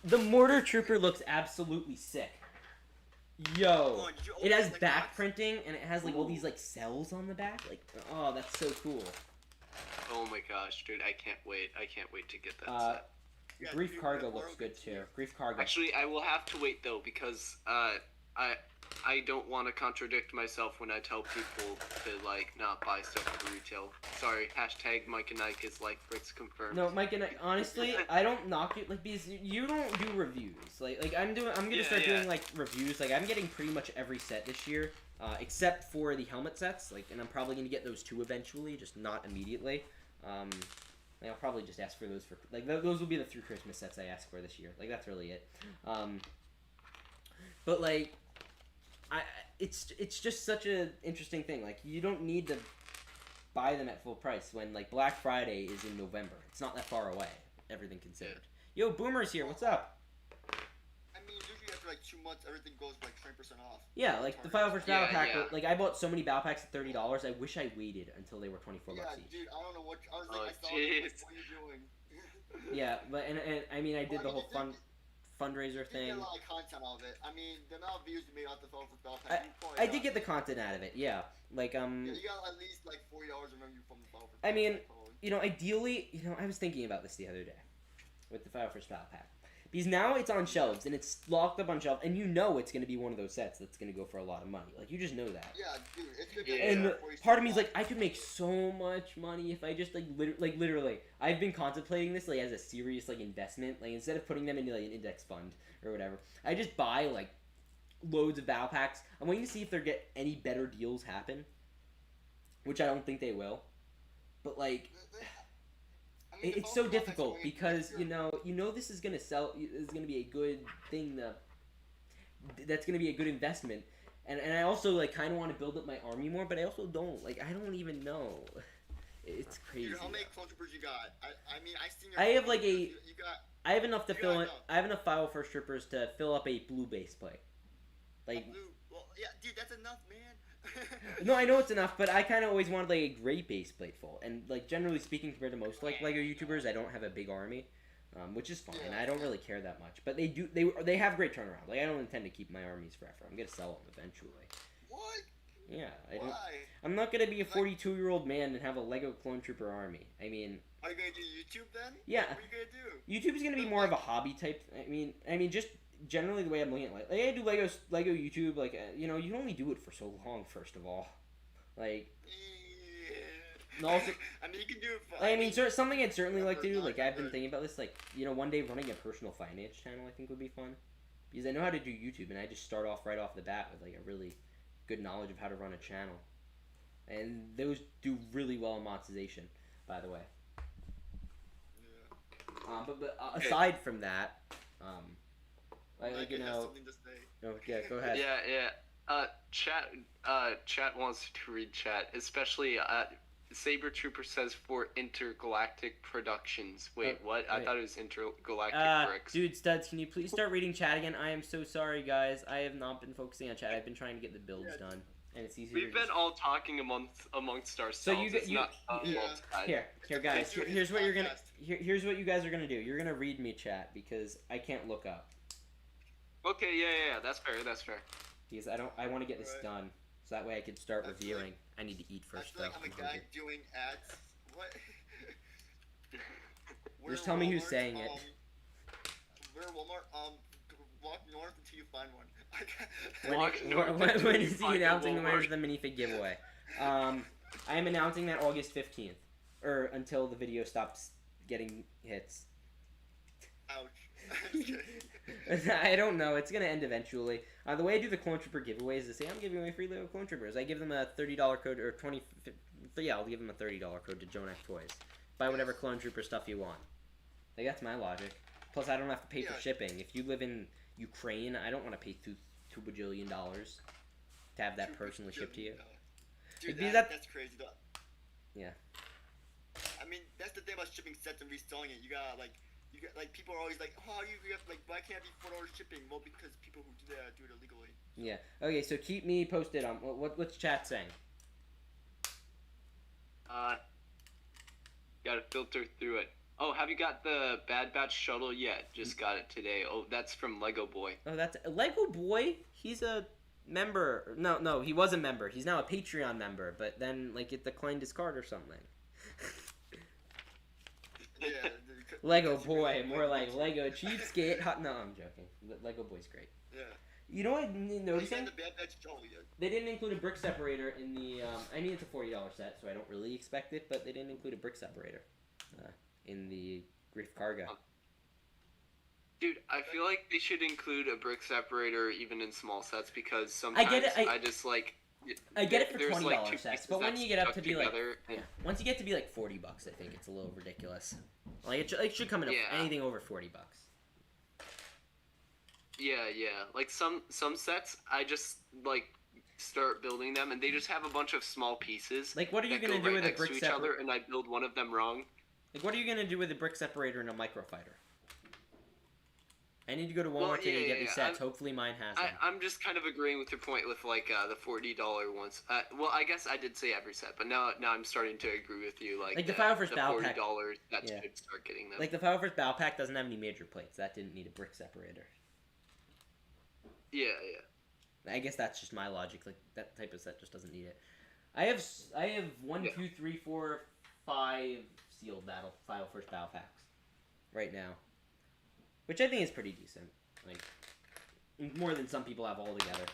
The mortar trooper looks absolutely sick. Yo, Oh, did you it open has the back box? printing and it has like all these like cells on the back. Like, oh, that's so cool. Oh my gosh, dude, I can't wait. I can't wait to get that set. Yeah, Grief dude, cargo the looks world good gets too. you. Grief cargo. Actually, I will have to wait though because I don't want to contradict myself when I tell people to like not buy stuff for retail. Sorry, hashtag Mike and Ike is like Brix confirmed. No, Mike and I, honestly, I don't knock you like because you don't do reviews. Like I'm gonna start doing like reviews. Like I'm getting pretty much every set this year, except for the helmet sets. Like, and I'm probably gonna get those too eventually, just not immediately. Like, I'll probably just ask for those for like those will be the through Christmas sets I ask for this year. Like that's really it. But like, it's just such an interesting thing. Like you don't need to buy them at full price when like Black Friday is in November. It's not that far away, everything considered. Yo, Boomer's here. What's up? I mean, usually after like 2 months, everything goes like 20% off. Yeah, like the First Battle Yeah, Pack. yeah. Like I bought so many battle packs at $30. I wish I waited until they were $24 Yeah, each. dude, I don't know what. I was Oh, like, I saw it, like, jeez. what are you doing? Yeah, but and I mean I did the Well, whole I mean, fundraiser You thing. get a lot of content out of it. I mean, the amount of views you made off the First Battle Pack. you probably I got, did get the content out of it. Yeah, like Yeah, you got at least like $40 in revenue from the First I Battle mean, Pack, probably. you know, ideally, you know, I was thinking about this the other day with the First Battle Pack. Because now it's on shelves and it's locked up on shelves, and you know it's going to be one of those sets that's going to go for a lot of money. Like you just know that. Yeah, dude, it's gonna Yeah. And before you part start of me is buying. like, I could make so much money if I just like literally. I've been contemplating this like as a serious like investment. Like instead of putting them into like an index fund or whatever, I just buy like loads of battle packs. I'm waiting to see if there get any better deals happen, which I don't think they will. But like. I mean, the It's First so Battle Pack's difficult only because next year. you know this is gonna sell. Is gonna be a good thing. That's gonna be a good investment, and I also like kind of want to build up my army more, but I also don't. Like I don't even know. It's crazy. Dude, how many though. clone troopers you got? I mean, I seen your. I have, like, a- You got. I have enough to You fill got it. enough. I have enough File First Troopers to fill up a blue base plate. Like Blue. Well, yeah, dude, that's enough, man. no, I know it's enough, but I kind of always wanted like a gray base plate full, and like generally speaking, compared to most like Lego YouTubers, I don't have a big army. Which is fine. Yeah. I don't really care that much, but they have great turnaround. Like I don't intend to keep my armies forever. I'm gonna sell them eventually. What? Yeah, I don't. Why? I'm not gonna be a 42-year-old man and have a Lego clone trooper army. I mean, Are you gonna do YouTube then? Yeah. What are you gonna do? YouTube is gonna be more of a hobby type. I mean, just generally the way I'm looking at it. Like I do Lego YouTube. Like you know, you can only do it for so long. First of all, like. Yeah. Also, I mean, you can do it. For, I mean, something I'd certainly like to do. Remember, Like I've been not thinking about this. Like you know, one day running a personal finance channel, I think would be fun, because I know how to do YouTube, and I just start off right off the bat with like a really good knowledge of how to run a channel, and those do really well in monetization, by the way. Yeah. But aside from that, like Mike you has know, something to say. oh, yeah, go ahead. Yeah. Chat wants to read chat, especially Saber Trooper says for intergalactic productions. Wait, what? I wait. thought it was intergalactic bricks. Dude, Studs, can you please start reading chat again? I am so sorry, guys. I have not been focusing on chat. I've been trying to get the builds Yeah. done, and it's easier. We've been all talking amongst ourselves. So you it's not Yeah. Here, guys. Dude, Here's what you're gonna. podcast. Here's what you guys are gonna do. You're gonna read me chat because I can't look up Okay, yeah, that's fair. That's fair. because I want to get this Alright. done so that way I can start I feel reviewing. I need to eat I first feel like though. I'm a I'm guy hungry. doing ads. What? Just tell me who's saying it. We're Walmart. Walk north until you find one. When is he announcing the winners of the minifig giveaway? I am announcing that August 15th, or until the video stops getting hits. Ouch. I don't know. It's gonna end eventually. The way I do the Clone Trooper giveaways is to say I'm giving away free Lego Clone Troopers. I give them a $30 code or 20. Yeah, I'll give them a $30 code to Jonak Toys. Buy whatever Clone Trooper stuff you want. Like that's my logic. Plus, I don't have to pay for Yeah. shipping. If you live in Ukraine, I don't want to pay $2 bajillion to have that personally shipped to you. Dude, Because that's crazy. Though. Yeah. I mean, that's the thing about shipping sets and reselling it. You got like people are always like, oh, you have like, why can't it be $4 shipping? Well, because people who do that do it illegally. Yeah. Okay, so keep me posted on what's chat saying. Gotta filter through it. Oh, have you got the Bad Batch shuttle yet? Just got it today. Oh, that's from Lego Boy. Oh, that's Lego Boy. He's a member. No, he was a member. He's now a Patreon member, but then like it declined his card or something. Yeah. Lego Boy, more like Lego cheapskate. No, I'm joking. Lego Boy's great. Yeah. You know what I'm noticing? The Bad Batch shuttle yet. They didn't include a brick separator in the. I mean, it's a $40 set, so I don't really expect it, but they didn't include a brick separator in the Grief Cargo. Dude, I feel like they should include a brick separator even in small sets because sometimes I just like. I get it for there's, $20 like, sets, but when you get up to be together, like, once you get to be like $40, I think it's a little ridiculous. Like it should come in anything over $40. Yeah. Like some sets, I just like start building them, and they just have a bunch of small pieces. Like, what are you gonna do with a brick separator? And I build one of them wrong. Like, what are you gonna do with a brick separator and a microfighter? I need to go to Walmart today to get these sets. Hopefully mine has them. I'm just kind of agreeing with your point with like the $40 ones. Well, I guess I did say every set, but now I'm starting to agree with you. Like the File First Battle Pack. $40 that should start getting them. Like the File First Battle Pack doesn't have any major plates. That didn't need a brick separator. Yeah. I guess that's just my logic. Like that type of set just doesn't need it. I have 1, 2, 3, 4, 5 sealed File First Battle Packs right now. Which I think is pretty decent. Like, more than some people have altogether.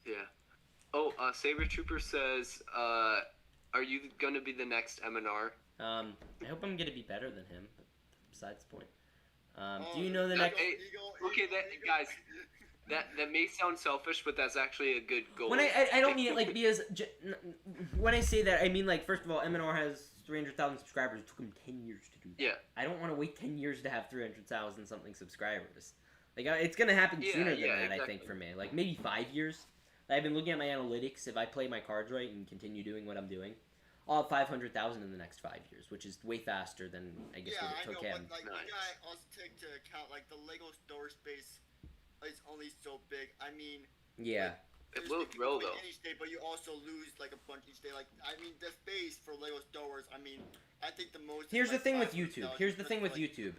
Yeah. Oh, Saber Trooper says, are you going to be the next MNR? I hope I'm going to be better than him, but besides the point. Do you know the next... Okay, guys, that may sound selfish, but that's actually a good goal. When I don't mean it, like, because... When I say that, I mean, like, first of all, MNR has 300,000 subscribers. It took him 10 years to do that. Yeah. I don't want to wait 10 years to have 300,000 something subscribers. Like, it's going to happen sooner than that, exactly. I think, for me. Like, maybe 5 years. I've been looking at my analytics. If I play my cards right and continue doing what I'm doing, I'll have 500,000 in the next 5 years, which is way faster than, I guess, what it took him. But, like, you gotta also take into account, like, the Lego store space is only so big. I mean... Yeah. It will grow, though. Each day, but you also lose, like, a bunch each day. Like, I mean, the space for Lego Star Wars, I mean, I think the most... Here's the thing with YouTube. Here's the thing with YouTube.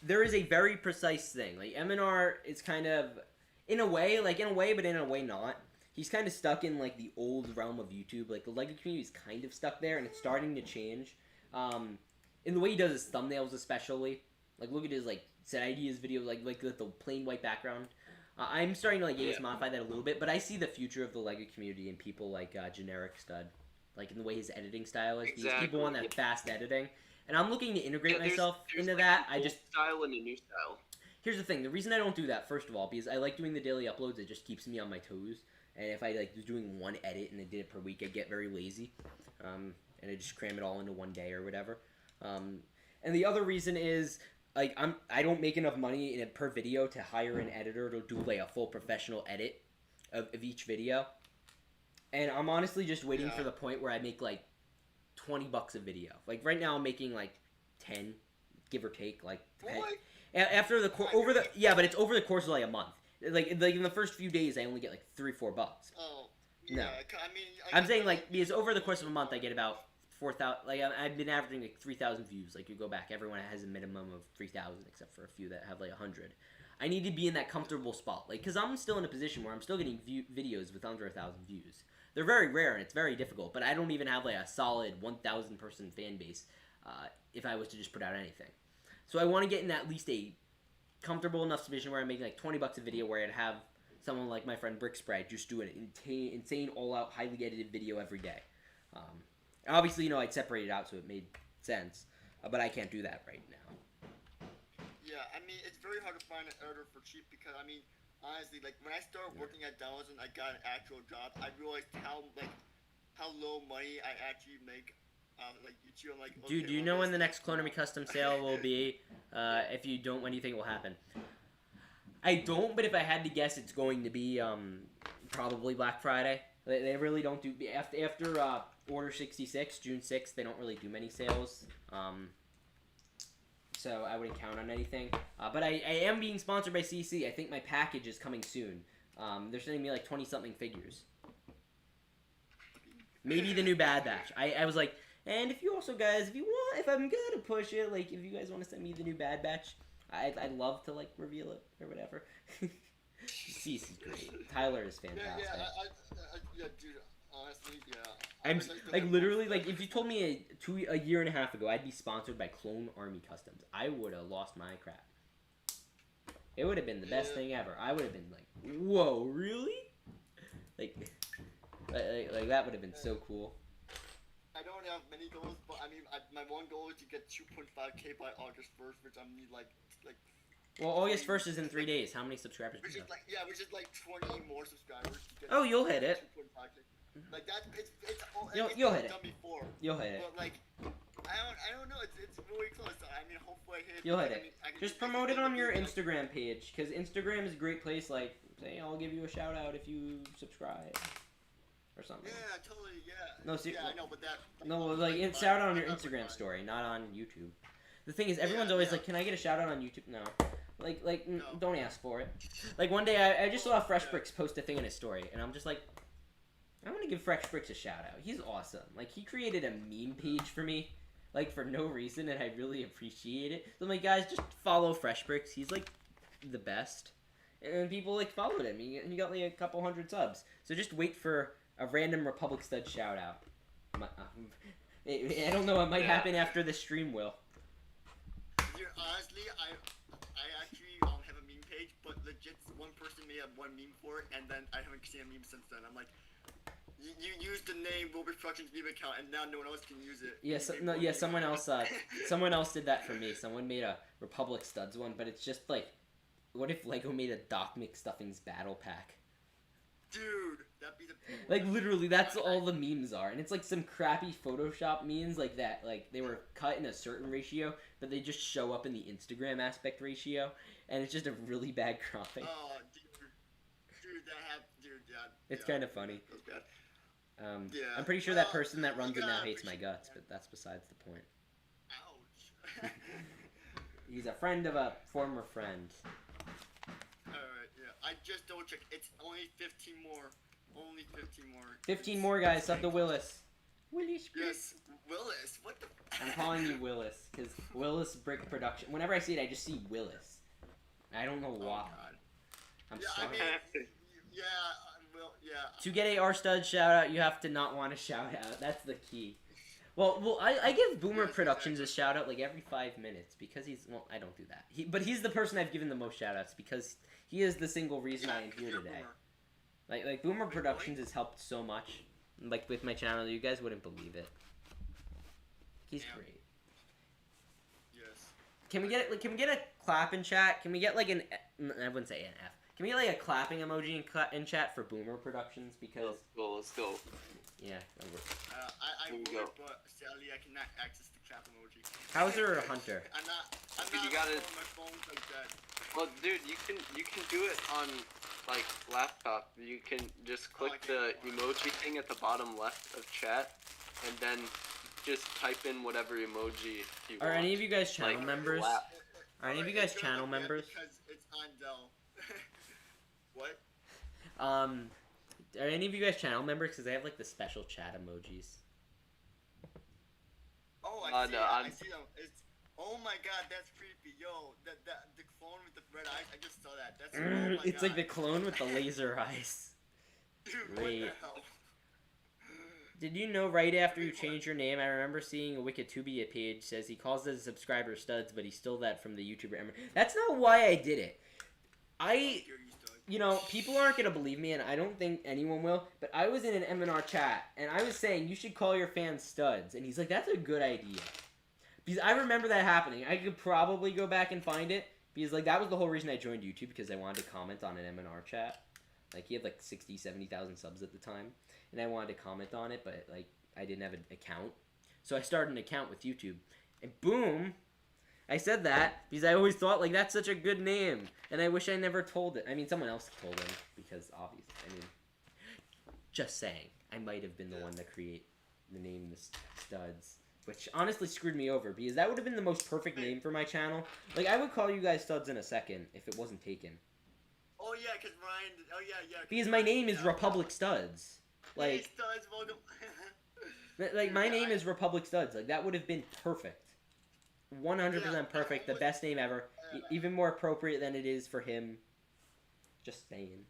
There is a very precise thing. Like, MNR is kind of, in a way, but in a way not. He's kind of stuck in, like, the old realm of YouTube. Like, the Lego community is kind of stuck there, and it's starting to change. In the way he does his thumbnails, especially. Like, look at his, like, set ideas video, like with the plain white background. I'm starting to, like, modify that a little bit, but I see the future of the LEGO community in people like Generic Stud. Like, in the way his editing style is. Exactly. These people want that fast editing. And I'm looking to integrate myself into that. I just style and a new style. Here's the thing. The reason I don't do that, first of all, because I like doing the daily uploads. It just keeps me on my toes. And if I, like, was doing one edit and I did it per week, I'd get very lazy. And I just cram it all into one day or whatever. And the other reason is... Like, I don't make enough money per video to hire an editor to do, like, a full professional edit of each video. And I'm honestly just waiting for the point where I make, like, $20 a video. Like, right now I'm making, like, 10, give or take, like... After the... but it's over the course of, like, a month. Like, in the first few days, I only get, like, $3 or $4. Oh, yeah. No. I mean... I'm saying, like, because over the course of a month, I get about... 4,000, like, I've been averaging like 3,000 views. Like, you go back, everyone has a minimum of 3,000, except for a few that have like 100. I need to be in that comfortable spot, like, because I'm still in a position where I'm still getting videos with under 1,000 views. They're very rare and it's very difficult, but I don't even have like a solid 1,000 person fan base if I was to just put out anything. So I want to get in at least a comfortable enough position where I'm making like $20 a video, where I'd have someone like my friend Brix just do an insane, all-out, highly edited video every day. Obviously, you know, I'd separate it out so it made sense, but I can't do that right now. Yeah, I mean, it's very hard to find an editor for cheap because, I mean, honestly, like, when I started working at Dallas and I got an actual job, I realized how low money I actually make, like, YouTube. I'm like, okay, Dude, do you know when the next Clone Army Custom sale will be? If you don't, when do you think it will happen? I don't, but if I had to guess, it's going to be, probably Black Friday. They really don't do, after Order 66, June 6th, they don't really do many sales, so I wouldn't count on anything, but I am being sponsored by CC. I think my package is coming soon. They're sending me like 20-something figures. Maybe the new Bad Batch. I was like, And if you also guys, if I'm gonna push it, like if you guys want to send me the new Bad Batch, I'd love to like reveal it or whatever. Cease is great. Tyler is fantastic. Yeah, dude. Honestly, yeah. I'm like literally like if you told me a year and a half ago I'd be sponsored by Clone Army Customs, I would have lost my crap. It would have been the best thing ever. I would have been like, whoa, really? Like that would have been so cool. I don't have many goals, but I mean, my one goal is to get 2.5K by August 1st, which I need like. Well, August 1st is in 3 days. How many subscribers do you have? Which is like 20 more subscribers. To get oh, you'll hit it. 2.5K. Like that, You'll hit it. Done before. You'll hit it. But like, I don't know. It's really close. I mean, hopefully I hit it. You'll hit it. I can Just promote it on your Instagram page, because Instagram is a great place. Like, say, I'll give you a shout out if you subscribe, or something. Yeah, totally. Yeah. No, see, yeah, I know, but that. No, like it's shout out on your Instagram story, not on YouTube. The thing is, everyone's always like, "Can I get a shout out on YouTube?" No. Like, no. Don't ask for it. Like one day, I just saw Fresh Brix post a thing in his story, and I'm just like, I want to give Fresh Brix a shout out. He's awesome. Like he created a meme page for me, like for no reason, and I really appreciate it. So I'm like, guys, just follow Fresh Brix. He's like the best, and people like followed him. He got like a couple hundred subs. So just wait for a random Republic Stud shout out. I don't know. It might happen after the stream will. Dude, honestly, I actually have a meme page, but legit one person made one meme for it, and then I haven't seen a meme since then. I'm like, you used the name Will Productions meme account, and now no one else can use it. Someone else did that for me. Someone made a Republic Studs one, but it's just like, what if Lego made a Doc McStuffins battle pack? Dude, that'd be the like literally that's all the memes are, and it's like some crappy Photoshop memes like that, like they were cut in a certain ratio but they just show up in the Instagram aspect ratio, and it's just a really bad cropping. Oh, it's kind of funny. Yeah. I'm pretty sure that person that runs it now hates my guts, but that's besides the point. Ouch. He's a friend of a former friend. Alright, yeah. I just double checked. It's only 15 more. Only 15 more. 15 more guys, sub to Willis. Willis. Yes, Willis. What the? I'm calling you Willis because Willis Brick Production. Whenever I see it, I just see Willis. I don't know why. I'm sorry. I mean, To get a R Stud shout out, you have to not want to shout out. That's the key. Well, I give Boomer Productions a shout out like every 5 minutes because I don't do that. But he's the person I've given the most shout outs because he is the single reason I am here today. Like Boomer Productions has helped so much. Like with my channel, you guys wouldn't believe it. He's great. Yes. Can we get a clap in chat? Can we get like I wouldn't say an F. Can we get like a clapping emoji in chat for Boomer Productions? Because let's go. Yeah. I would, but sadly I cannot access the clap emoji. Howser or Hunter? I'm not you gotta. my phone's like that. Well, dude, you can do it on like laptop. You can just click the emoji thing at the bottom left of chat, and then just type in whatever emoji you want. Are any of you guys channel members? Are any of you guys channel members? Because it's on Dell. What? Are any of you guys channel members? Because they have like the special chat emojis. Oh, I see them. Oh my god, that's creepy. Yo, the clone with the red eyes. I just saw that. That's. Oh my it's god. like the clone with the laser eyes. Dude, wait. what the hell? Did you know right after you changed your name, I remember seeing a Wikitubia page says he calls his subscriber studs, but he stole that from the YouTuber. That's not why I did it. You know, people aren't going to believe me, and I don't think anyone will, but I was in an MNR chat, and I was saying, you should call your fans studs, and he's like, that's a good idea. Because I remember that happening. I could probably go back and find it, because, like, that was the whole reason I joined YouTube, because I wanted to comment on an MNR chat. Like, he had, like, 60, 70,000 subs at the time, and I wanted to comment on it, but, like, I didn't have an account. So I started an account with YouTube, and boom, I said that because I always thought, like, that's such a good name, and I wish I never told it. I mean, someone else told him, because obviously, I mean, just saying, I might have been the one to create the name the Studs, which honestly screwed me over, because that would have been the most perfect name for my channel. Like, I would call you guys Studs in a second if it wasn't taken. Oh yeah, because Ryan. Oh yeah. Because my name is Republic Studs. Like, hey, Studs, welcome. Like my name is Republic Studs. Like that would have been perfect. 100% perfect. The best name ever. Even more appropriate than it is for him. Just saying.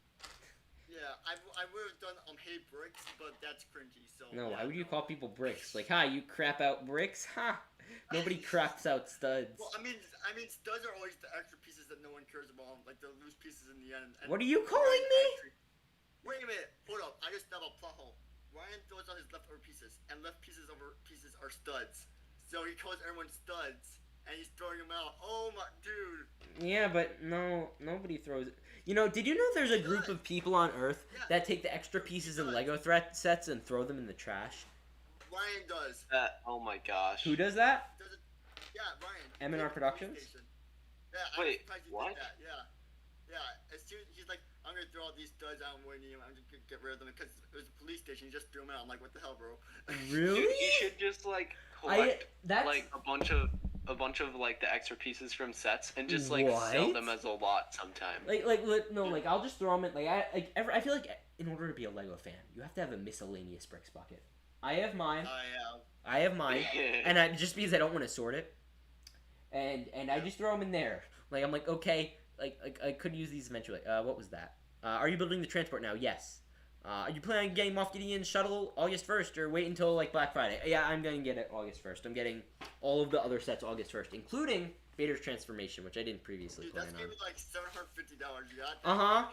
Yeah, I would have done Hey Brix, but that's cringy. So no, why would you call people Bricks? Like, hi, you crap out Bricks? Ha! Nobody craps out studs. Well, I mean, studs are always the extra pieces that no one cares about, like the loose pieces in the end. And what are you calling me? Wait a minute, hold up. I just thought of a plot hole. Ryan throws out his leftover pieces, and left pieces over pieces are studs. So he calls everyone studs, and he's throwing them out. Oh my, dude. Yeah, but no, nobody throws it. You know, did you know there's a group of people on Earth that take the extra pieces in Lego sets and throw them in the trash? Ryan does. Oh my gosh. Who does that? Yeah, Ryan. M&R Productions? Yeah, wait, what? Yeah. As soon as he's like, I'm gonna throw all these studs out and winning them. I'm just gonna get rid of them because it was a police station. He just threw them out. I'm like, what the hell, bro? Really? Dude, he should just like collect like a bunch of like the extra pieces from sets and just like sell them as a lot sometime. Like I'll just throw them in. I feel like in order to be a Lego fan, you have to have a miscellaneous bricks bucket. I have mine. I have mine, and just because I don't want to sort it, and I just throw them in there. Like I'm like, okay, like I could use these eventually. What was that? Are you building the transport now? Yes. Are you planning on getting Moff Gideon's shuttle August 1st or wait until like Black Friday? Yeah, I'm gonna get it August 1st. I'm getting all of the other sets August 1st, including Vader's transformation, which I didn't previously plan on. That's gonna be like $750. You got that?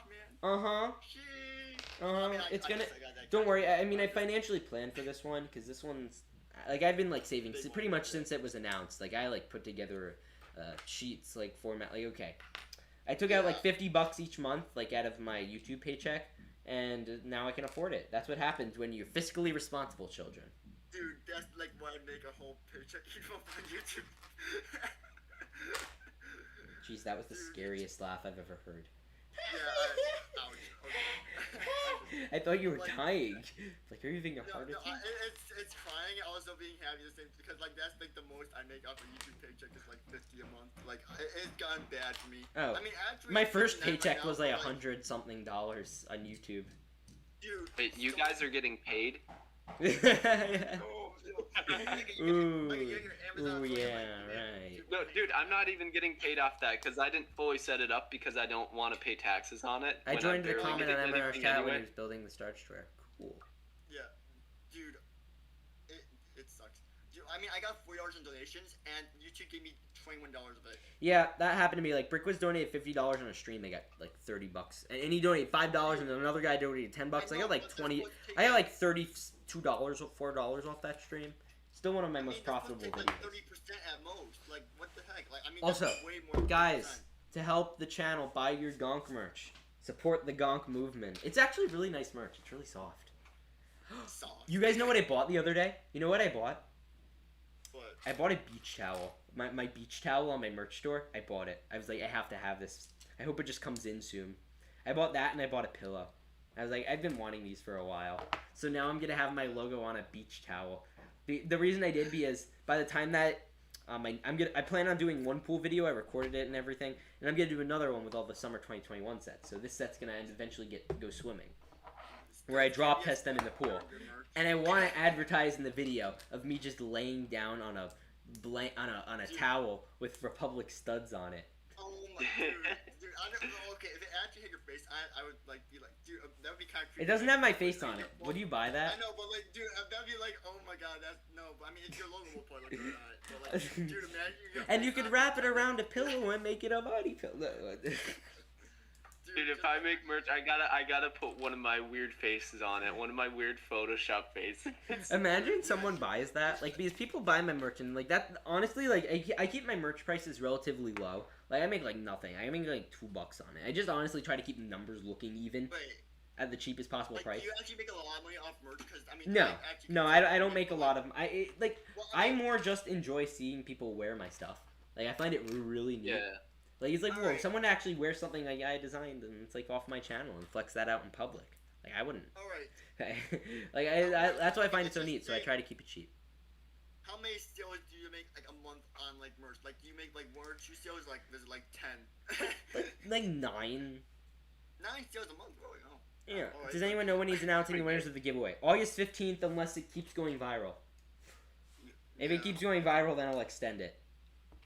It's gonna. Don't worry. I mean, I financially planned for this one because this one's like I've been like saving pretty much since it was announced. Like I like put together sheets like format. Like okay, I took out like $50 each month like out of my YouTube paycheck, and now I can afford it. That's what happens when you're fiscally responsible, children. Dude, that's like why I make a whole paycheck each month on YouTube. Jeez, that was the scariest laugh I've ever heard. Yeah, ouch. Okay. I thought you were dying. Like, are you having a heart No, attack? it's crying, also being happy the same, because like that's like the most I make off a YouTube paycheck is like $50 a month. Like it's gotten bad for me. Oh, I mean, actually, my first paycheck was like $100 something on YouTube. Dude, wait, you guys are getting paid? Ooh, yeah, right. No, dude, I'm not even getting paid off that because I didn't fully set it up because I don't want to pay taxes on it. I joined the comment on M&R's chat when he was building the Star Destroyer. Cool. Yeah, dude, it sucks. Dude, I mean, I got $40 in donations, and YouTube gave me $21 of it. Yeah, that happened to me. Like, Brick was donated $50 on a stream. They got like $30, and he donated $5, and then another guy donated $10. I got like 20. I got like $32 or $4 off that stream. Still one of my most profitable videos. Like 30% at most. Like, what the heck? Like, I mean, also, that's way more guys, to help the channel, buy your Gonk merch. Support the Gonk movement. It's actually really nice merch. It's really soft. Soft. You guys know what I bought the other day? You know what I bought? What? I bought a beach towel. My beach towel on my merch store. I bought it. I was like, I have to have this. I hope it just comes in soon. I bought that and I bought a pillow. I was like, I've been wanting these for a while. So now I'm gonna have my logo on a beach towel. The reason I did because by the time that I plan on doing one pool video. I recorded it and everything, and I'm gonna do another one with all the summer 2021 sets. So this set's gonna eventually go swimming, where I drop test them in the pool. And I want to advertise in the video of me just laying down on a towel with Republic studs on it. Oh my dude, I don't know. Okay, if it actually hit your face, I would like be like, dude, that would be kind of creepy. It doesn't have my face on it. Would you buy that? I know, but like, dude, that'd be like, oh my god, that's no. But I mean, if your logo will probably look good on it. But like, dude, imagine. And you could wrap it around a pillow and make it a body pillow. Dude, if I make merch, I gotta put one of my weird faces on it. One of my weird Photoshop faces. Imagine someone buys that, like, because people buy my merch and like that. Honestly, like I keep my merch prices relatively low. Like I make like nothing. I make like $2 on it. I just honestly try to keep the numbers looking even at the cheapest possible price. Do you actually make a lot of money off merch? Because I mean, no, I don't make a lot of. I more just enjoy seeing people wear my stuff. Like I find it really neat. Yeah. Like it's like, whoa, someone actually wears something like I designed and it's like off my channel and flex that out in public. Like I wouldn't. Alright. Like that's why I find it so neat. So I try to keep it cheap. How many sales do you make like a month on like merch? Like do you make like 1 or 2 sales? Like there's like 10. like 9. 9 sales a month, really? Oh. Yeah. Alright. Does anyone know when he's announcing the winners of the giveaway? August 15th, unless it keeps going viral. If it keeps going viral, then I'll extend it.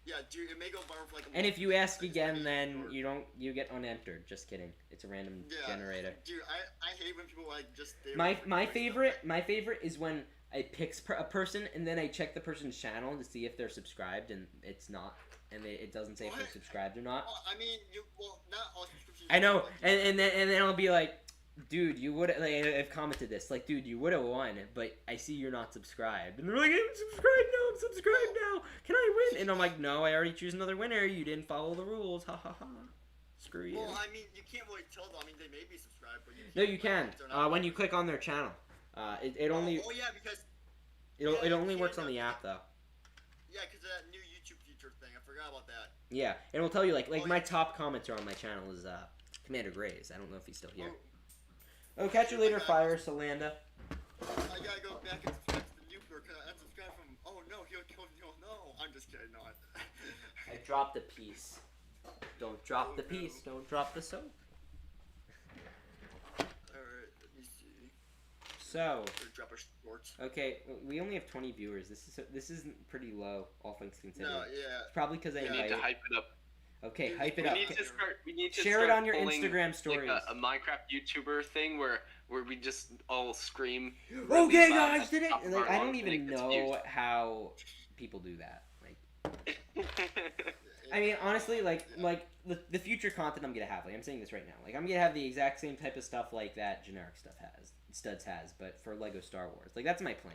Yeah, dude, it may go viral for like a month. And if you ask again, then you get unentered. Just kidding. It's a random generator. Dude, I hate when people like just. My favorite is when I pick a person and then I check the person's channel to see if they're subscribed and it's not, and it doesn't say if they're subscribed or not. Well, I mean, not all subscriptions. I know, and then I'll be like, dude, you would like I've commented this like, dude, you would have won, but I see you're not subscribed, and they're like, I'm subscribed now. Can I win? And I'm like, no, I already choose another winner. You didn't follow the rules. Ha ha ha. Screw you. Well, I mean, you can't really tell though. I mean, they may be subscribed, but No, you can. When you click on their channel, it only. Oh yeah, because. It only works on the app though. Yeah, because of that new YouTube feature thing. I forgot about that. Yeah, and it'll tell you like my top commenter on my channel is Commander Grays. I don't know if he's still here. Oh, catch you later, Fire Solanda. I gotta go back and subscribe to the new because I unsubscribed from. Oh no, no. I'm just kidding. No. I dropped a piece. Don't drop the piece. Don't drop the soap. Alright, let me see. So. Drop a short. Okay, we only have 20 viewers. This isn't pretty low, all things considered. No, yeah. It's probably because I We need to hype it up. Okay, hype it up. We need to share start it on your pulling, Instagram stories. Like a Minecraft YouTuber thing where we just all scream. Okay, really loud guys, at the did it? top of Like, our I don't lungs and even it gets know views. how people do that. Like, I mean, honestly, like the future content I'm gonna have. Like, I'm saying this right now. Like, I'm gonna have the exact same type of stuff like that generic Studs has, but for Lego Star Wars. Like, that's my plan.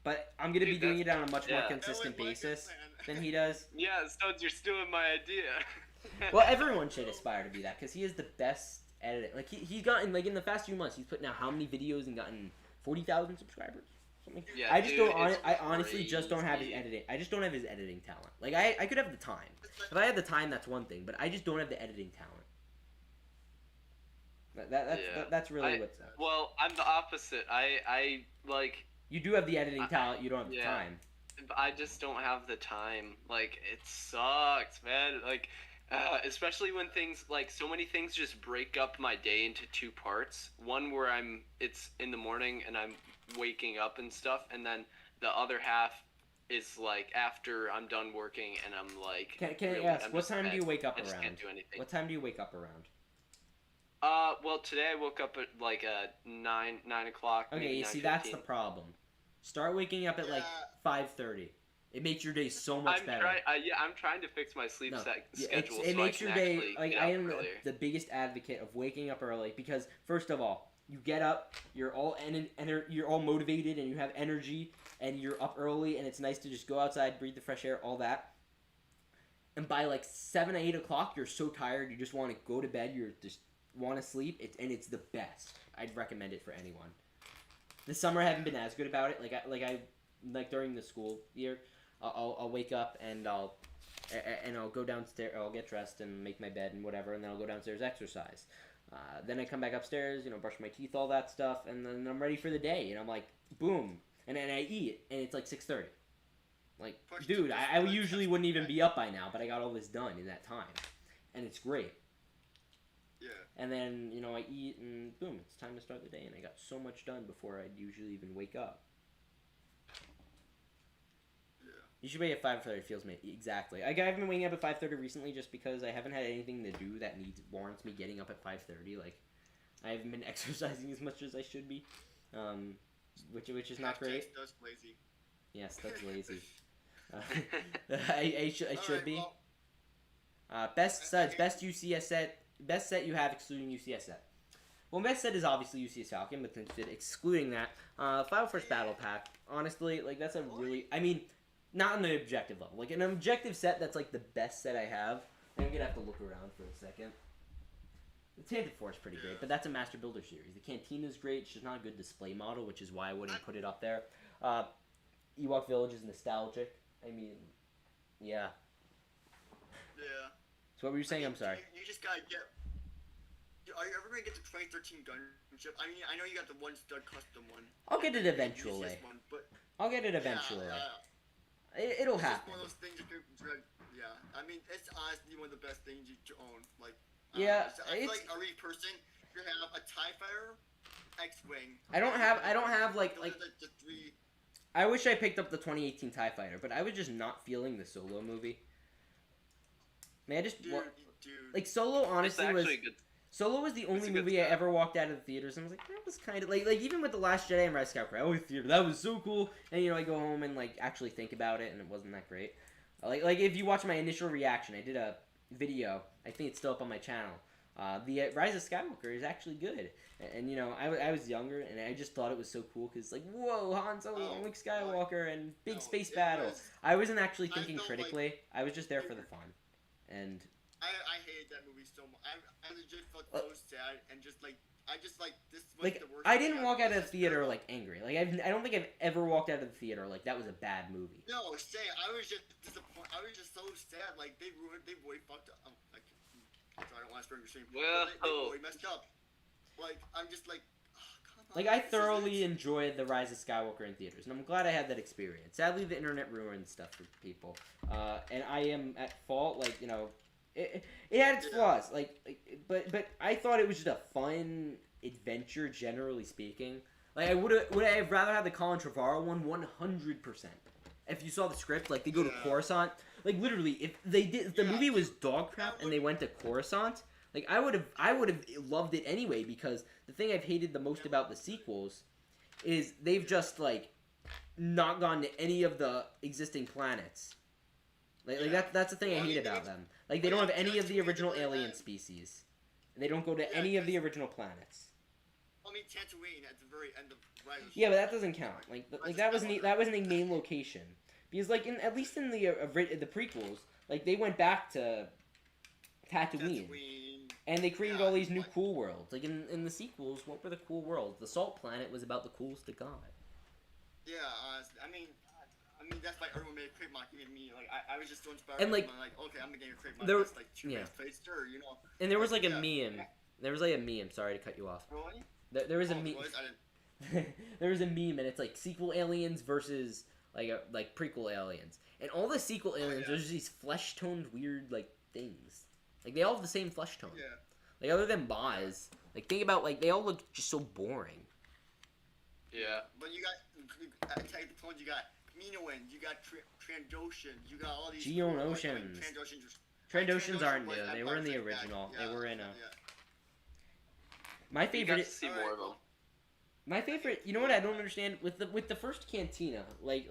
But I'm gonna be doing it on a much more consistent basis than he does. Yeah, Studs, you're stealing my idea. Well, everyone should aspire to be that because he is the best editor. Like he's gotten like in the past few months, he's put out how many videos and gotten 40,000 subscribers. Something. Yeah, I just dude, don't. I honestly just don't have his crazy. editing. I just don't have his editing talent. Like I could have the time. If I had the time, that's one thing. But I just don't have the editing talent. That's really what's up. Well, I'm the opposite. I like. You do have the editing talent. You don't have the time. I just don't have the time. Like, it sucks, man. Like. Especially when things like so many things just break up my day into two parts. One where it's in the morning and I'm waking up and stuff, and then the other half is like after I'm done working and I'm like. Can I ask what time do you wake up I just around? can't do anything. What time do you wake up around? Well, today I woke up at like 9 o'clock. Okay, you see that's the problem. Start waking up at like 5:30. It makes your day so much better. I'm trying to fix my sleep schedule. It makes your day like I am earlier. the biggest advocate of waking up early because first of all, you get up, you're all you're all motivated and you have energy and you're up early and it's nice to just go outside, breathe the fresh air, all that. And by like 7 or 8 o'clock, you're so tired, you just want to go to bed. You just want to sleep. It's the best. I'd recommend it for anyone. This summer I haven't been as good about it. Like during the school year. I'll wake up and I'll go downstairs. I'll get dressed and make my bed and whatever, and then I'll go downstairs exercise. Then I come back upstairs, brush my teeth, all that stuff, and then I'm ready for the day. And I'm like, boom, and then I eat, and it's like 6:30. Like, dude, I usually wouldn't even be up by now, but I got all this done in that time, and it's great. Yeah. And then I eat, and boom, it's time to start the day, and I got so much done before I'd usually even wake up. You should wake at 5:30. Feels me exactly. I've been waking up at 5:30 recently, just because I haven't had anything to do that warrants me getting up at 5:30. Like, I haven't been exercising as much as I should be, which is not great. Studs lazy. Yes, that's lazy. I should be. Best Studs, best UCS set, best set you have excluding UCS set. Well, best set is obviously UCS Falcon, but excluding that, Final First Battle Pack. Honestly, like that's a really, not on the objective level. Like an objective set, that's like the best set I have. I'm gonna have to look around for a second. The Tainted Force is pretty great, but that's a Master Builder series. The Cantina is great. It's just not a good display model, which is why I wouldn't put it up there. Ewok Village is nostalgic. Yeah. Yeah. So what were you saying? I'm sorry. You just gotta get. Are you ever gonna get the 2013 gunship? I know you got the one stud custom one. I'll get it eventually. I'll get it eventually. It'll happen. It's one of those things you could dread. Yeah, it's honestly one of the best things you own. Like, yeah, I feel like every person you have a TIE Fighter, X-Wing. I don't have like Those are the three. I wish I picked up the 2018 TIE Fighter, but I was just not feeling the Solo movie. Man, I just Dude. like Solo honestly It's was actually good. Solo was the only a good movie I stuff. ever walked out of the theaters and I was like, that was kind of like even with The Last Jedi and Rise of Skywalker, I always theater, that was so cool. And you know, I go home and like actually think about it and it wasn't that great. Like if you watch my initial reaction, I did a video, I think it's still up on my channel. The Rise of Skywalker is actually good. And you know, I was younger and I just thought it was so cool because like, whoa, Han Solo and Luke Skywalker and big space battle. I wasn't actually thinking critically. I was just there for the fun. And I hated that movie so much. I legit felt so sad and just like this was like the worst. I didn't walk out of the theater like angry. Like I don't think I've ever walked out of the theater like that was a bad movie. No, I was just disappointed. I was just so sad. Like they really fucked up. Like, sorry, I don't want to spring your stream. Well, they really messed up. Like I'm just like. Come on, Like I thoroughly enjoyed the Rise of Skywalker in theaters, and I'm glad I had that experience. Sadly, the internet ruined stuff for people, and I am at fault. Like you know, it had its flaws. But I thought it was just a fun adventure, generally speaking. Like would I have rather had the Colin Trevorrow one 100%. If you saw the script, like they go to Coruscant, like literally, if the movie was dog crap and they went to Coruscant. Like I would have loved it anyway because the thing I've hated the most about the sequels is they've just like not gone to any of the existing planets. Like that's the thing I hate about them. Like they don't have any of the original alien species. And they don't go to any of the original planets. I mean Tatooine at the very end of Rise of Yeah, but that doesn't count. Like that wasn't a main location because like at least in the prequels, like they went back to Tatooine. And they created all these new cool worlds. Like in the sequels, what were the cool worlds? The Salt Planet was about the coolest it got. Yeah, honestly, I mean that's why everyone made a crate mock, even me. Like I was just so inspired. And like, I'm like, okay, I'm gonna get a crate mock. There, That's like 2 minutes played, sure, you know. And there was like a meme. There was like a meme. Sorry to cut you off. Really? There was a meme. There was a meme, and it's like sequel aliens versus like prequel aliens, and all the sequel aliens are just these flesh toned weird like things. Like they all have the same flesh tone. Yeah. Like other than Maz, like think about like they all look just so boring. Yeah. But you got Attack of the Clones. You got Minoans. You got Trandoshans. You got all these. Geonosians. Trandoshans aren't new. They were in the original. They were in a. My favorite. You got to see more of them. My favorite. You know what I don't understand with the first Cantina. Like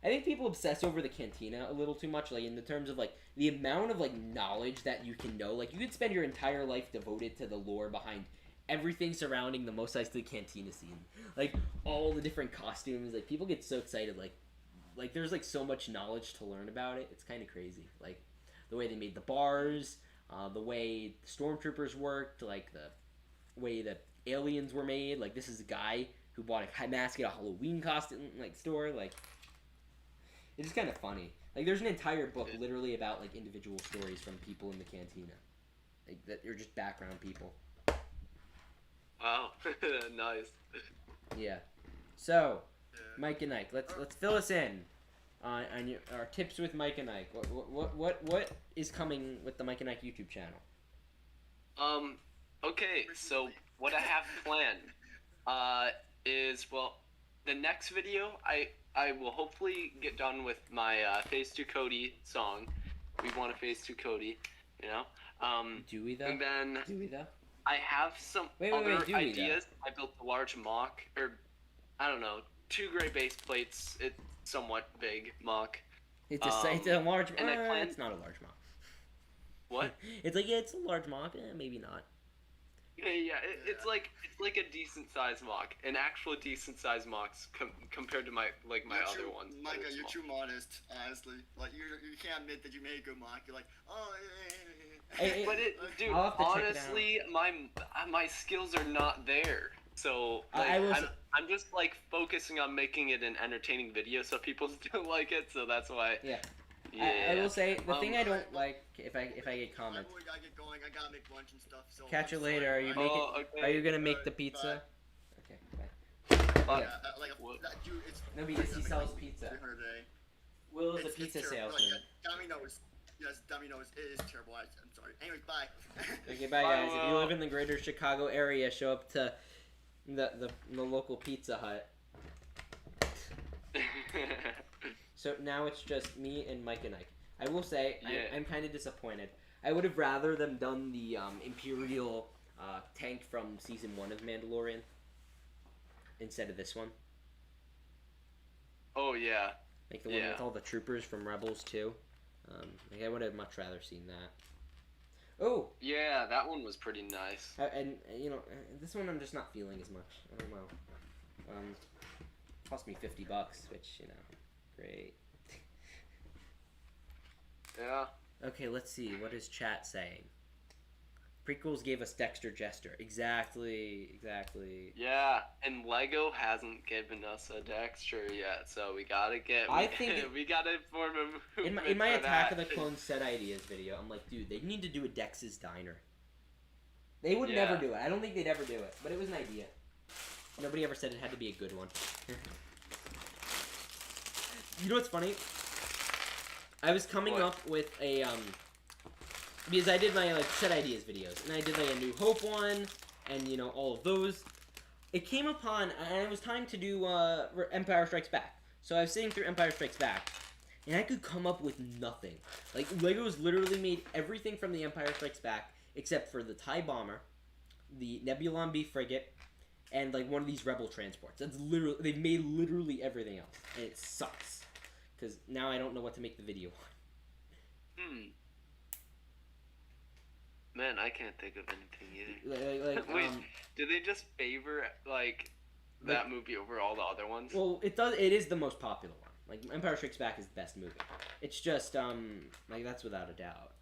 I think people obsess over the Cantina a little too much. Like in the terms of like the amount of like knowledge that you can know. Like you could spend your entire life devoted to the lore behind everything surrounding the Mos Eisley Cantina scene. Like all the different costumes. Like people get so excited. Like there's like so much knowledge to learn about it. It's kind of crazy. Like the way they made the bars, the way the stormtroopers worked, like the way that aliens were made. Like this is a guy who bought a mask at a Halloween costume like store. Like it's just kind of funny. Like there's an entire book literally about like individual stories from people in the Cantina. Like that are just background people. Wow, nice. Yeah. So, Mike and Ike, let's fill us in on our tips with Mike and Ike. What is coming with the Mike and Ike YouTube channel? Okay, so what I have planned is, well, the next video I will hopefully get done with my Phase 2 Cody song. We want a Phase 2 Cody, you know? Do we though? And then Do we though? I have some other ideas. I built a large mock, or I don't know, 2 gray base plates. It's somewhat big mock. It's a large. And I plan. It's not a large mock. What? It's like it's a large mock. Maybe not. Yeah. It's like a decent size mock, an actual decent size mocks compared to my other ones. Micah, you're too modest, honestly. Like you can't admit that you made a good mock. You're like, oh. But dude, honestly, my skills are not there. So like, I'm just like focusing on making it an entertaining video, so people still like it. So that's why. Yeah. I will say the thing I don't like if I get comments. I gotta get going. I gotta make lunch and stuff. So Catch you later. Are you making? Okay. Are you gonna make the pizza? Bye. Okay. Bye. Bye. Dude, it's No, because he sells pizza. $300 a day. Will is a It's pizza terrible. salesman. Like, Tommy knows. Yes, Domino's is terrible. I'm sorry. Anyways, bye. Okay, bye guys. If you live in the greater Chicago area, show up to the local Pizza Hut. So now it's just me and Mike and Ike. I will say, I'm kind of disappointed. I would have rather them done the Imperial tank from season 1 of Mandalorian instead of this one. Oh yeah. Like the one with all the troopers from Rebels too. Like I would have much rather seen that. Oh. Yeah, that one was pretty nice. And you know, this one I'm just not feeling as much. I don't know. Cost me $50, which you know, great. Yeah. Okay, let's see. What is chat saying? Prequels gave us Dexter Jester. Exactly. Yeah, and Lego hasn't given us a Dexter yet, so we gotta get. We gotta form a movement in my for Attack that. of the Clones set ideas video, I'm like, dude, they need to do a Dex's Diner. They would never do it. I don't think they'd ever do it, but it was an idea. Nobody ever said it had to be a good one. You know what's funny? I was coming up with a because I did my like set ideas videos, and I did like a New Hope one, and you know all of those. It came upon, and it was time to do Empire Strikes Back. So I was sitting through Empire Strikes Back, and I could come up with nothing. Like Lego's literally made everything from the Empire Strikes Back except for the TIE Bomber, the Nebulon B frigate, and like one of these Rebel transports. That's literally they've made literally everything else, and it sucks because now I don't know what to make the video on. Man, I can't think of anything either. Wait, do they just favor like that movie over all the other ones? Well, it does. It is the most popular one. Like Empire Strikes Back is the best movie. It's just like that's without a doubt.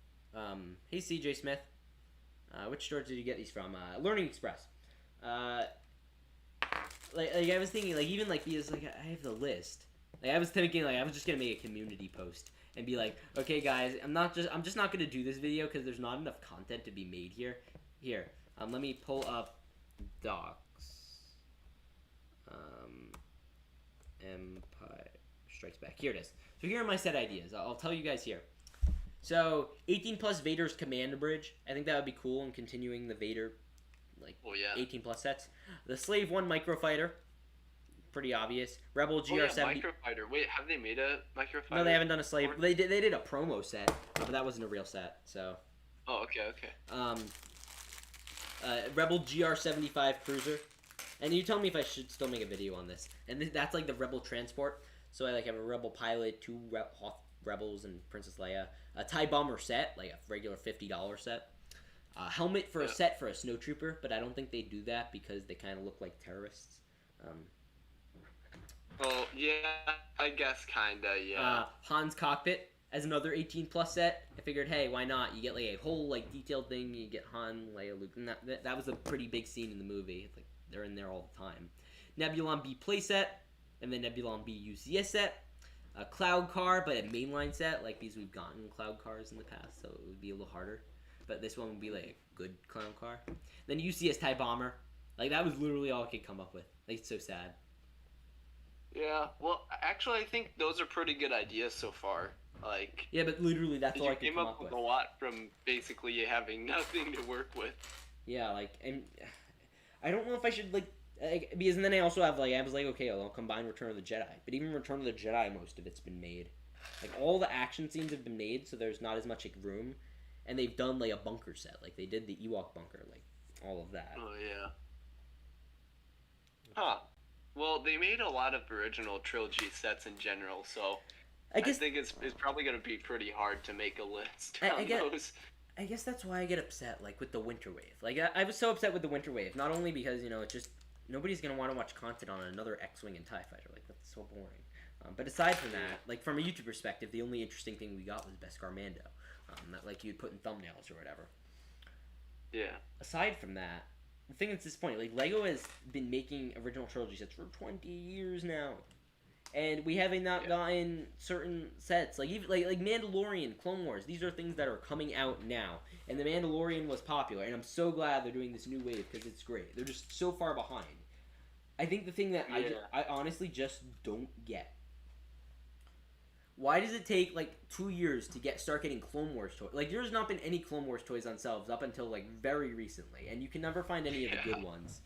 Hey CJ Smith, which store did you get these from? Learning Express. Like I was thinking, like even like because like I have the list. Like I was thinking, like I was just gonna make a community post and be like, okay guys, I'm just not gonna do this video because there's not enough content to be made here. Here, let me pull up docs. Empire Strikes Back. Here it is. So here are my set ideas. I'll tell you guys here. So 18 plus Vader's command bridge. I think that would be cool in continuing the Vader, like 18 plus sets. The Slave 1 microfighter. Pretty obvious. Rebel GR70. Microfighter. Wait, have they made a microfighter? No, they haven't done a slave. They did a promo set, but that wasn't a real set. So. Oh, okay. Rebel GR75 cruiser, and you tell me if I should still make a video on this. And that's like the Rebel transport. So I like have a Rebel pilot, 2 Hoth Rebels, and Princess Leia. A TIE bomber set, like a regular $50 set. Helmet for a set for a snowtrooper, but I don't think they do that because they kind of look like terrorists. Oh, yeah, I guess kinda, yeah. Han's cockpit as another 18 plus set. I figured, hey, why not? You get like a whole like detailed thing. You get Han, Leia, Luke, and that was a pretty big scene in the movie. Like they're in there all the time. Nebulon B playset, and then Nebulon B UCS set. A cloud car, but a mainline set, like these we've gotten cloud cars in the past, so it would be a little harder. But this one would be like a good clown car. Then UCS TIE bomber. Like that was literally all I could come up with. Like it's so sad. Yeah, well, actually, I think those are pretty good ideas so far. Like, yeah, but literally that's all I could come up with. You came up with a lot from basically you having nothing to work with. Yeah, like, and I don't know if I should like because then I also have like I was like, okay, I'll combine Return of the Jedi, but even Return of the Jedi, most of it's been made. Like all the action scenes have been made, so there's not as much like room, and they've done like a bunker set, like they did the Ewok bunker, like all of that. Oh yeah. Huh. Well, they made a lot of original trilogy sets in general, so I think it's probably going to be pretty hard to make a list on those. I guess that's why I get upset, like, with the Winter Wave. Like, I was so upset with the Winter Wave, not only because, you know, it's just, nobody's going to want to watch content on another X-Wing and TIE Fighter. Like, that's so boring. But aside from that, like, from a YouTube perspective, the only interesting thing we got was Beskar Mando. That, like, you'd put in thumbnails or whatever. Yeah. Aside from that, the thing that's disappointing, like, Lego has been making original trilogy sets for 20 years now. And we haven't gotten certain sets. Like, even, like Mandalorian, Clone Wars, these are things that are coming out now. And The Mandalorian was popular, and I'm so glad they're doing this new wave, because it's great. They're just so far behind. I think the thing that I honestly just don't get. why does it take like 2 years to start getting Clone Wars toys? Like, there's not been any Clone Wars toys on shelves up until like very recently, and you can never find any of the good ones.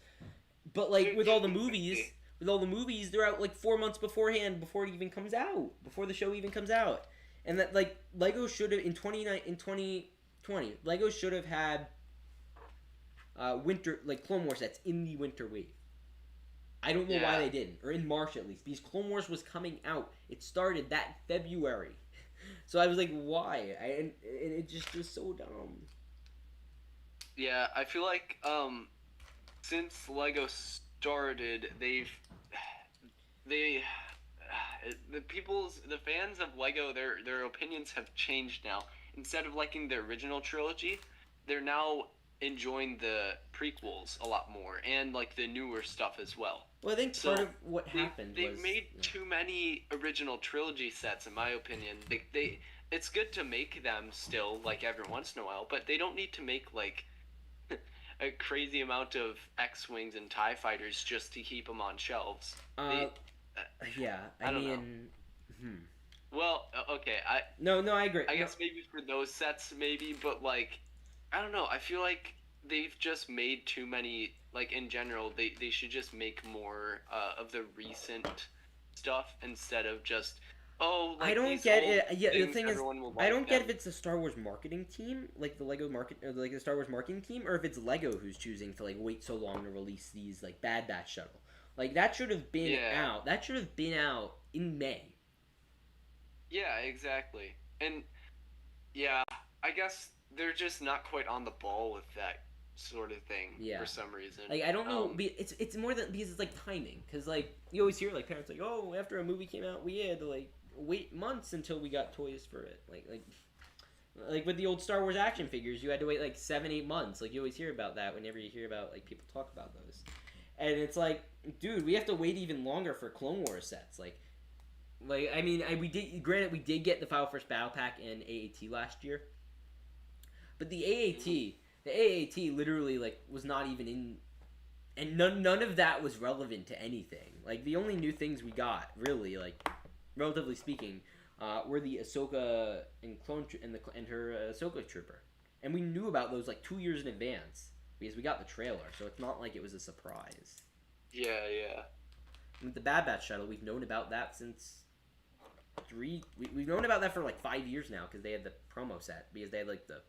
But like with all the movies, they're out like 4 months beforehand, before it even comes out, before the show even comes out. And that, like, Lego should have in 2020, Lego should have had winter, like, Clone Wars sets in the winter wave. I don't know why they didn't, or in March at least, because Clone Wars was coming out. It started that February, so I was like, why? And it just was so dumb. Yeah, I feel like since Lego started, the fans of Lego, their opinions have changed now. Instead of liking the original trilogy, they're now enjoying the prequels a lot more, and like the newer stuff as well. Well, I think part of what happened was... They made too many original trilogy sets, in my opinion. It's good to make them still, like, every once in a while, but they don't need to make, like, a crazy amount of X-Wings and TIE Fighters just to keep them on shelves. Yeah, I mean... Well, okay, No, I agree. I guess maybe for those sets, maybe, but, like, I don't know, I feel like they've just made too many, like, in general, they should just make more of the recent stuff instead of just, like, I don't get it. Yeah, the thing is, I don't get if it's the Star Wars marketing team, like the Lego like the Star Wars marketing team, or if it's Lego who's choosing to, like, wait so long to release these, like, Bad Batch shuttle. Like, that should have been out. That should have been out in May. Yeah, exactly. And, yeah, I guess they're just not quite on the ball with that sort of thing for some reason. Like, I don't know. It's more than because it's like timing. Because, like, you always hear, like, parents like, oh, after a movie came out, we had to, like, wait months until we got toys for it. Like with the old Star Wars action figures, you had to wait like 7-8 months. Like, you always hear about that whenever you hear about, like, people talk about those. And it's like, dude, we have to wait even longer for Clone Wars sets. Like I mean, we did get the Final First Battle Pack and AAT last year. But the AAT literally, like, was not even in, and none of that was relevant to anything. Like, the only new things we got, really, like, relatively speaking, were the Ahsoka and her Ahsoka Trooper, and we knew about those like 2 years in advance because we got the trailer, so it's not like it was a surprise. Yeah. And with the Bad Batch shuttle, we've known about that since we've known about that for like 5 years now because they had the promo set because they had like the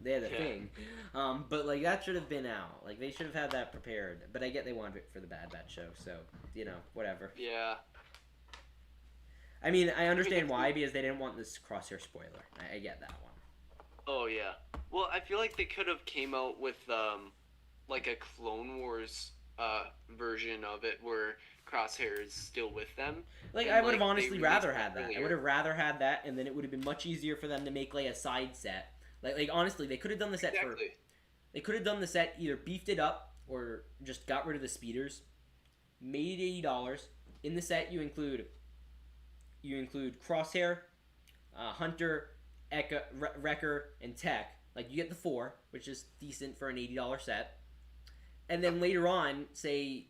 thing. But like that should have been out. Like they should have had that prepared. But I get they wanted it for the Bad Batch show, so you know, whatever. Yeah. I mean, I understand why, because they didn't want this Crosshair spoiler. I get that one. Oh yeah. Well, I feel like they could have came out with like a Clone Wars version of it where Crosshair is still with them. Like, I would have honestly rather had that. I would have rather had that, and then it would have been much easier for them to make like a side set. Like honestly, they could have done the set They could have done the set, either beefed it up or just got rid of the speeders, made it $80. In the set, you include Crosshair, Hunter, Wrecker, and Tech. Like, you get the 4, which is decent for an $80 set. And then later on, say,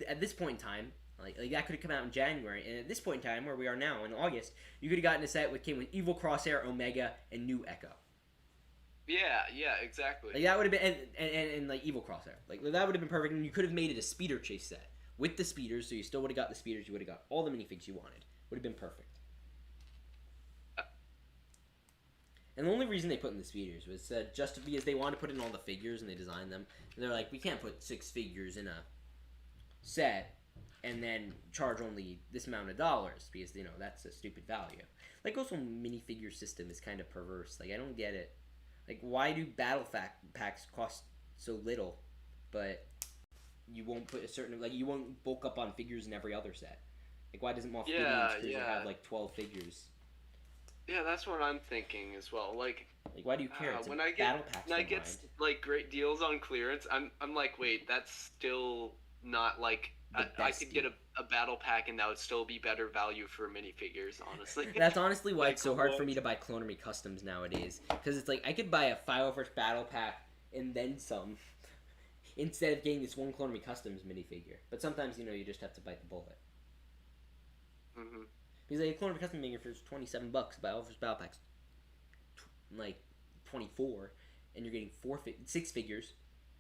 at this point in time, like that could have come out in January, and at this point in time, where we are now, in August, you could have gotten a set which came with Evil Crosshair, Omega, and New Echo. Yeah, exactly. Like, that would have been, and like, Evil Crosshair. Like, that would have been perfect, and you could have made it a speeder chase set. With the speeders, so you still would have got the speeders, you would have got all the minifigs you wanted. Would have been perfect. And the only reason they put in the speeders was just because they wanted to put in all the figures and they designed them. And they're like, we can't put 6 figures in a set and then charge only this amount of dollars because, you know, that's a stupid value. Like, also, minifigure system is kind of perverse. Like, I don't get it. Like, why do battle packs cost so little, but you won't put a certain, like, you won't bulk up on figures in every other set? Like, why doesn't Moff Gideon's cruiser have, like, 12 figures? Yeah, that's what I'm thinking as well. Like why do you care? It's when I get like great deals on clearance, I'm like, wait, that's still not like I could get a battle pack and that would still be better value for minifigures, honestly. That's honestly why it's so hard for me to buy Clone Army Customs nowadays, because it's like I could buy a 501st battle pack and then some instead of getting this one Clone Army Customs minifigure. But sometimes, you know, you just have to bite the bullet. Mm-hmm. Because like, a clone of a custom maker for $27, buy all of his battle packs, like 24, and you're getting 6 figures,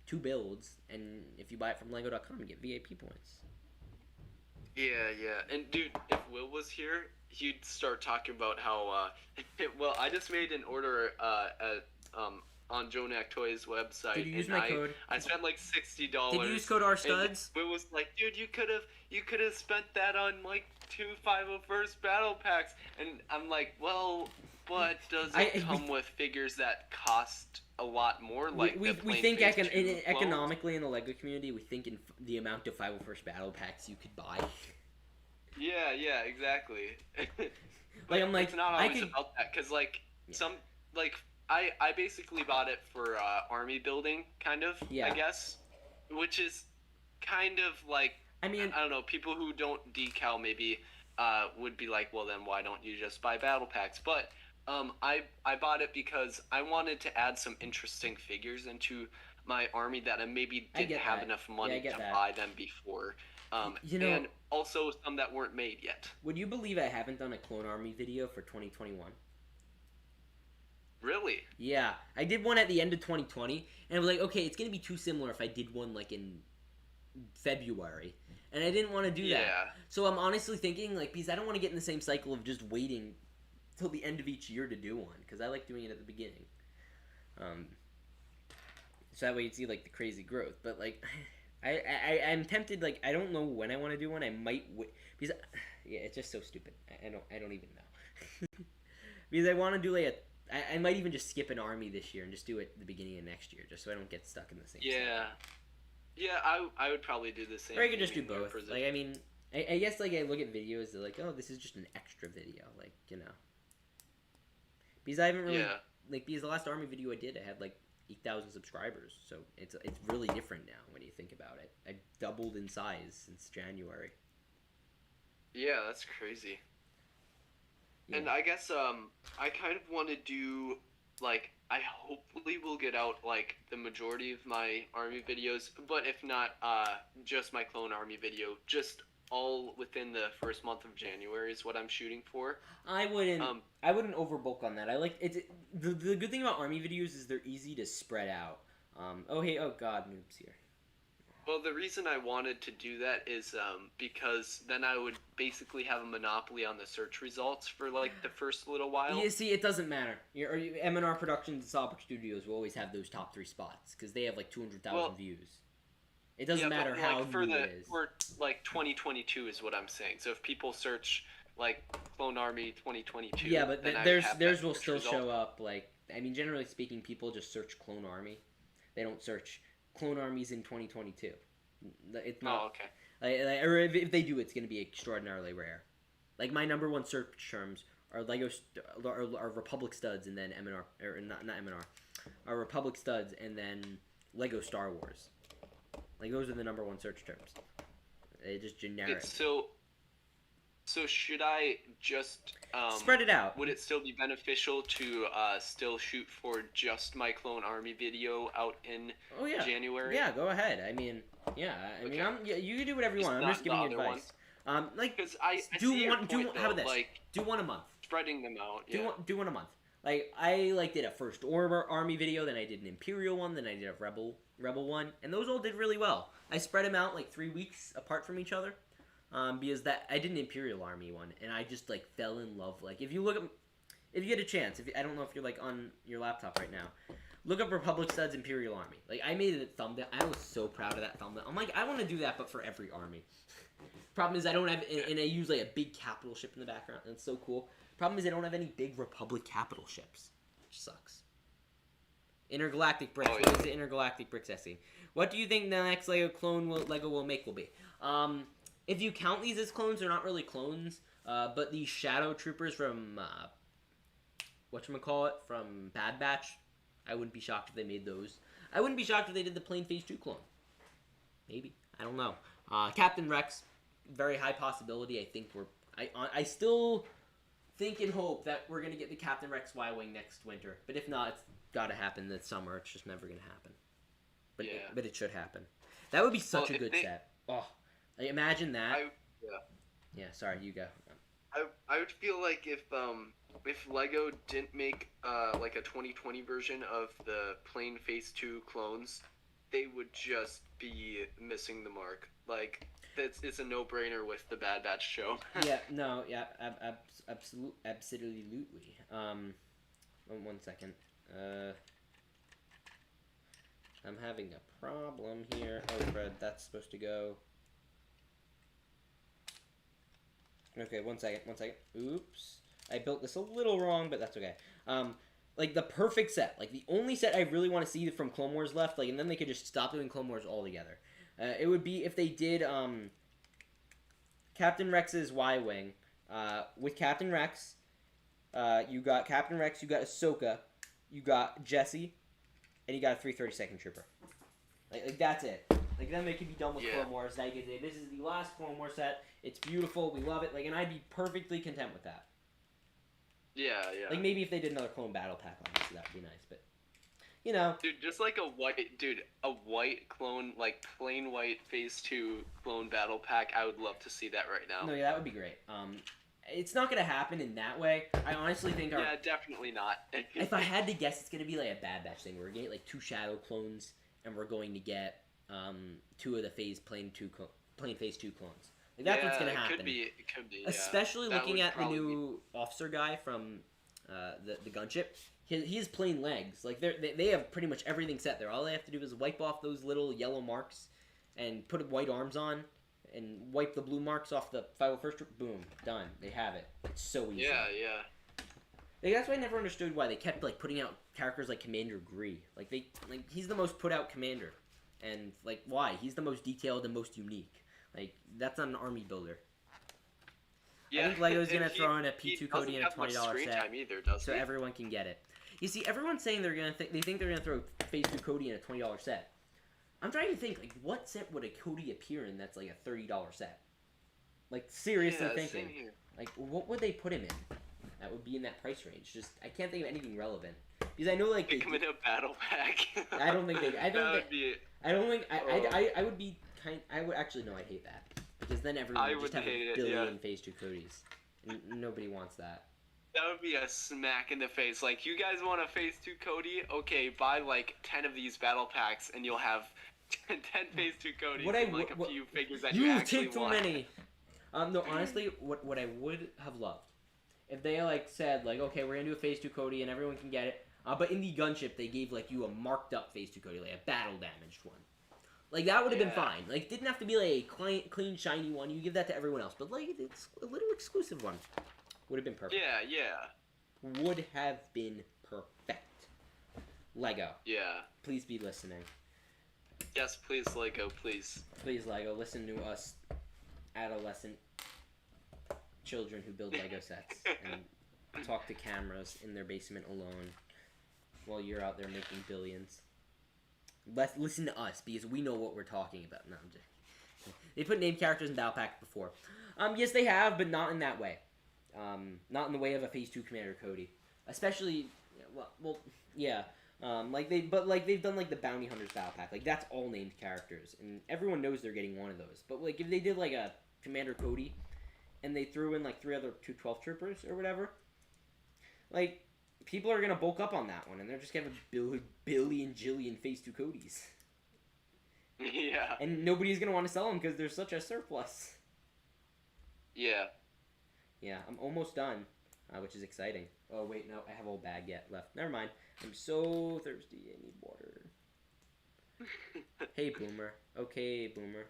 2 builds, and if you buy it from Lego.com, you get VIP points. Yeah. And dude, if Will was here, he'd start talking about how well, I just made an order on Jonak Toys website. Did you use my code? I spent like $60. Did you use code RStuds? Will was like, dude, you could have spent that on like 2 501st battle packs, and I'm like, well, but does it come with figures that cost a lot more? Like we think economically in the Lego community, we think in the amount of 501st battle packs you could buy. Yeah, exactly. Like I'm like, it's not always about that, because like some like I basically bought it for army building, kind of. Yeah. I guess, which is kind of like, I mean, I don't know. People who don't decal maybe would be like, well, then why don't you just buy battle packs? But I bought it because I wanted to add some interesting figures into my army that I maybe didn't have enough money to buy them before. And also some that weren't made yet. Would you believe I haven't done a Clone Army video for 2021? Really? Yeah, I did one at the end of 2020, and I was like, okay, it's gonna be too similar if I did one like in February, and I didn't want to do that. So I'm honestly thinking, like, because I don't want to get in the same cycle of just waiting till the end of each year to do one, because I like doing it at the beginning. So that way you'd see like the crazy growth. But like, I'm tempted. Like, I don't know when I want to do one. I might because it's just so stupid. I don't even know. Because I want to do like I might even just skip an army this year and just do it at the beginning of next year, just so I don't get stuck in the same. Yeah. Yeah, I would probably do the same. Or I could just do both. Like, I mean, I guess like I look at videos, they're like, oh, this is just an extra video, like, you know. Because I haven't really like, because the last army video I did, I had like 8,000 subscribers, so it's really different now when you think about it. I doubled in size since January. Yeah, that's crazy. Yeah. And I guess I kind of want to do, like, I hopefully will get out like the majority of my army videos, but if not, just my clone army video, just all within the first month of January is what I'm shooting for. I wouldn't overbulk on that. I like it. The good thing about army videos is they're easy to spread out. Oh god, noob's here. Well, the reason I wanted to do that is because then I would basically have a monopoly on the search results for like the first little while. You see, it doesn't matter. M&R Productions and Sawbuck Studios will always have those top 3 spots because they have like 200,000 views. It doesn't matter how new it is. For like 2022 is what I'm saying. So if people search like Clone Army 2022, yeah, but theirs will still show up. Like, I mean, generally speaking, people just search Clone Army. They don't search Clone Armies in 2022. It's not. Oh, okay. Or if they do, it's going to be extraordinarily rare. Like, my number 1 search terms are are Republic Studs, and then M&R, or not M&R, are Republic Studs, and then Lego Star Wars. Like, those are the number 1 search terms. They're just generic. So should I just spread it out? Would it still be beneficial to still shoot for just my Clone Army video out in January? Yeah, go ahead. I mean, you can do whatever you want. I'm just giving you advice. Like, because do how about this? Like, do one a month. Spreading them out. Yeah. Do one a month. Like, I did a First Order Army video, then I did an Imperial one, then I did a Rebel one, and those all did really well. I spread them out like 3 weeks apart from each other. Because I did an Imperial Army one, and I just like fell in love. Like, if you get a chance, I don't know if you're like on your laptop right now, look up Republic Studs Imperial Army. Like, I made it a thumbnail. I was so proud of that thumbnail. I'm like, I want to do that, but for every army. Problem is I don't have, and I use like a big capital ship in the background, and it's so cool. Problem is I don't have any big Republic capital ships, which sucks. Intergalactic Brix. What is the Intergalactic Brix SE? What do you think the next Lego will make will be? If you count these as clones, they're not really clones. But the Shadow Troopers from from Bad Batch, I wouldn't be shocked if they made those. I wouldn't be shocked if they did the plain Phase 2 clone. Maybe, I don't know. Captain Rex, very high possibility. I think I still think and hope that we're gonna get the Captain Rex Y-wing next winter. But if not, it's gotta happen this summer. It's just never gonna happen. But it should happen. That would be such a good set. Oh. Like, imagine that. Yeah. Yeah, sorry, you go. I would feel like if Lego didn't make like a 2020 version of the plain Phase 2 clones, they would just be missing the mark. Like it's a no-brainer with the Bad Batch show. Yeah, no, yeah, absolutely. One second. I'm having a problem here. Oh, Fred, that's supposed to go. Okay, one second. Oops. I built this a little wrong, but that's okay. Like, the perfect set. Like, the only set I really want to see from Clone Wars left, like, and then they could just stop doing Clone Wars altogether. It would be if they did, Captain Rex's Y-Wing. With Captain Rex, you got Captain Rex, you got Ahsoka, you got Jesse, and you got a 332nd Trooper. Like that's it. Like, then they could be done with Clone Wars. Like, this is the last Clone Wars set. It's beautiful. We love it. Like, and I'd be perfectly content with that. Yeah. Like, maybe if they did another Clone Battle Pack, obviously, that would be nice. But, you know. Dude, just like a white clone, like, plain white Phase 2 clone Battle Pack, I would love to see that right now. No, yeah, that would be great. It's not going to happen in that way. I honestly think Yeah, definitely not. If I had to guess, it's going to be like a Bad Batch thing. We're going to get, like, 2 Shadow clones, and we're going to get 2 of the plain Phase 2 clones. Like, that's what's going to happen. It could be. Especially looking at the new officer guy from the gunship. He has plain legs. Like, they have pretty much everything set there. All they have to do is wipe off those little yellow marks and put white arms on and wipe the blue marks off the 501st. Boom, done. They have it. It's so easy. Yeah. Like, that's why I never understood why they kept, like, putting out characters like Commander Gree. Like, he's the most put out commander. And, like, why? He's the most detailed and most unique. Like, that's not an army builder. Yeah. I think Lego's going to throw in a P2 Cody and a $20 set either, so everyone can get it. You see, everyone's saying they think they're going to throw Phase 2 Cody in a $20 set. I'm trying to think, like, what set would a Cody appear in that's, like, a $30 set? Like, seriously thinking. Like, what would they put him in that would be in that price range? Just, I can't think of anything relevant. Because I know, like, they come in a battle pack. I don't think they... I would be kind... I would actually... No, I'd hate that. Because then everyone would just have a billion Phase 2 Codys. And nobody wants that. That would be a smack in the face. Like, you guys want a Phase 2 Cody? Okay, buy, like, 10 of these battle packs, and you'll have 10 Phase 2 Codys and, like, a few figures that you actually take too want. Many. No, honestly, what I would have loved, if they, like, said, like, okay, we're gonna do a Phase 2 Cody, and everyone can get it, but in the gunship, they gave, like, you a marked up Phase 2 Cody, like, a battle-damaged one. Like, that would have been fine. Like, it didn't have to be, like, a clean, shiny one. You give that to everyone else. But, like, it's a little exclusive one. Would have been perfect. Yeah. Would have been perfect. Lego. Yeah. Please be listening. Yes, please, Lego, please. Please, Lego, listen to us adolescent children who build Lego sets and talk to cameras in their basement alone while you're out there making billions. Listen to us, because we know what we're talking about. No, I'm just... They put named characters in Battle Pack before. Yes, they have, but not in that way. Not in the way of a Phase 2 Commander Cody. Especially, yeah. They've done, like, the Bounty Hunters Battle Pack. Like, that's all named characters. And everyone knows they're getting one of those. But, like, if they did, like, a Commander Cody, and they threw in, like, 3 other 212 Troopers or whatever, like... People are gonna bulk up on that one, and they're just gonna have a billion jillion Phase 2 Codys. Yeah. And nobody's gonna want to sell them because there's such a surplus. Yeah. Yeah, I'm almost done, which is exciting. Oh wait, no, I have a whole bag yet left. Never mind. I'm so thirsty. I need water. Hey, Boomer. Okay, Boomer.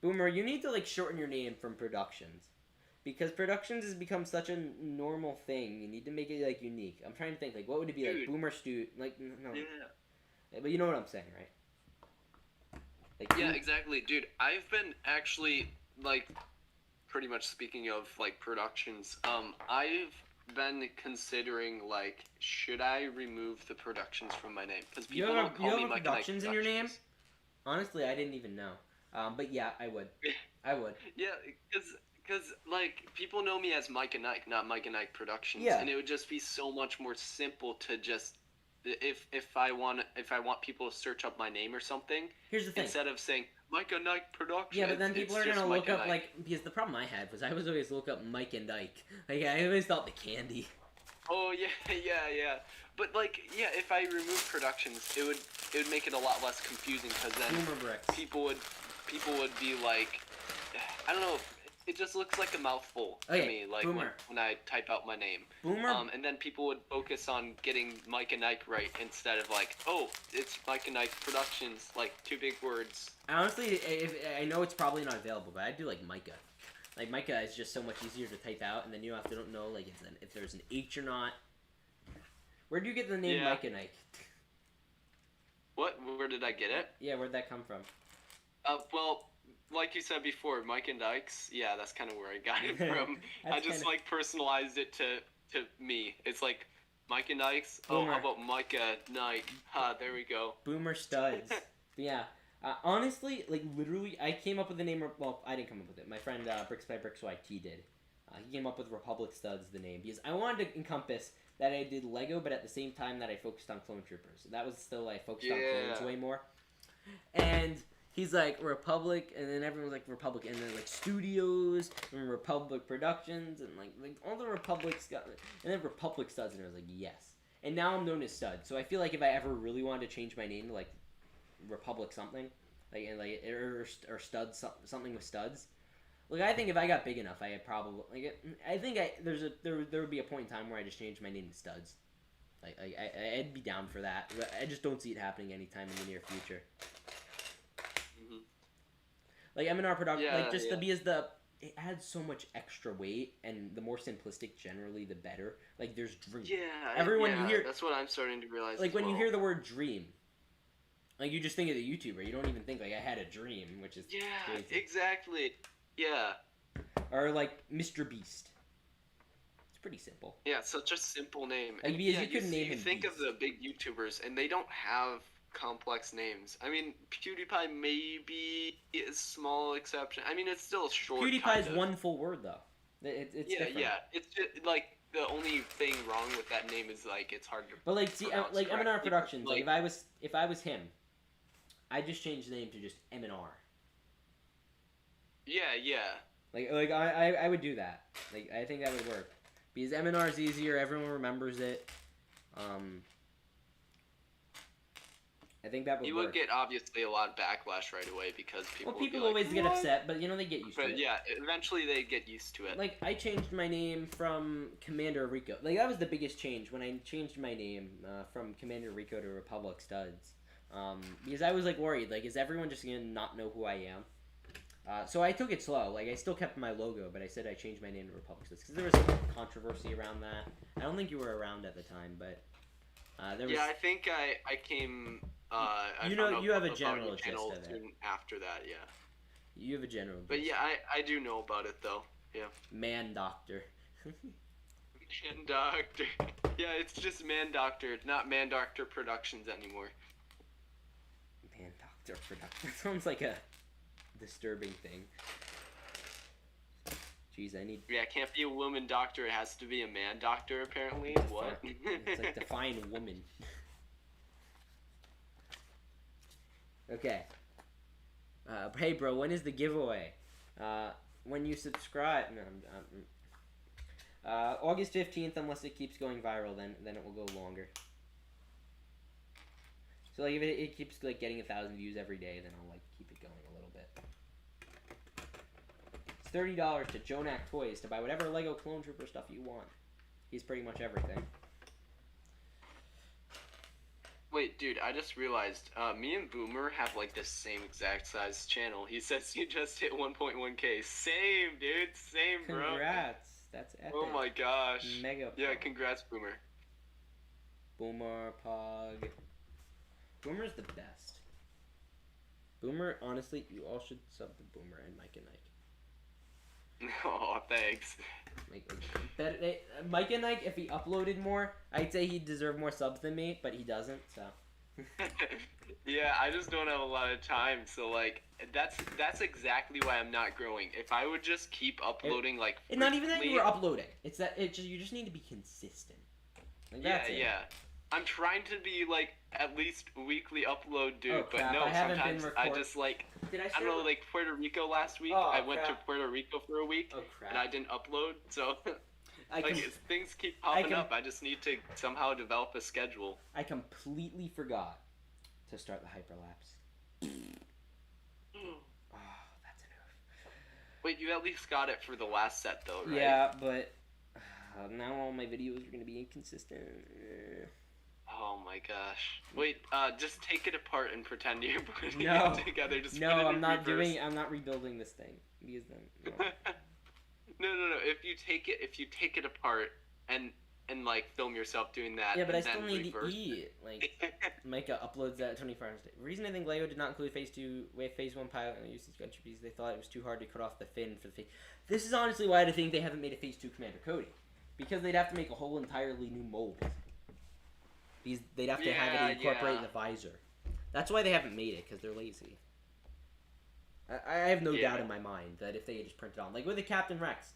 Boomer, you need to, like, shorten your name from Productions. Because Productions has become such a normal thing. You need to make it, like, unique. I'm trying to think, like, what would it be? Dude. Like, Boomer Stu... Like, no. Yeah. But you know what I'm saying, right? Like, yeah, exactly. Dude, I've been actually, like, pretty much speaking of, like, Productions, I've been considering, like, should I remove the Productions from my name? Because people don't call me Mike Productions in your name? Honestly, I didn't even know. But yeah, I would. I would. Yeah, because, like, people know me as Mike and Ike, not Mike and Ike Productions. Yeah. And it would just be so much more simple to just, if I want people to search up my name or something, here's the thing. Instead of saying, Micah Nike production. Yeah, but then people are just gonna look Micah up Nike. like, because the problem I had was I was always look up Mike and Ike. Like I always thought the candy. Oh yeah, yeah. But like, yeah, if I remove productions, it would make it a lot less confusing because then Boomer Brix. people would be like, I don't know, it just looks like a mouthful to Okay, me, like Boomer. when I type out my name. Boomer. And then people would focus on getting Mike and Ike right instead of like, oh, it's Mike and Ike Productions, like 2 big words. Honestly, I know it's probably not available, but I do like Micah. Like Micah is just so much easier to type out, and then you don't know like if there's an H or not. Where do you get the name Mike and Ike? What? Where did I get it? Yeah, where'd that come from? Well, like you said before, Mike and Ike's. Yeah, that's kind of where I got it from. I just like personalized it to me. It's like Mike and Ike's. Boomer. Oh, how about Micah Nike? Ha, there we go. Boomer Studs. Yeah. Honestly, like literally, I came up with the name. Well, I didn't come up with it. My friend Brix by Brix YT did. He came up with Republic Studs, the name, because I wanted to encompass that I did Lego, but at the same time that I focused on Clone Troopers. That was still I focused on clones way more. And he's like Republic, and then everyone's like Republic, and then like Studios and Republic Productions, and like all the Republics got, and then Republic Studs, and I was like yes. And now I'm known as Stud. So I feel like if I ever really wanted to change my name to like Republic something, or Studs something with Studs. Like I think if I got big enough, I had probably there would be a point in time where I just changed my name to Studs. I'd be down for that. But I just don't see it happening anytime in the near future. Mm-hmm. Like M&R production, because it adds so much extra weight, and the more simplistic generally, the better. Like there's dream. Yeah, you hear that's what I'm starting to realize. Like when you hear the word dream. Like you just think of the YouTuber, you don't even think like I had a dream, which is crazy. Exactly. Yeah. Or like Mr. Beast. It's pretty simple. Yeah, such a simple name. Like, And, because you could name you him think Beast. of the big YouTubers, and they don't have complex names. I mean, PewDiePie maybe is a small exception. I mean, it's still short. PewDiePie is one full word though. It's different. Yeah. It's just, like the only thing wrong with that name is like it's hard to. But like, see, like M&R correctly. Productions. Like if I was him, I just changed the name to just M&R. Yeah. Like I would do that. Like I think that would work because M&R is easier. Everyone remembers it. I think that would work. You would get obviously a lot of backlash right away because people. Well, people would be always get upset, but they get used to it. But yeah, eventually they get used to it. Like I changed my name from Commander Rico. Like that was the biggest change when I changed my name from Commander Rico to Republic Studs. Because I was like worried, like is everyone just gonna not know who I am? So I took it slow. Like I still kept my logo, but I said I changed my name to Republic Studs because there was some controversy around that. I don't think you were around at the time, but there was. Yeah, I think I came. You have a general gist of it. After that, yeah. You have a general. But gist. yeah, I do know about it though. Yeah. Man Doctor. Man Doctor. Yeah, it's just Man Doctor, not Man Doctor Productions anymore. Man Doctor Productions. That sounds like a disturbing thing. Jeez, I need. Yeah, it can't be a woman doctor. It has to be a man doctor. Apparently, what? It's like define woman. Okay. Hey, bro, when is the giveaway? When you subscribe. No, August 15th, unless it keeps going viral, then it will go longer. So like if it keeps like getting 1,000 views every day, then I'll like keep it going a little bit. It's $30 to Jonak Toys to buy whatever Lego Clone Trooper stuff you want. He's pretty much everything. Wait, dude, I just realized, me and Boomer have like the same exact size channel. He says you just hit 1.1k. Same, dude, same, bro. Congrats. That's epic. Oh my gosh. Mega. Yeah, congrats, Boomer. Boomer, Pog. Boomer's the best. Boomer, honestly, you all should sub to Boomer and Mike and Ike. Oh, thanks. Mike and Ike, if he uploaded more, I'd say he'd deserve more subs than me, but he doesn't, so. Yeah, I just don't have a lot of time, so like that's exactly why I'm not growing. If I would just keep uploading it's not even that you were uploading. It's that you just need to be consistent. Like, yeah. I'm trying to be like at least weekly upload, dude. Oh, crap. But no, I haven't sometimes been I just like Did I don't know, like Puerto Rico last week. Oh, I went to crap. Puerto Rico for a week, Oh, crap. and I didn't upload. So I like com- things keep popping com- up. I just need to somehow develop a schedule. I completely forgot to start the hyperlapse. Oh, that's enough. Wait, you at least got it for the last set though, right? Yeah, but now all my videos are gonna be inconsistent. Oh my gosh. Wait, just take it apart and pretend you're putting No. it together. Just No, put it I'm in not reverse. I'm not rebuilding this thing because then. No. No. If you take it apart and like film yourself doing that. Yeah, but I and still then need reverse to eat. Like, Micah uploads that 24 hours a day. The reason I think LEGO did not include Phase 1 pilot and the usage country because they thought it was too hard to cut off the fin for the face. This is honestly why I think they haven't made a Phase 2 Commander Cody. Because they'd have to make a whole entirely new mold. Because they'd have to have it incorporate the visor. That's why they haven't made it, because they're lazy. I have no doubt in my mind that if they had just printed on, like with the Captain Rex,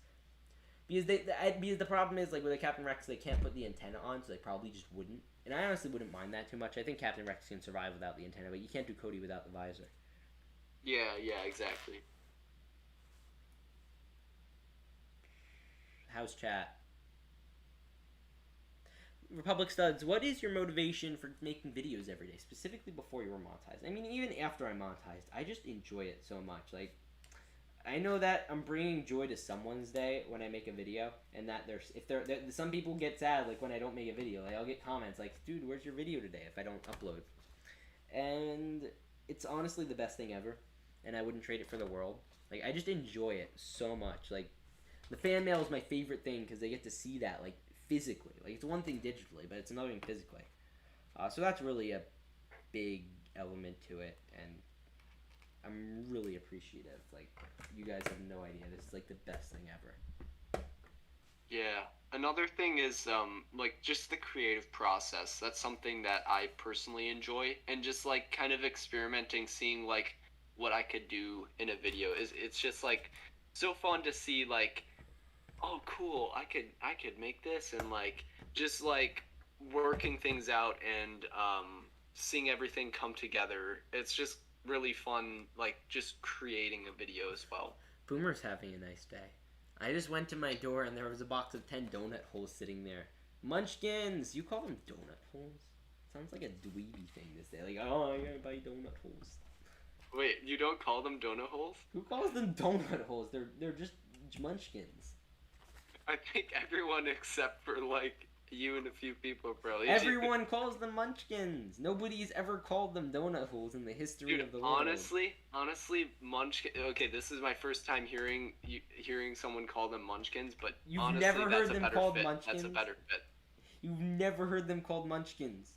because the problem is, like with the Captain Rex, they can't put the antenna on, so they probably just wouldn't. And I honestly wouldn't mind that too much. I think Captain Rex can survive without the antenna, but you can't do Cody without the visor. Yeah, exactly. How's chat? Republic Studs, what is your motivation for making videos every day, specifically before you were monetized? I mean, even after I'm monetized, I just enjoy it so much. Like, I know that I'm bringing joy to someone's day when I make a video, and that some people get sad, like, when I don't make a video. Like, I'll get comments like, dude, where's your video today if I don't upload? And it's honestly the best thing ever, and I wouldn't trade it for the world. Like, I just enjoy it so much. Like, the fan mail is my favorite thing because they get to see that, like, physically. Like, it's one thing digitally, but it's another thing physically. So that's really a big element to it, and I'm really appreciative. Like, you guys have no idea. This is, like, the best thing ever. Yeah. Another thing is, like, just the creative process. That's something that I personally enjoy. And just, like, kind of experimenting, seeing, like, what I could do in a video. It's just, like, so fun to see, like, oh, cool, I could make this, and, like, just, like, working things out and, seeing everything come together. It's just really fun, like, just creating a video as well. Boomer's having a nice day. I just went to my door and there was a box of 10 donut holes sitting there. Munchkins! You call them donut holes? Sounds like a dweeby thing to say. Like, oh, I gotta buy donut holes. Wait, you don't call them donut holes? Who calls them donut holes? They're just munchkins. I think everyone except for, like, you and a few people probably. Everyone calls them munchkins. Nobody's ever called them donut holes in the history of the world. Honestly, munchkin. Okay, this is my first time hearing someone call them munchkins, but You've honestly, never heard them called fit. munchkins? That's a better fit. You've never heard them called munchkins.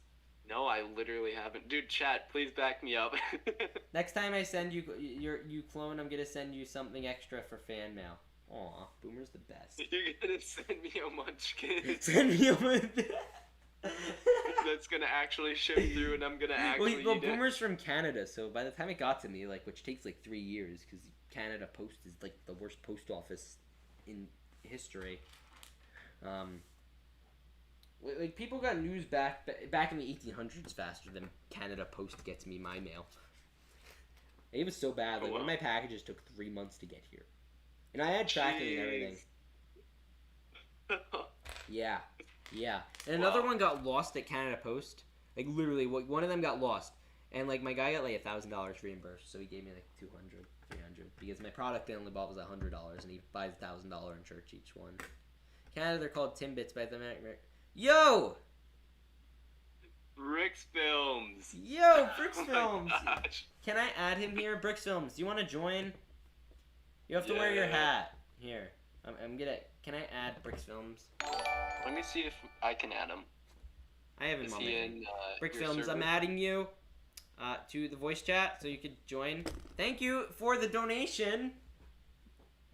No, I literally haven't. Dude, chat, please back me up. Next time I send you clone, I'm gonna send you something extra for fan mail. Aw, Boomer's the best. You're gonna send me a munchkin. Send me a munchkin. That's gonna actually ship through, and I'm gonna actually well, eat Boomer's from Canada, so by the time it got to me, like, which takes like 3 years, because Canada Post is like the worst post office in history. Like, people got news back in the 1800s faster than Canada Post gets me my mail. It was so bad. Like, one of my packages took 3 months to get here. And I had tracking and everything. Yeah. And another one got lost at Canada Post. Like, literally, one of them got lost. And, like, my guy got, like, $1,000 reimbursed, so he gave me, like, $200, $300. Because my product I only bought was $100, and he buys $1,000 in church each one. Canada, they're called Timbits by the Yo! Brix Films. Yo, Brix Films. Gosh. Can I add him here? Brix Films, do you want to join? You have to wear your hat. Here. I'm gonna... Can I add Brix Films? Let me see if I can add him. I have him Is on he my in, Brix your Films, server? I'm adding you to the voice chat so you could join. Thank you for the donation.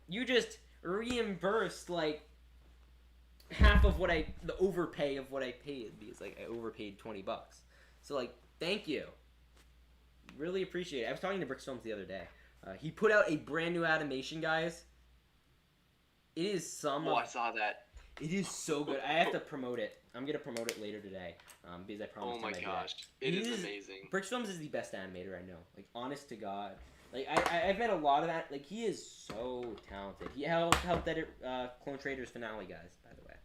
You just reimbursed, like, half of the overpay of what I paid, because, like, I overpaid $20. So, like, thank you. Really appreciate it. I was talking to Brix Films the other day. He put out a brand new animation, guys. It is I saw that. It is so good. I have to promote it. I'm gonna promote it later today. Because I promised Oh my him I'd do gosh, that. it is amazing. Brix Films is the best animator I know. Like, honest to God. Like, I've met a lot of that. Like, he is so talented. He helped edit Clone Traders finale, guys, by the way.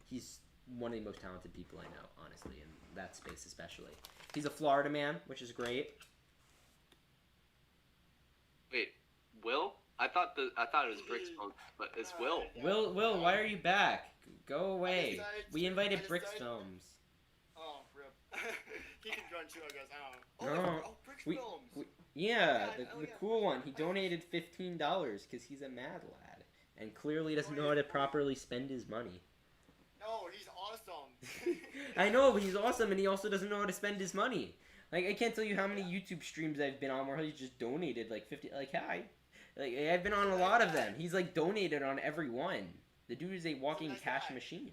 He's one of the most talented people I know, honestly, in that space especially. He's a Florida man, which is great. Wait, Will? I thought it was Brix Films, but it's Will. Will, why are you back? Go away. We invited Brix Films. Oh, rip. He can join too, I guess. I don't know. No. Brix Films. Yeah, the cool one. He donated $15 because he's a mad lad and clearly doesn't know how to properly spend his money. No, he's awesome. I know, but he's awesome, and he also doesn't know how to spend his money. Like, I can't tell you how many YouTube streams I've been on where he's just donated like 50. Like, hi. Like, I've been on a lot of them. He's like donated on every one. The dude is a walking cash machine.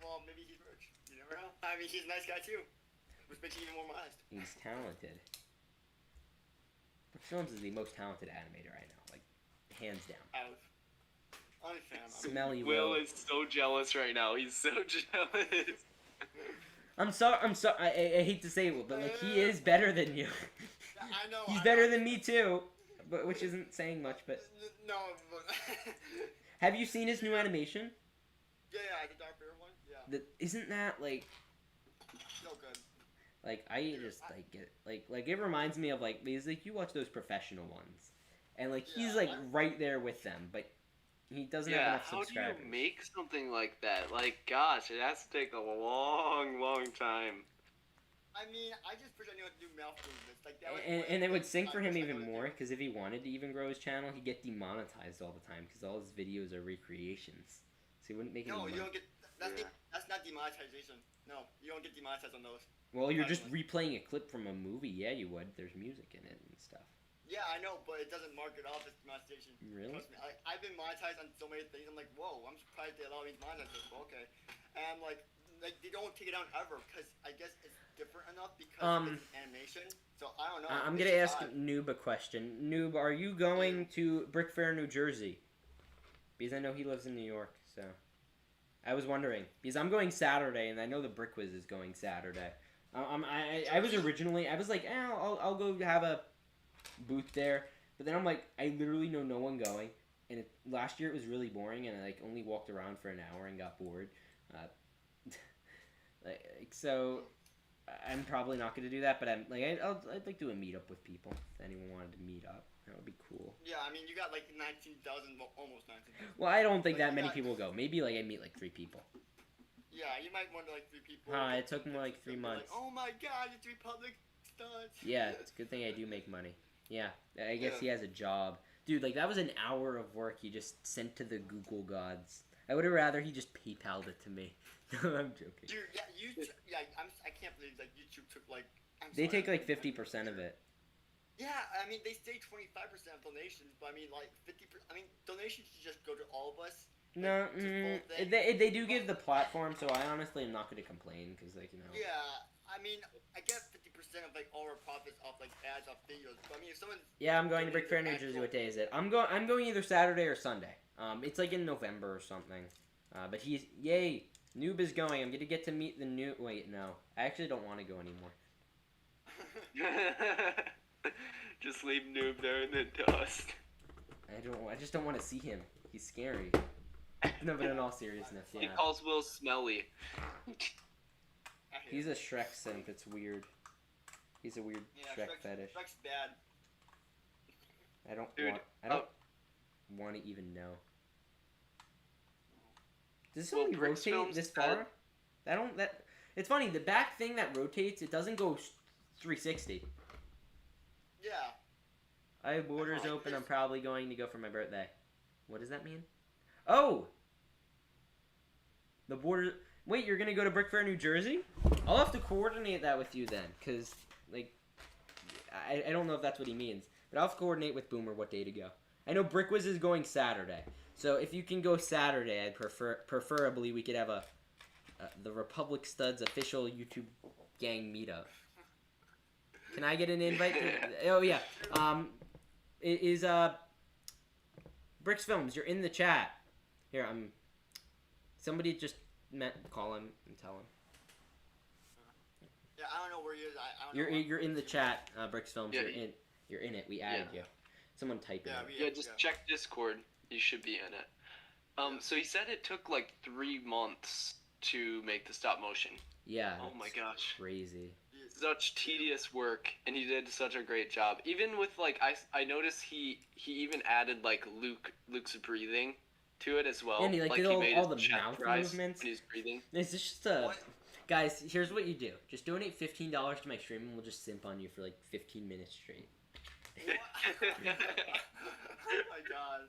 Well, maybe he's rich. You never know. I mean, he's a nice guy too, which makes you even more modest. He's talented. Brix Films is the most talented animator I know, like hands down. Smelly Will is so jealous right now. He's so jealous. I'm sorry. I hate to say it, but like he is better than you. I know. He's better than me too, but which isn't saying much. But no. But have you seen his new animation? Yeah, the Starfighter one. Yeah. Isn't that like? So good. Like I just like it. Like it reminds me of like because like you watch those professional ones, and like he's like right there with them, but. He doesn't have enough subscribers. How do you make something like that? Like, gosh, it has to take a long, long time. I mean, I just wish I knew how to do mouth movements. Like that. And it would sink for him even more, because if he wanted to even grow his channel, he'd get demonetized all the time, because all his videos are recreations. So he wouldn't make any money. No, you don't get. That's not demonetization. No, you don't get demonetized on those. Well, you're just replaying a clip from a movie. Yeah, you would. There's music in it and stuff. Yeah, I know, but it doesn't mark it off as demonetization. Really? Trust me, I've been monetized on so many things. I'm like, whoa, I'm surprised they allow me to monetize this. But okay, and like they don't take it down ever because I guess it's different enough because it's animation. So I don't know. I'm gonna ask Noob a question. Noob, are you going to Brick Fair, New Jersey? Because I know he lives in New York, so I was wondering because I'm going Saturday, and I know the Brick Wiz is going Saturday. I was originally I was like, I'll go have a booth there, but then I'm like, I literally know no one going, and last year it was really boring, and I like only walked around for an hour and got bored. So I'm probably not going to do that, but I'm like I'd like to do a meetup with people if anyone wanted to meet up. That would be cool. Yeah, I mean you got like 19,000, well, almost 19,000. Well, I don't think that many people go. Maybe like I meet like 3 people. Yeah, you might want like 3 people. It took me like 3 months. Like, oh my God, it's Republic studs. Yeah, it's a good thing I do make money. Yeah, I guess he has a job. Dude, like, that was an hour of work he just sent to the Google gods. I would have rather he just PayPal'd it to me. No, I'm joking. Dude, I can't believe that YouTube took, like... They take, like, 50% of it. Yeah, I mean, they say 25% of donations, but I mean, like, 50%... I mean, donations should just go to all of us. No, they do give the platform, so I honestly am not going to complain, because, like, you know... Yeah, I mean, I get 50% of like all our profits off like ads off videos. But I mean, if someone I'm going to Brick Fair, New Jersey. What day is it? I'm going either Saturday or Sunday. It's like in November or something. But yay! Noob is going. I'm gonna get to meet the new. Wait, no, I actually don't want to go anymore. Just leave Noob there in the dust. I just don't want to see him. He's scary. No, but in all seriousness, yeah. He calls Will smelly. He's a Shrek simp. It's weird. He's a weird Shrek fetish. Shrek's bad. I don't want to even know. Does this only rotate this far? It's funny. The back thing that rotates, it doesn't go 360. Yeah. I have borders open. I'm probably going to go for my birthday. What does that mean? Oh! The border... Wait, you're going to go to Brick Fair, New Jersey? I'll have to coordinate that with you then, because, like, I don't know if that's what he means. But I'll have to coordinate with Boomer what day to go. I know Brick Wiz is going Saturday. So if you can go Saturday, I'd preferably we could have the Republic Studs official YouTube gang meetup. Can I get an invite? Oh, yeah. Brix Films, you're in the chat. Here, Somebody just call him and tell him. Yeah, I don't know where he is. I don't know. You're in the chat, Brix Films. Yeah, You're in it. We added you. Someone type it. Yeah, just check Discord. You should be in it. So he said it took like 3 months to make the stop motion. Yeah. Oh my gosh. Crazy. Such tedious work, and he did such a great job. Even with like, I noticed he even added like Luke's breathing to it as well. And he like did made all the his chest mouth rise movements. when he's breathing. It's just guys. Here's what you do: just donate $15 to my stream, and we'll just simp on you for like 15 minutes straight. Oh my god.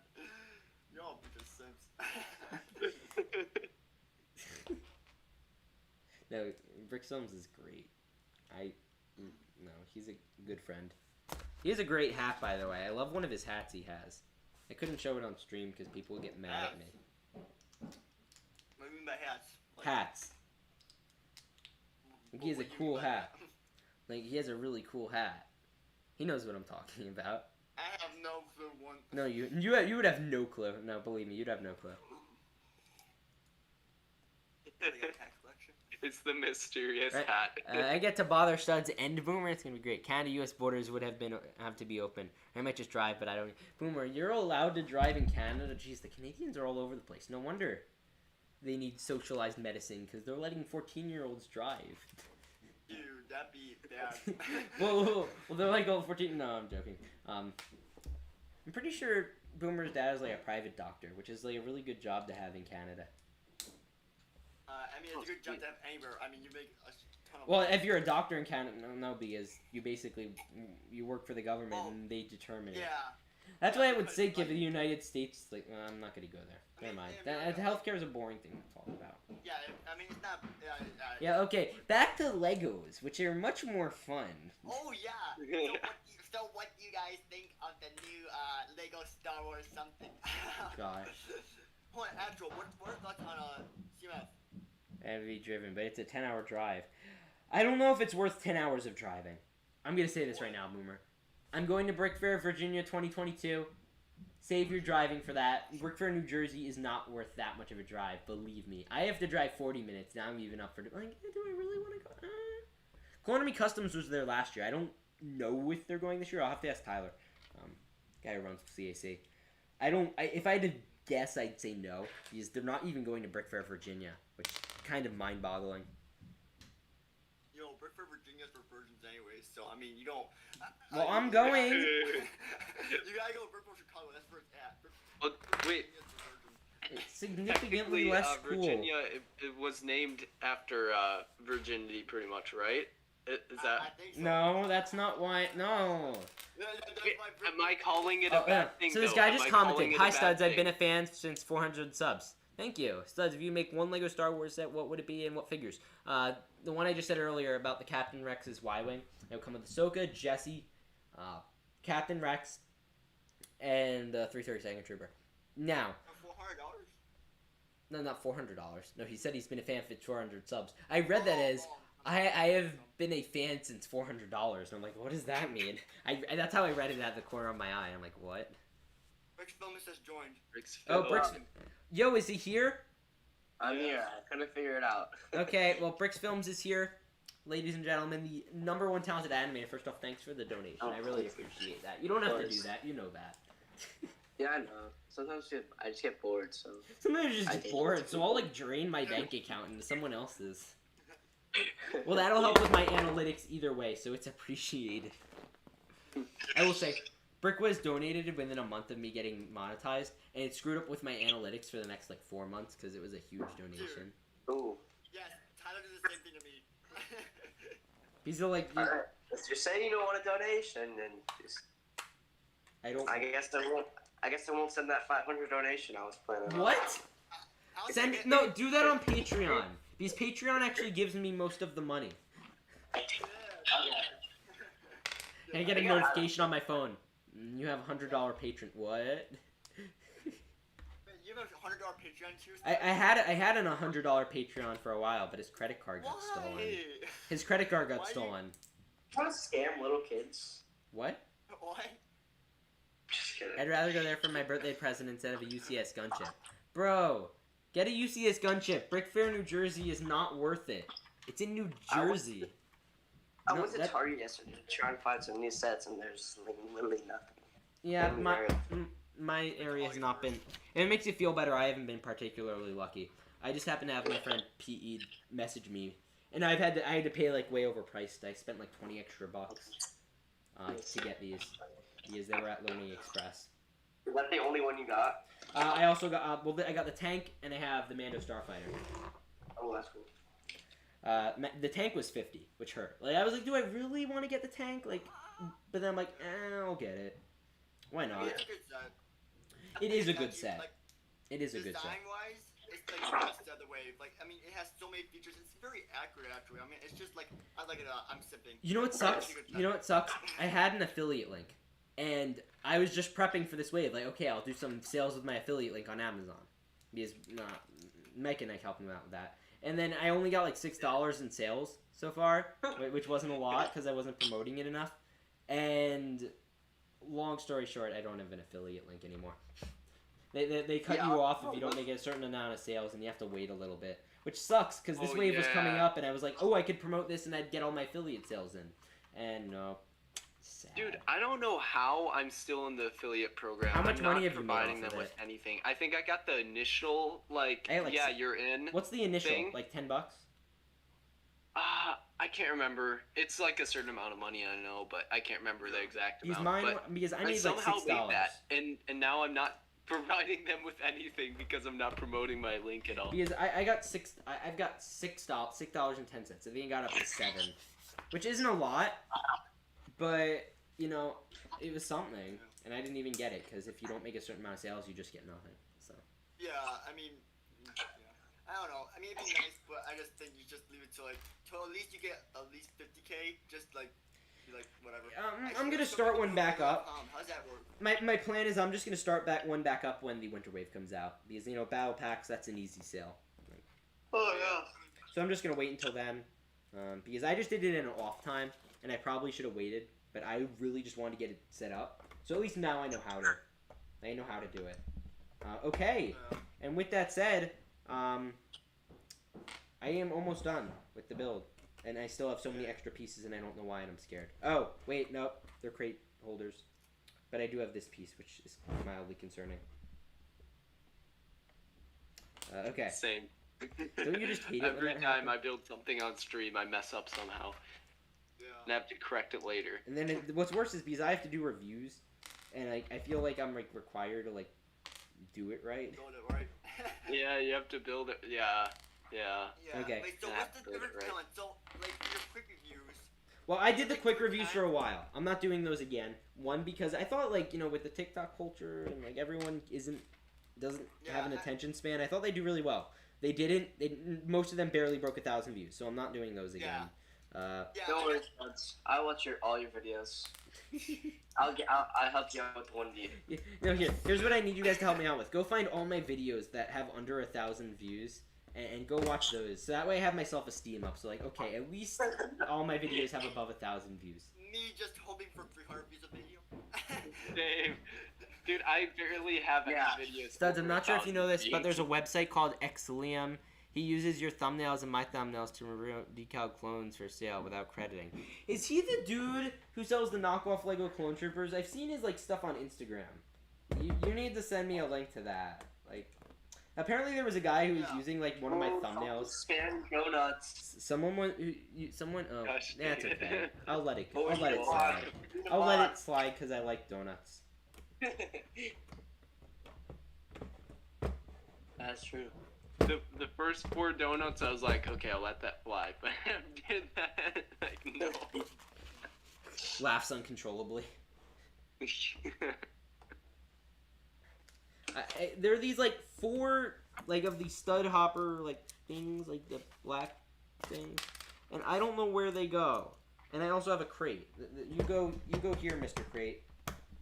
You're all a bunch of simps. No, Brix Films is great. No, he's a good friend. He has a great hat, by the way. I love one of his hats he has. I couldn't show it on stream because people would get mad at me. What do you mean by hats? Hats. Like, he has a cool hat. Like, he has a really cool hat. He knows what I'm talking about. I have no clue. No, you would have no clue. No, believe me, you'd have no clue. It's the mysterious hat. I get to bother Studs and Boomer. It's gonna be great. Canada-U.S. borders would have to be open. I might just drive, but I don't. Boomer, you're allowed to drive in Canada. Jeez, the Canadians are all over the place. No wonder they need socialized medicine because they're letting 14-year-olds drive. Dude, that'd be bad. well, they're like all 14. No, I'm joking. I'm pretty sure Boomer's dad is like a private doctor, which is like a really good job to have in Canada. I mean, it's a good job to have anywhere. I mean, you make a ton of Well, money. if you're a doctor in Canada, no, because you basically you work for the government and they determine it. Yeah. That's why I would say give the United States like I'm not gonna go there. Never mind. Healthcare is a boring thing to talk about. Yeah, I mean it's not. Yeah. Okay. Back to Legos, which are much more fun. Oh yeah. So what do you guys think of the new Lego Star Wars something? Gosh. Hold on, Astro. What are your thoughts on CMF? Heavy driven, but it's a 10-hour drive. I don't know if it's worth 10 hours of driving. I'm gonna say this right now, Boomer. I'm going to Brick Fair, Virginia, 2022. Save your driving for that. Brick Fair, New Jersey is not worth that much of a drive. Believe me. I have to drive 40 minutes. Now I'm even up for like, do I really want to go? Colony Customs was there last year. I don't know if they're going this year. I'll have to ask Tyler, guy who runs CAC. If I had to guess, I'd say no because they're not even going to Brick Fair, Virginia, which is kind of mind-boggling. Yo, Brick Fair, Virginia's for virgins anyways, so I mean, you don't. Well, I'm going. You gotta go to Brick Fair, Chicago. That's where it's at. Well, wait. It's significantly less cool. Virginia, it was named after virginity, pretty much, right? Is that? I think so. No, that's not why. No. Wait, am I calling it a bad thing? So this guy just commented, "Hi Studs, I've been a fan since 400 subs. Thank you, Studs. If you make one Lego Star Wars set, what would it be and what figures? The one I just said earlier about the Captain Rex's Y-wing. It would come with Ahsoka, Jesse, Captain Rex, and the 332nd Trooper. Now. $400? No, not $400. No, he said he's been a fan for 400 subs. I read that as I have been a fan since $400, and I'm like, what does that mean? That's how I read it at the corner of my eye. I'm like, what? Brix Film just joined. Brix. Yo, is he here? I'm here. I couldn't figure it out. Okay, well, Brix Films is here. Ladies and gentlemen, the #1 talented animator. First off, thanks for the donation. I really appreciate that. You don't have to do that. You know that. Yeah, I know. Sometimes I just get bored, so... Sometimes you just get bored, so I'll, like, drain my bank account into someone else's. Well, that'll help with my analytics either way, so it's appreciated. I will say, Brickwiz donated within a month of me getting monetized, and it screwed up with my analytics for the next, like, 4 months, because it was a huge donation. Ooh. Yes, Tyler did the same thing to me. He's like... Alright, let's just say you don't want a donation, and just... I don't... I guess I won't send that 500 donation I was planning on. What? No, do that on Patreon. Because Patreon actually gives me most of the money. And I get a notification on my phone. You have a $100 patron. What? You have a $100 Patreon too? I had an $100 Patreon for a while, but his credit card got stolen. His credit card got stolen. You want to scam little kids? What? What? Just kidding. I'd rather go there for my birthday present instead of a UCS gunship. Bro, Get a UCS gunship. Brick Fair, New Jersey is not worth it. It's in New Jersey. I went to Target yesterday to try and find some new sets, and there's like, literally nothing. Yeah, my area has not been... And it makes you feel better. I haven't been particularly lucky. I just happen to have my friend PE message me. And I had to pay like way overpriced. I spent like 20 extra bucks to get these. Because they were at Learning Express. Is that the only one you got? I also got... I got the tank, and I have the Mando Starfighter. Oh, that's cool. The tank was 50, which hurt. Like, I was like, do I really want to get the tank? Like, but then I'm like, I'll get it. Why not? It's a good set. It is a good set. Like, it is a good set. Design-wise, it's like just the other way. Like, I mean, it has so many features. It's very accurate, actually. I mean, it's just like, I like it. I'm sipping. You know what sucks? You know what sucks? I had an affiliate link, and I was just prepping for this wave. Like, okay, I'll do some sales with my affiliate link on Amazon. Because Mike and I helped him out with that. And then I only got like $6 in sales so far, which wasn't a lot because I wasn't promoting it enough. And long story short, I don't have an affiliate link anymore. They cut you off if you don't make a certain amount of sales, and you have to wait a little bit, which sucks because this wave was coming up, and I was like, oh, I could promote this, and I'd get all my affiliate sales in. And no. Sad. Dude, I don't know how I'm still in the affiliate program. How much money have you made providing off them of with it? anything? I think I got the initial you're in. What's the initial? Thing. Like $10? I can't remember. It's like a certain amount of money, I know, but I can't remember the exact amount. Because I made somehow like $6. made that, and now I'm not providing them with anything because I'm not promoting my link at all. Because I've got $6.10. I think I got up to $7, which isn't a lot, but you know, it was something, and I didn't even get it because if you don't make a certain amount of sales, you just get nothing. So. Yeah, I mean, I don't know. I mean, it'd be nice, but I just think you just leave it till at least you get at least 50K. Just like whatever. I'm gonna start one back up. How's that work? My plan is I'm just gonna start one back up when the Winter Wave comes out because you know battle packs, that's an easy sale. Oh yeah. So I'm just gonna wait until then, because I just did it in an off time, and I probably should have waited, but I really just wanted to get it set up. So at least now I know how to do it. Okay, and with that said, I am almost done with the build. And I still have so many extra pieces, and I don't know why, and I'm scared. Oh, wait, nope. They're crate holders. But I do have this piece, which is mildly concerning. Okay. Same. Don't you just hate it when Every that time happens? I build something on stream, I mess up somehow. Yeah. And I have to correct it later. And then what's worse is because I have to do reviews, and I feel like I'm like required to like do it right. Build it right. Yeah, you have to build it. Yeah. Okay. Like, so what's the difference between like your quick reviews? Well, I did the quick reviews for a while. I'm not doing those again. One, because I thought like, you know, with the TikTok culture and like everyone doesn't have an attention span, I thought they do really well. They didn't. Most of them barely broke 1,000 views, so I'm not doing those again. Don't worry, I'll watch all your videos. I'll help you out with one view. Yeah, no, here's what I need you guys to help me out with. Go find all my videos that have under 1,000 views. And go watch those. So that way I have my self-esteem up. So like, okay, at least all my videos have above 1,000 views. Me just hoping for 300 views a video. Same. Dude, I barely have any videos. Studs, I'm not sure if you know this, but there's a website called Xlium. He uses your thumbnails and my thumbnails to remove decal clones for sale without crediting. Is he the dude who sells the knockoff Lego Clone Troopers? I've seen his like stuff on Instagram. You need to send me a link to that. Like. Apparently there was a guy who was using like one of my thumbnails. Spam donuts. Someone. Oh, Gosh, that's okay. I'll let it Oh, slide. I'll let it slide because I like donuts. That's true. The first 4 donuts, I was like, okay, I'll let that fly. But I did that, like, no. Laughs uncontrollably. There are these like 4 like of these stud hopper like things, like the black things, and I don't know where they go. And I also have a crate. You go here, Mr. Crate.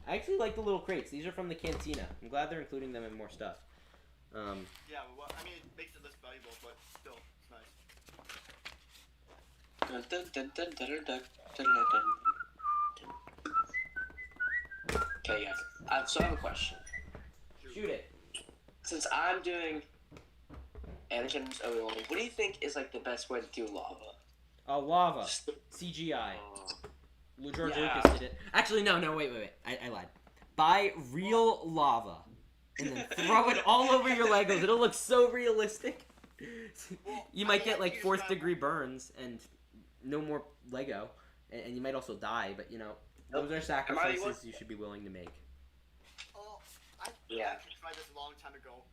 I actually like the little crates. These are from the cantina. I'm glad they're including them in more stuff. Yeah, well, I mean, it makes it less valuable, but still, it's nice. Okay, guys. So I have a question. Shoot it. Since I'm doing Anakin versus Obi-Wan. What do you think is like the best way to do lava? Lava. CGI. George Yeah. Lucas did it. Actually, no, wait. I lied. Buy real lava and then throw it all over your Legos. It'll look so realistic. You might get like 4th degree burns and no more Lego, and you might also die. But you know, those are sacrifices you should be willing to make. Oh, I actually tried this a long time ago.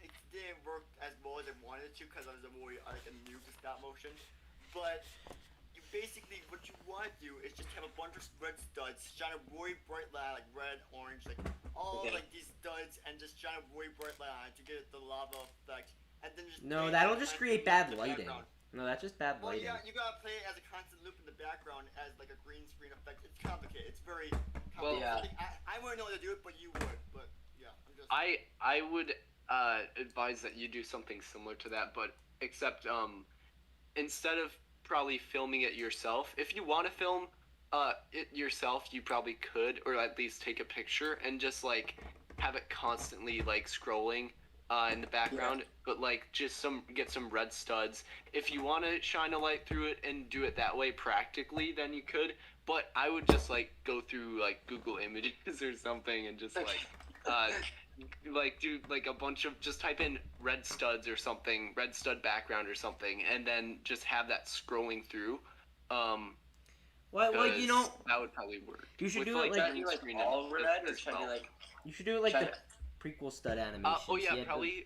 It didn't work as well as I wanted to because I was a noob to stop motion. But you basically, what you want to do is just have a bunch of red studs, shine a really bright light, like red, orange, like all like these studs, and just shine a really bright light to get the lava effect. And then just that'll just create bad lighting. No, that's just bad lighting. Well, yeah, you gotta play it as a constant loop in the background as like a green screen effect. It's complicated. It's very complicated. Well, yeah. I wouldn't know how to do it, but you would. But yeah, I'm just. I would advise that you do something similar to that, but except instead of probably filming it yourself, if you want to film it yourself, you probably could, or at least take a picture and just like have it constantly like scrolling in the background, but like just get some red studs. If you want to shine a light through it and do it that way practically, then you could, but I would just like go through like Google Images or something and just like do like a bunch of, just type in red studs or something, red stud background or something, and then just have that scrolling through. Well, you know, that would probably work. You should With, do it like all red, or should I do like? You should do it like the prequel stud animations. Oh yeah, probably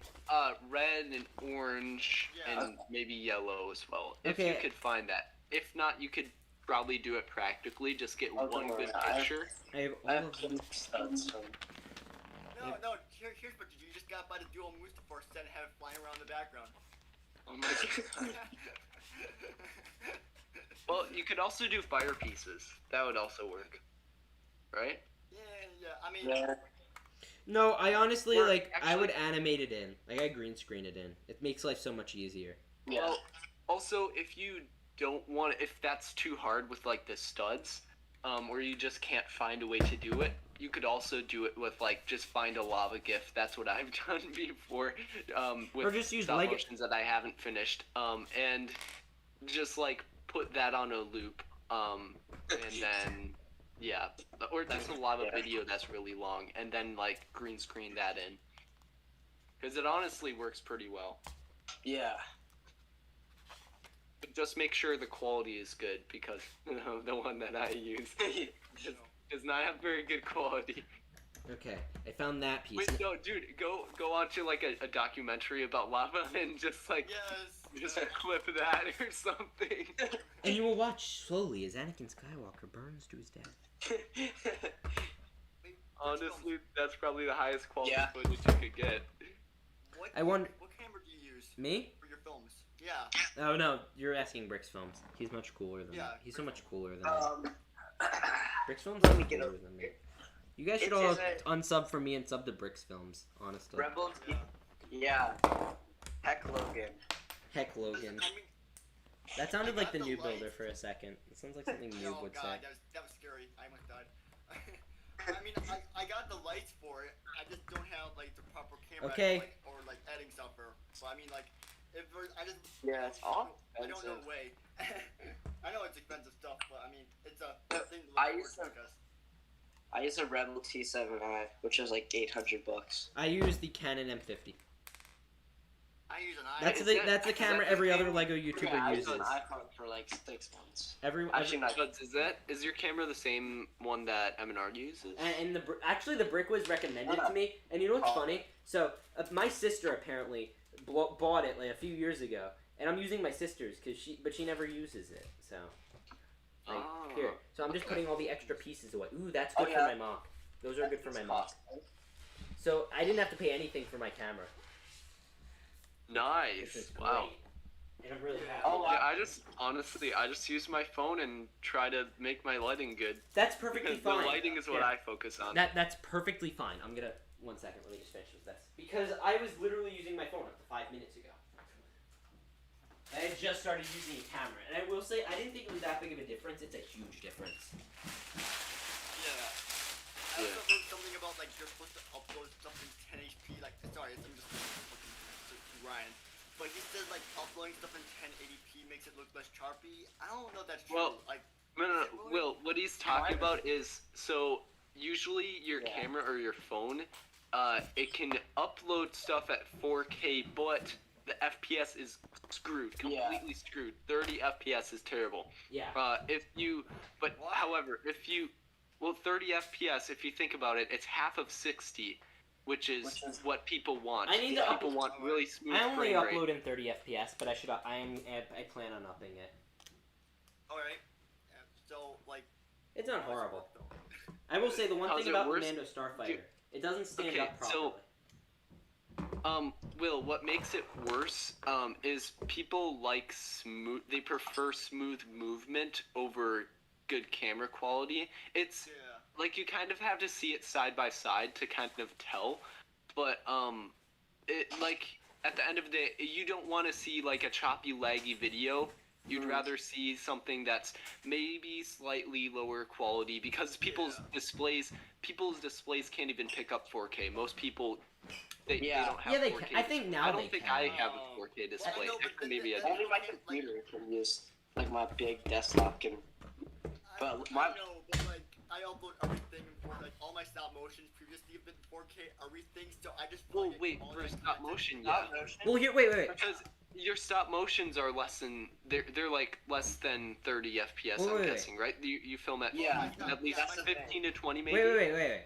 red and orange and maybe yellow as well. If you could find that. If not, you could probably do it practically. Just get one good picture. I have all of them. Studs. No. Here's what you do. You just gotta buy the dual Mustafar set and have it flying around the background. Oh my god. Well, you could also do fire pieces. That would also work, right? Yeah. I mean. No, I honestly I would animate it in. Like I green screen it in. It makes life so much easier. Yeah. Well, also if you don't want, if that's too hard with like the studs, or you just can't find a way to do it, you could also do it with like just find a lava GIF. That's what I've done before. With or just use stop motions that I haven't finished. And just like put that on a loop. And then yeah, or just a lava video that's really long, and then like green screen that in. Because it honestly works pretty well. Yeah. But just make sure the quality is good, because the one that I use does not have very good quality. Okay, I found that piece. Wait, no, dude, go onto like a documentary about lava and just like just clip that or something. And you will watch slowly as Anakin Skywalker burns to his death. Honestly, that's probably the highest quality footage you could get. I wonder. What camera do you use? Me? For your films? Yeah. Oh no, you're asking Brix Films. He's much cooler than me. He's so much cooler than me. Brix Films is much cooler than me. You guys should all unsub from me and sub to Brix Films, honestly. Rebel. Yeah. Heck Logan. Heck Logan. That sounded like the new builder for a second. It sounds like something Noob would say. That was scary. I almost died. I mean, I got the lights for it. I just don't have like the proper camera or like editing software. So I mean, like, if I just it's all I don't know way. I know it's expensive stuff, but I mean, it's a thing. I use a Rebel T7i, which is like $800. I use the Canon M50. I use an iPhone. That's the camera every other Lego YouTuber uses. I use an iPhone for like 6 months. Actually, not. Is your camera the same one that M&R uses? And actually the Brick was recommended to me. And you know what's funny? So my sister apparently bought it like a few years ago, and I'm using my sister's but she never uses it. So here. So I'm just putting all the extra pieces away. Ooh, that's good for my mock. Those are good for my mock. So I didn't have to pay anything for my camera. Nice. Wow. And I'm really happy. Yeah, I just use my phone and try to make my lighting good. That's perfectly fine. The lighting is what I focus on. That's perfectly fine. I'm gonna 1 second. Let me just finish with this because I was literally using my phone up to 5 minutes ago. I had just started using a camera, and I will say I didn't think it was that big of a difference. It's a huge difference. I also heard something about like you're supposed to upload something 10 HP. Like, sorry, I'm just looking Ryan. But he says like uploading stuff in 1080p makes it look less choppy. I don't know if that's true. Well, like, No. is it really? Will, what he's talking about is, so usually your camera or your phone, it can upload stuff at 4K, but the FPS is screwed, completely screwed. 30 FPS is terrible. Yeah. However, 30 FPS, if you think about it, it's half of 60, which is what people want. People want really smooth I only frame rate. upload in 30 FPS, but I plan on upping it. Alright. Yeah, so, like... It's not horrible. I will say the one thing about the Mando Starfighter, it doesn't stand up properly. Will, what makes it worse, is people like they prefer smooth movement over good camera quality. It's, like, you kind of have to see it side by side to kind of tell, but, at the end of the day, you don't want to see, like, a choppy, laggy video. You'd rather see something that's maybe slightly lower quality, because people's displays can't even pick up 4K. Most people, they don't have 4K. I think now I don't think I have a 4K display. Maybe only my computer can use, like, my big desktop can. But I know, but like, I upload everything in 4K, like, all my stop motions previously have been 4K, everything, so I just... Well, wait, for stop motion, yeah. Well, here, wait. Because your stop motions are less than, they're like less than 30 FPS, I'm guessing, right? You film at at least 15 to 20 maybe? Wait.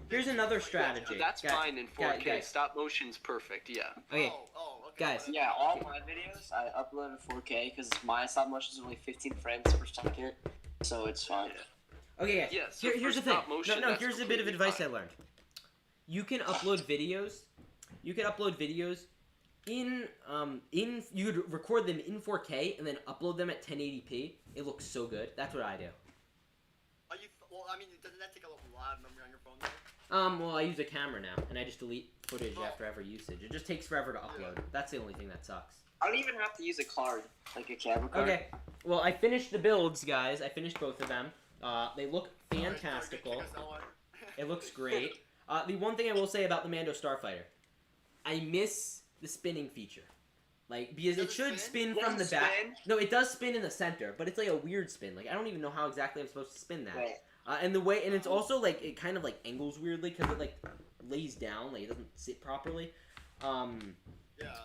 Here's another strategy. So that's fine in 4K. Guys. Stop motion's perfect, yeah. Okay. Okay. Guys. Yeah, all my videos I upload in 4K because my stop motion is only 15 frames per second, so it's fine. Okay, guys. So here's the thing. Motion, here's a bit of advice I learned. You can upload videos. You could record them in 4K and then upload them at 1080p. It looks so good. That's what I do. Doesn't that take a lot of memory on your phone though? Well, I use a camera now, and I just delete footage after every usage. It just takes forever to upload. That's the only thing that sucks. I don't even have to use a card, like a camera card. Okay. Well, I finished the builds, guys. I finished both of them. They look fantastical. It looks great. The one thing I will say about the Mando Starfighter, I miss the spinning feature. Like, because it should spin from the back. No, it does spin in the center, but it's like a weird spin. Like, I don't even know how exactly I'm supposed to spin that. Right. And it's also like, it kind of like angles weirdly because it like lays down, like it doesn't sit properly. And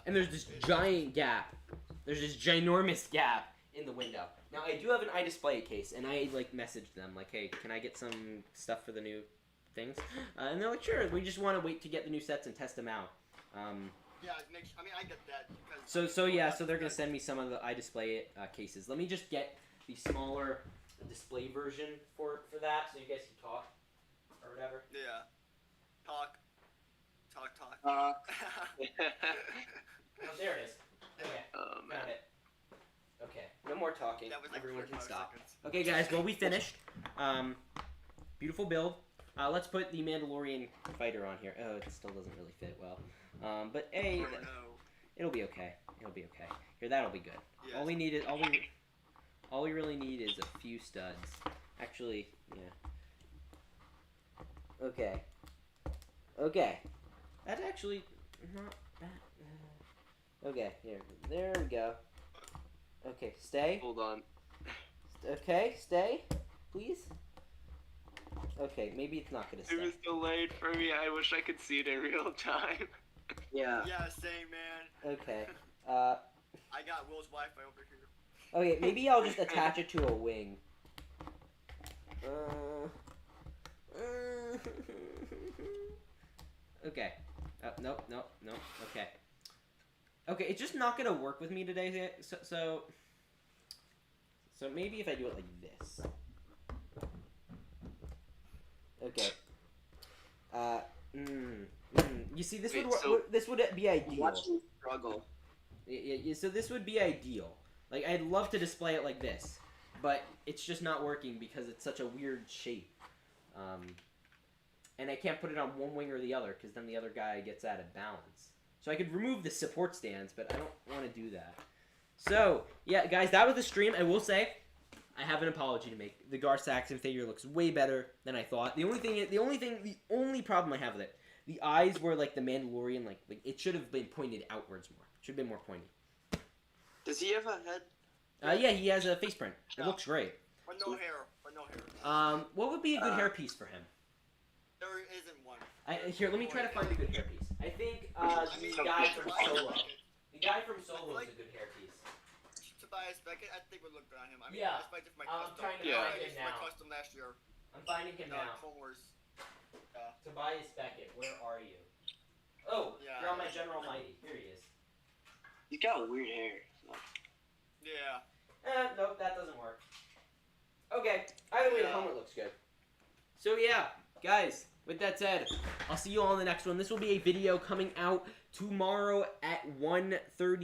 there's this giant gap. There's this ginormous gap in the window. Now, I do have an iDisplay case, and I like messaged them like, hey, can I get some stuff for the new things? And they're like, sure. We just want to wait to get the new sets and test them out. I get that. So they're gonna send me some of the iDisplay cases. Let me just get the smaller display version for that, so you guys can talk or whatever. Yeah. Talk. Oh, there it is. Okay. Oh, man. Got it. Okay. No more talking. That was like Everyone can 45 stop. seconds. Okay, guys. Well, we finished. Beautiful build. Let's put the Mandalorian fighter on here. Oh, it still doesn't really fit well. But hey, it'll be okay. Here, that'll be good. Yes. All we really need is a few studs. Actually, yeah. Okay. That's actually not bad. Okay, there we go. Okay, stay. Hold on. Okay, stay, please. Okay, maybe it's not gonna stay. It was delayed for me. I wish I could see it in real time. Yeah. Yeah, same, man. Okay. I got Will's Wi-Fi over here. Okay, maybe I'll just attach it to a wing. Okay. Nope. Okay. Okay, it's just not gonna work with me today. So maybe if I do it like this. Okay. You see, this would be ideal. Watch me struggle. Yeah, so this would be ideal. Like, I'd love to display it like this, but it's just not working because it's such a weird shape. And I can't put it on one wing or the other because then the other guy gets out of balance. So I could remove the support stands, but I don't want to do that. So, yeah, guys, that was the stream. I will say, I have an apology to make. The Gar Saxon figure looks way better than I thought. The only problem I have with it, the eyes were like the Mandalorian, like it should have been pointed outwards more. Should have been more pointy. Does he have a head? Yeah, he has a face print. It looks great. But no hair. What would be a good hairpiece for him? There isn't one. Here, let me try to find a good hairpiece. I think the guy from Solo. The guy from Solo is a good hairpiece. Tobias Beckett, I think would look good on him. I mean, Yeah. despite my I'm custom. trying to Yeah. find him My now. custom last year. I'm finding him now. Clone Wars. Tobias Beckett, where are you? Oh, Yeah. you're on my General Mighty. Here he is. He's got weird hair. Yeah. Nope, that doesn't work. Okay, either way, the helmet looks good. So yeah, guys, with that said, I'll see you all in the next one. This will be a video coming out tomorrow at 1:30.